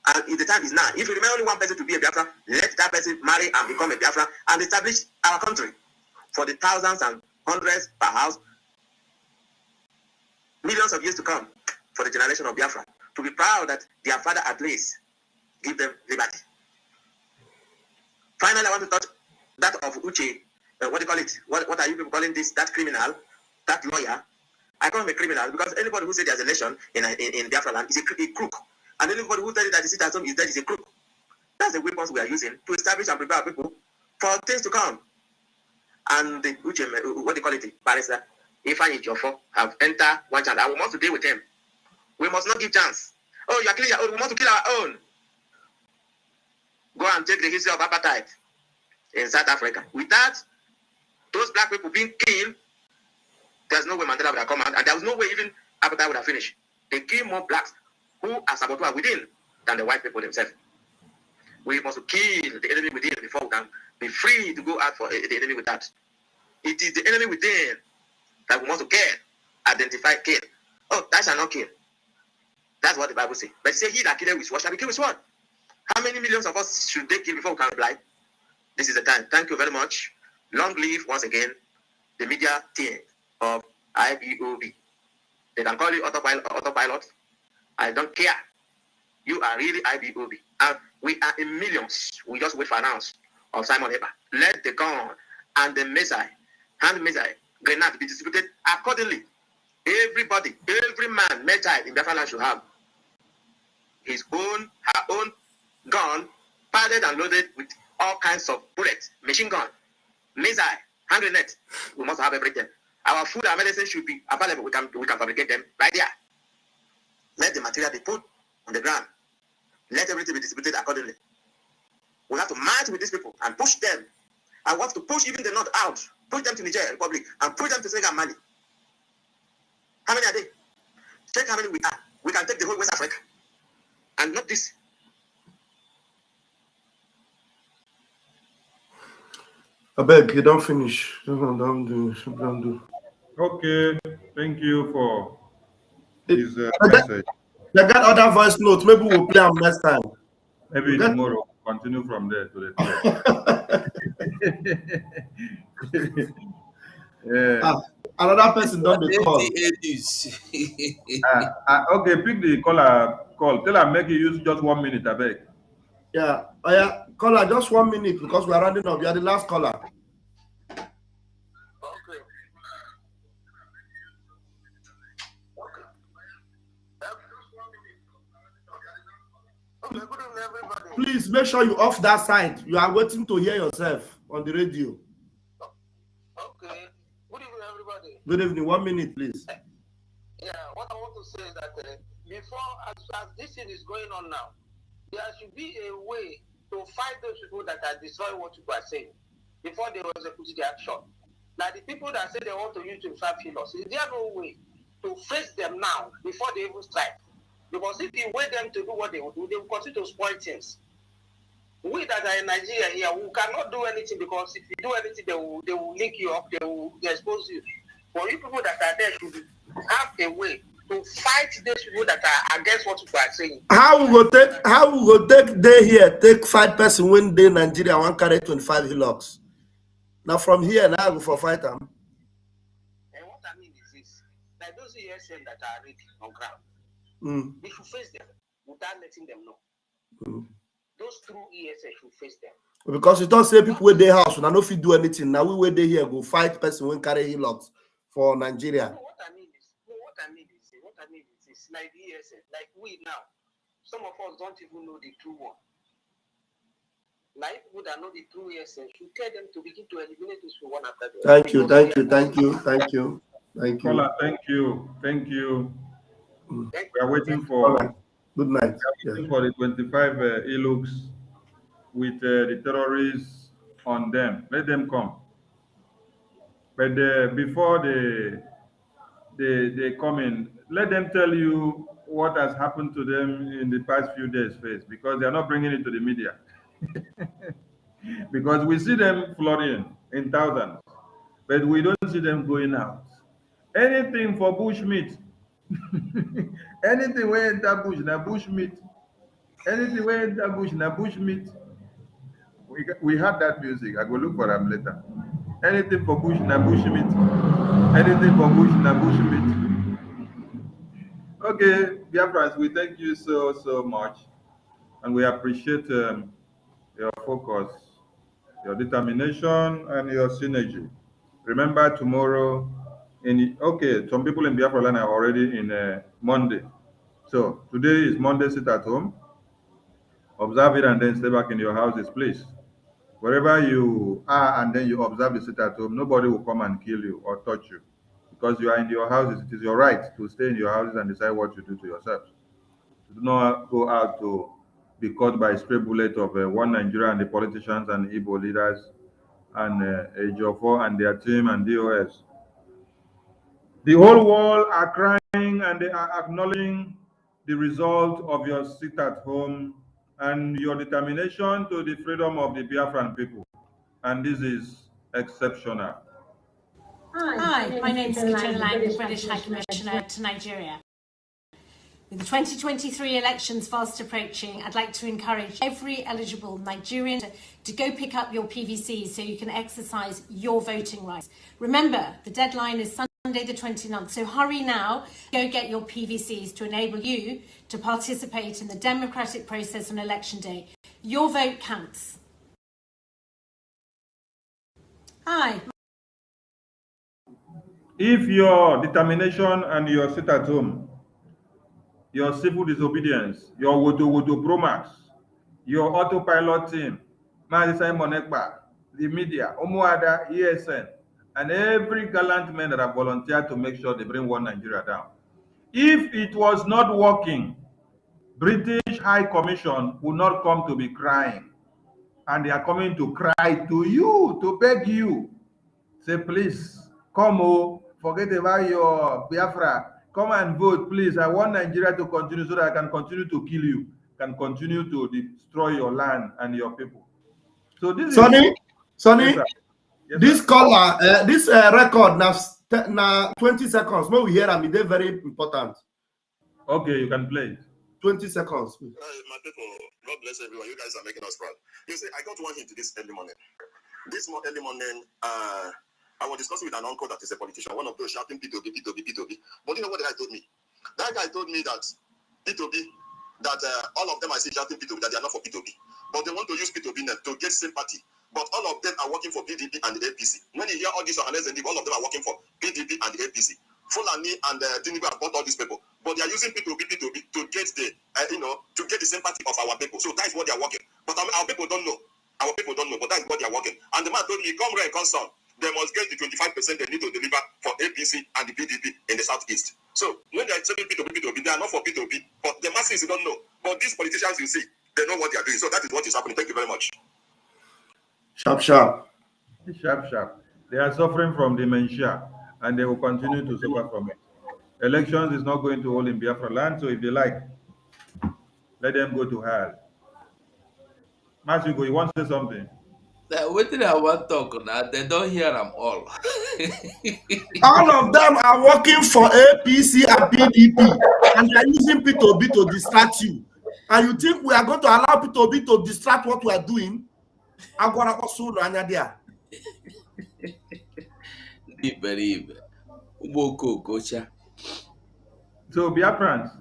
and the time is now. If you remember only one person to be a Biafra, let that person marry and become a Biafra and establish our country. For the thousands and hundreds, perhaps millions of years to come, for the generation of Biafra, to be proud that their father at least give them liberty. Finally, I want to touch that of Uche. What do you call it? What are you people calling this? That criminal, that lawyer. I call him a criminal because anybody who says there's election in Biafra land is a crook. And anybody who tells you that the sit at home is dead is a crook. That's the weapons we are using to establish and prepare people for things to come. And the Uche, what do you call it? Barrister, if I Jofo have entered one chance, and we must deal with him. We must not give chance. Oh, you are killing your own. We want to kill our own. Go and check the history of apartheid in South Africa. Without those black people being killed, there's no way Mandela would have come out, and there was no way even apartheid would have finished. They kill more blacks who are saboteurs within than the white people themselves. We must kill the enemy within before we can be free to go out for the enemy without. It is the enemy within that we must kill, identify, kill. Oh, that shall not kill. That's what the Bible says. But say he that killeth with sword shall be killed with sword. How many millions of us should they kill before we can reply? This is the time. Thank you very much. Long live once again the media team of IGBO. They can call you autopilot. I don't care. You are really IGBO. And we are in millions. We just wait for an ounce of Simon Eber. Let the gun and the missile, hand missile, grenade be distributed accordingly. Everybody, every man, male child in Biafra land should have his own, her own gun, padded and loaded with all kinds of bullets, machine gun, missile, hand grenade. We must have everything. Our food and medicine should be available. We can fabricate them right there. Let the material be put on the ground. Let everything be distributed accordingly. We have to march with these people and push them. I want to push even the North out. Push them to Niger Republic and push them to Senegal, Mali. How many are they? Check how many we are. We can take the whole West Africa. And not this. I beg you, don't finish. Don't do. Okay, thank you for this message. They got other voice notes. Maybe we'll play them next time. Maybe tomorrow, continue from there to the yeah. Another person done the call. Okay, pick the caller call. Tell her make you use just 1 minute, I beg. Yeah. Oh, yeah. Caller, just 1 minute because we are running up. You are the last caller. Please make sure you off that side. You are waiting to hear yourself on the radio. Okay. Good evening, everybody. Good evening. 1 minute, please. Yeah, what I want to say is that before, as this thing is going on now, there should be a way to fight those people that are destroying what people are saying before they execute the action. Like the people that say they want to use 25 kilos, is there no way to face them now before they even strike? Because if you wait them to do what they will do, they will continue to spoil things. We that are in Nigeria here, we cannot do anything because if you do anything, they will link you up, they will expose you. For you people that are there should have a way to fight those people that are against what people are saying. How we go take day here, take 5 person when day Nigeria one carry 25 hillocks. Now from here now I go for fight them. And what I mean is this, like those ESN that are ready on ground. We should face them without letting them know. Those true ESN should face them. Because you don't say people with their house, and I know if you do anything. Now we wait there here, go fight person when carry hillocks for Nigeria. No, what I mean is like the ESN, like we now, some of us don't even know the true one. Naive people that know the true essence should tell them to begin to eliminate this one after the other. Thank you, thank you, thank you, thank you, thank you. Caller, thank you, thank you. We are waiting for. All right. Good night. We are waiting for the 25 e-looks with the terrorists on them. Let them come. But before they come in, let them tell you what has happened to them in the past few days first, because they are not bringing it to the media. Because we see them flooding in thousands, but we don't see them going out. Anything for bush meat. Anything wey enter bush na bush meat. Anything wey enter bush na bush meat. We had that music. I go look for them later. Anything for bush na bush meat. Anything for bush na bush meat. Okay, Biafrans, we thank you so much, and we appreciate your focus, your determination, and your synergy. Remember tomorrow. Some people in Biafra land are already in Monday. So today is Monday. Sit at home, observe it, and then stay back in your houses, please. Wherever you are, and then you observe the sit at home, nobody will come and kill you or touch you, because you are in your houses. It is your right to stay in your houses and decide what you do to yourselves. Do not go out to be caught by stray bullet of one Nigeria and the politicians and IGBO leaders and Ejiofor and their team and DOS. The whole world are crying and they are acknowledging the result of your sit at home and your determination to the freedom of the Biafran people. And this is exceptional. Hi, my name is Katrina Lang, the British High Commissioner to Nigeria. With the 2023 elections fast approaching, I'd like to encourage every eligible Nigerian to go pick up your PVCs so you can exercise your voting rights. Remember, the deadline is Sunday the 29th, so hurry now, go get your PVCs to enable you to participate in the democratic process on election day. Your vote counts. Hi. If your determination and your sit at home, your civil disobedience, your Woto Promax, your autopilot team, Mazi Simon Ekpa, the media, Omoada, ESN, and every gallant men that have volunteered to make sure they bring one Nigeria down. If it was not working, British High Commission would not come to be crying. And they are coming to cry to you, to beg you. Say, please, come, forget about your Biafra. Come and vote, please. I want Nigeria to continue so that I can continue to kill you, can continue to destroy your land and your people. So this Sonny, Yes, this caller, this record now 20 seconds. When we hear them, they're very important. Okay, you can play it. 20 seconds. My people, God bless everyone. You guys are making us proud. You see, I got one hint this early morning. This early morning, I was discussing with an uncle that is a politician, one of those shouting P2B. But you know what the guy told me? That guy told me that P2B, that all of them I see shouting P2B, that they are not for P2B. But they want to use P2B to get sympathy. But all of them are working for PDP and the APC. When you hear all these organizations, all of them are working for PDP and the APC. Fulani and Tinubu have bought all these people. But they are using P2B to get the, to get the sympathy of our people. So that is what they are working. But our people don't know. Our people don't know, but that is what they are working. And the man told me, come rain, come sun, they must get the 25% they need to deliver for APC and the PDP in the southeast. So when they are selling P2B, they are not for P2B, but the masses don't know. But these politicians, you see, they know what they are doing. So that is what is happening. Thank you very much. Sharp. They are suffering from dementia, and they will continue to suffer from it. Elections is not going to hold in Biafra land, so if they like, let them go to hell. Masugo, you want to say something? What did I want to talk now? They don't hear them all. All of them are working for APC and PDP, and they are using P2B to distract you. And you think we are going to allow P2B to distract what we are doing? So, Biafrans,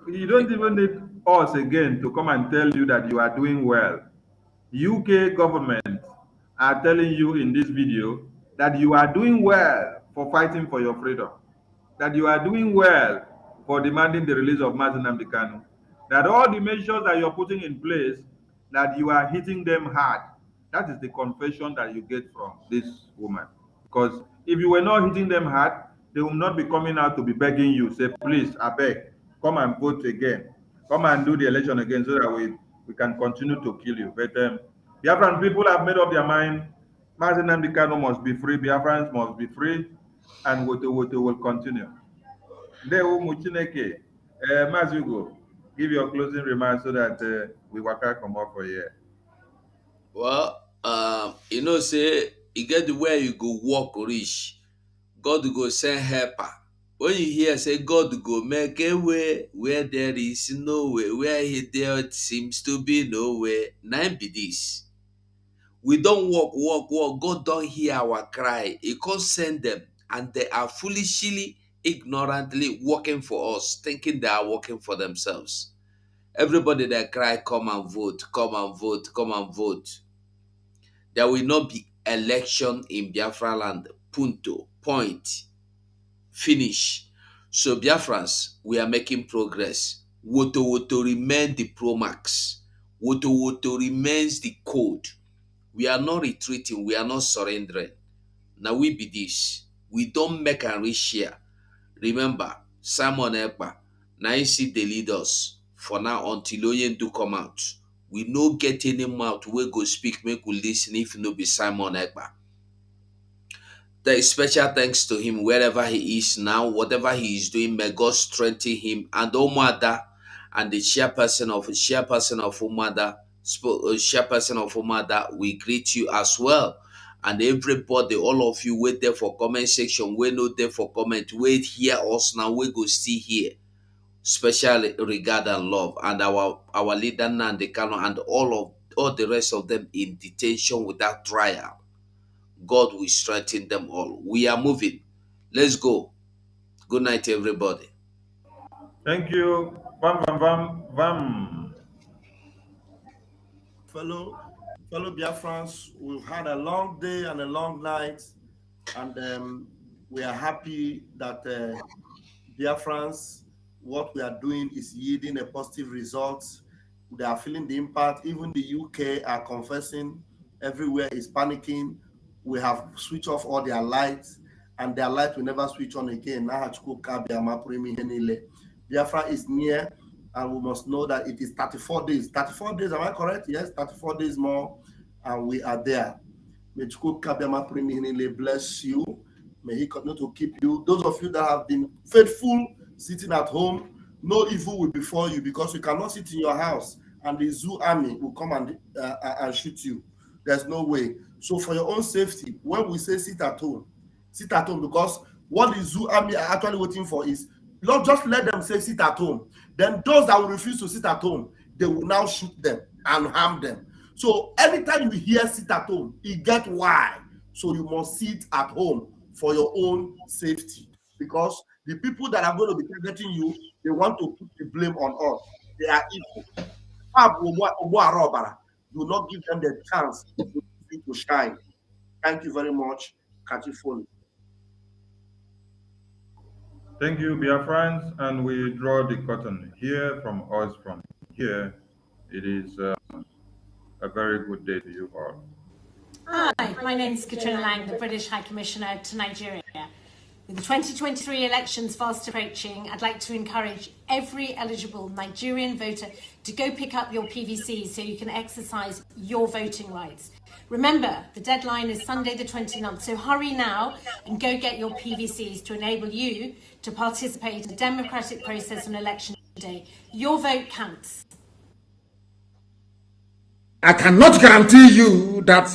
you don't even need us again to come and tell you that you are doing well. UK government are telling you in this video that you are doing well for fighting for your freedom, that you are doing well for demanding the release of Mazi Nnamdi Kanu, that all the measures that you're putting in place that you are hitting them hard. That is the confession that you get from this woman. Because if you were not hitting them hard, they will not be coming out to be begging you, say, please, I beg, come and vote again. Come and do the election again so that we can continue to kill you. But Biafran people have made up their mind. Mazi Nnamdi Kanu must be free. Biafrans must be free. And Woto will continue. Ndewo Muchineke. Mazi Ugo, give your closing remarks so that we work out come up for here. Well, you know, say you get the way you go walk reach, God go send helper. When you hear say God go make a way where there is no way, where there seems to be no way, nine be this. We don't walk. God don't hear our cry. He can't send them, and they are foolishly, ignorantly working for us, thinking they are working for themselves. Everybody that cry, come and vote, come and vote, come and vote. There will not be election in Biafra land. Punto. Point. Finish. So Biafrans, we are making progress. Woto remains the Promax. Woto remains the code. We are not retreating. We are not surrendering. Now we be this. We don't make and reach here. Remember, Simon Ekpa, now you see the leaders for now until Oyen do come out. We no get any mouth we go speak, make we listen if no be Simon Ekpa. There is special thanks to him wherever he is now, whatever he is doing, may God strengthen him and Omada and the chairperson of Umada, we greet you as well. And everybody, all of you, wait there for comment section. We know there for comment. Wait hear us now. We go see here. Special regard and love. And our leader Nnamdi Kanu and all the rest of them in detention without trial. God will strengthen them all. We are moving. Let's go. Good night, everybody. Thank you. Vam. Fellow Biafrans, we've had a long day and a long night, and we are happy that Biafrans, what we are doing is yielding a positive result. They are feeling the impact. Even the UK are confessing. Everywhere is panicking. We have switched off all their lights, and their light will never switch on again. Biafra is near, and we must know that it is 34 days. 34 days, am I correct? Yes, 34 days more, and we are there. May Chukwu bless you. May he continue to keep you. Those of you that have been faithful, sitting at home, no evil will befall you, because you cannot sit in your house and the zoo army will come and shoot you. There's no way. So for your own safety, when we say sit at home, because what the zoo army are actually waiting for is, Lord, just let them say sit at home. Then those that will refuse to sit at home, they will now shoot them and harm them. So anytime you hear sit at home, you get why. So you must sit at home for your own safety, because the people that are going to be targeting you, they want to put the blame on us. They are evil. Do not give them the chance to shine. Thank you very much. Catch you fully. Thank you, Biafrans, and we draw the curtain here from us. From here, it is a very good day to you all. Hi, my name is Katrina Lang, the British High Commissioner to Nigeria. With the 2023 elections fast approaching, I'd like to encourage every eligible Nigerian voter to go pick up your PVCs so you can exercise your voting rights. Remember, the deadline is Sunday the 29th, so hurry now and go get your PVCs to enable you to participate in the democratic process on election day. Your vote counts. I cannot guarantee you that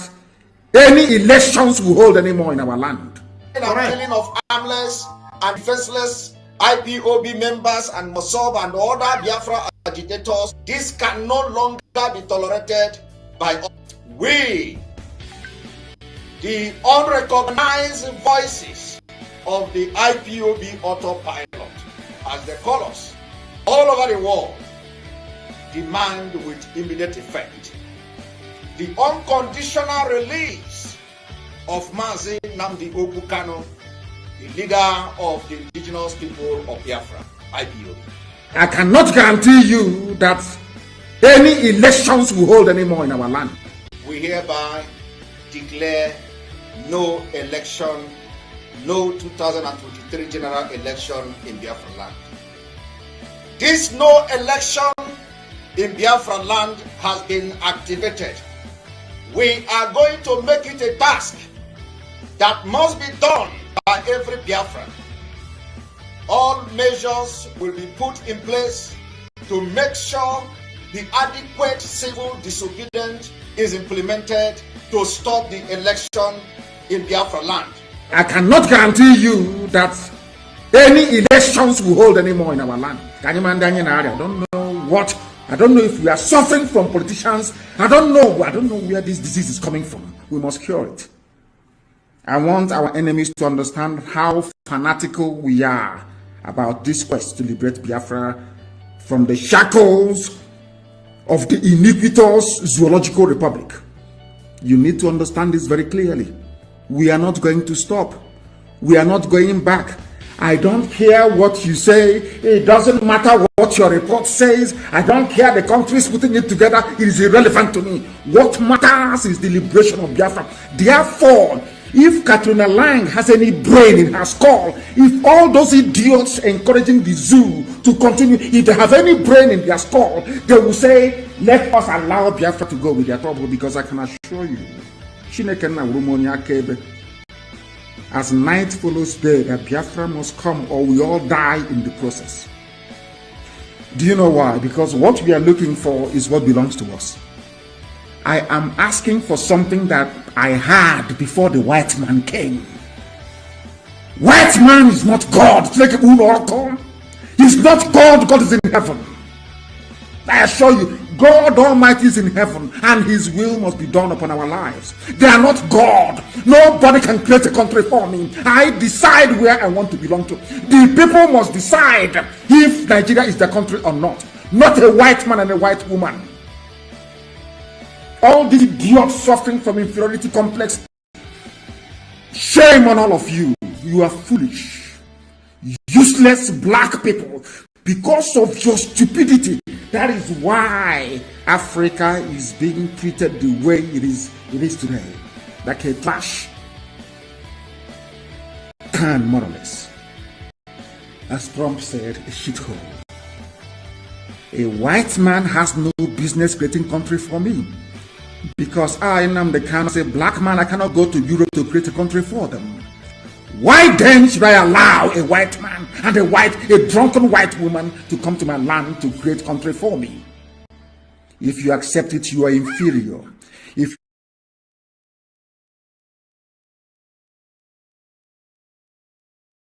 any elections will hold anymore in our land. Killing of armless and defenseless IPOB members and Mossab and other Biafra agitators, this can no longer be tolerated by us. We, the unrecognized voices of the IPOB autopilot, as they call us, all over the world, demand with immediate effect the unconditional release of Mazi Nnamdi Kanu, the leader of the indigenous people of Biafra, IPOB. I cannot guarantee you that any elections we hold anymore in our land. We hereby declare no election, no 2023 general election in Biafra land. This no election in Biafra land has been activated. We are going to make it a task that must be done by every Biafran. All measures will be put in place to make sure the adequate civil disobedience is implemented to stop the election in Biafra land. I cannot guarantee you that any elections will hold anymore in our land. I don't know what. I don't know if we are suffering from politicians. I don't know where this disease is coming from. We must cure it. I want our enemies to understand how fanatical we are about this quest to liberate Biafra from the shackles of the iniquitous zoological republic. You need to understand this very clearly. We are not going to stop. We are not going back. I don't care what you say. It doesn't matter what your report says. I don't care the countries putting it together. It is irrelevant to me. What matters is the liberation of Biafra. Therefore, if Katrina Lang has any brain in her skull, if all those idiots encouraging the zoo to continue, if they have any brain in their skull, they will say, let us allow Biafra to go with their trouble, because I can assure you, as night follows day, that Biafra must come or we all die in the process. Do you know why? Because what we are looking for is what belongs to us. I am asking for something that I had before the white man came. White man is not God. He's not God. God is in heaven. I assure you, God Almighty is in heaven, and His will must be done upon our lives. They are not God. Nobody can create a country for me. I decide where I want to belong to. The people must decide if Nigeria is their country or not. Not a white man and a white woman. All these idiots suffering from inferiority complex. Shame on all of you. You are foolish, useless black people. Because of your stupidity, that is why Africa is being treated the way it is today, like a trash can, more or less. As Trump said, a shithole. A white man has no business creating country for me, because I am the kind of a black man. I cannot go to Europe to create a country for them. Why then should I allow a white man and a drunken white woman to come to my land to create country for me? If you accept it, you are inferior. If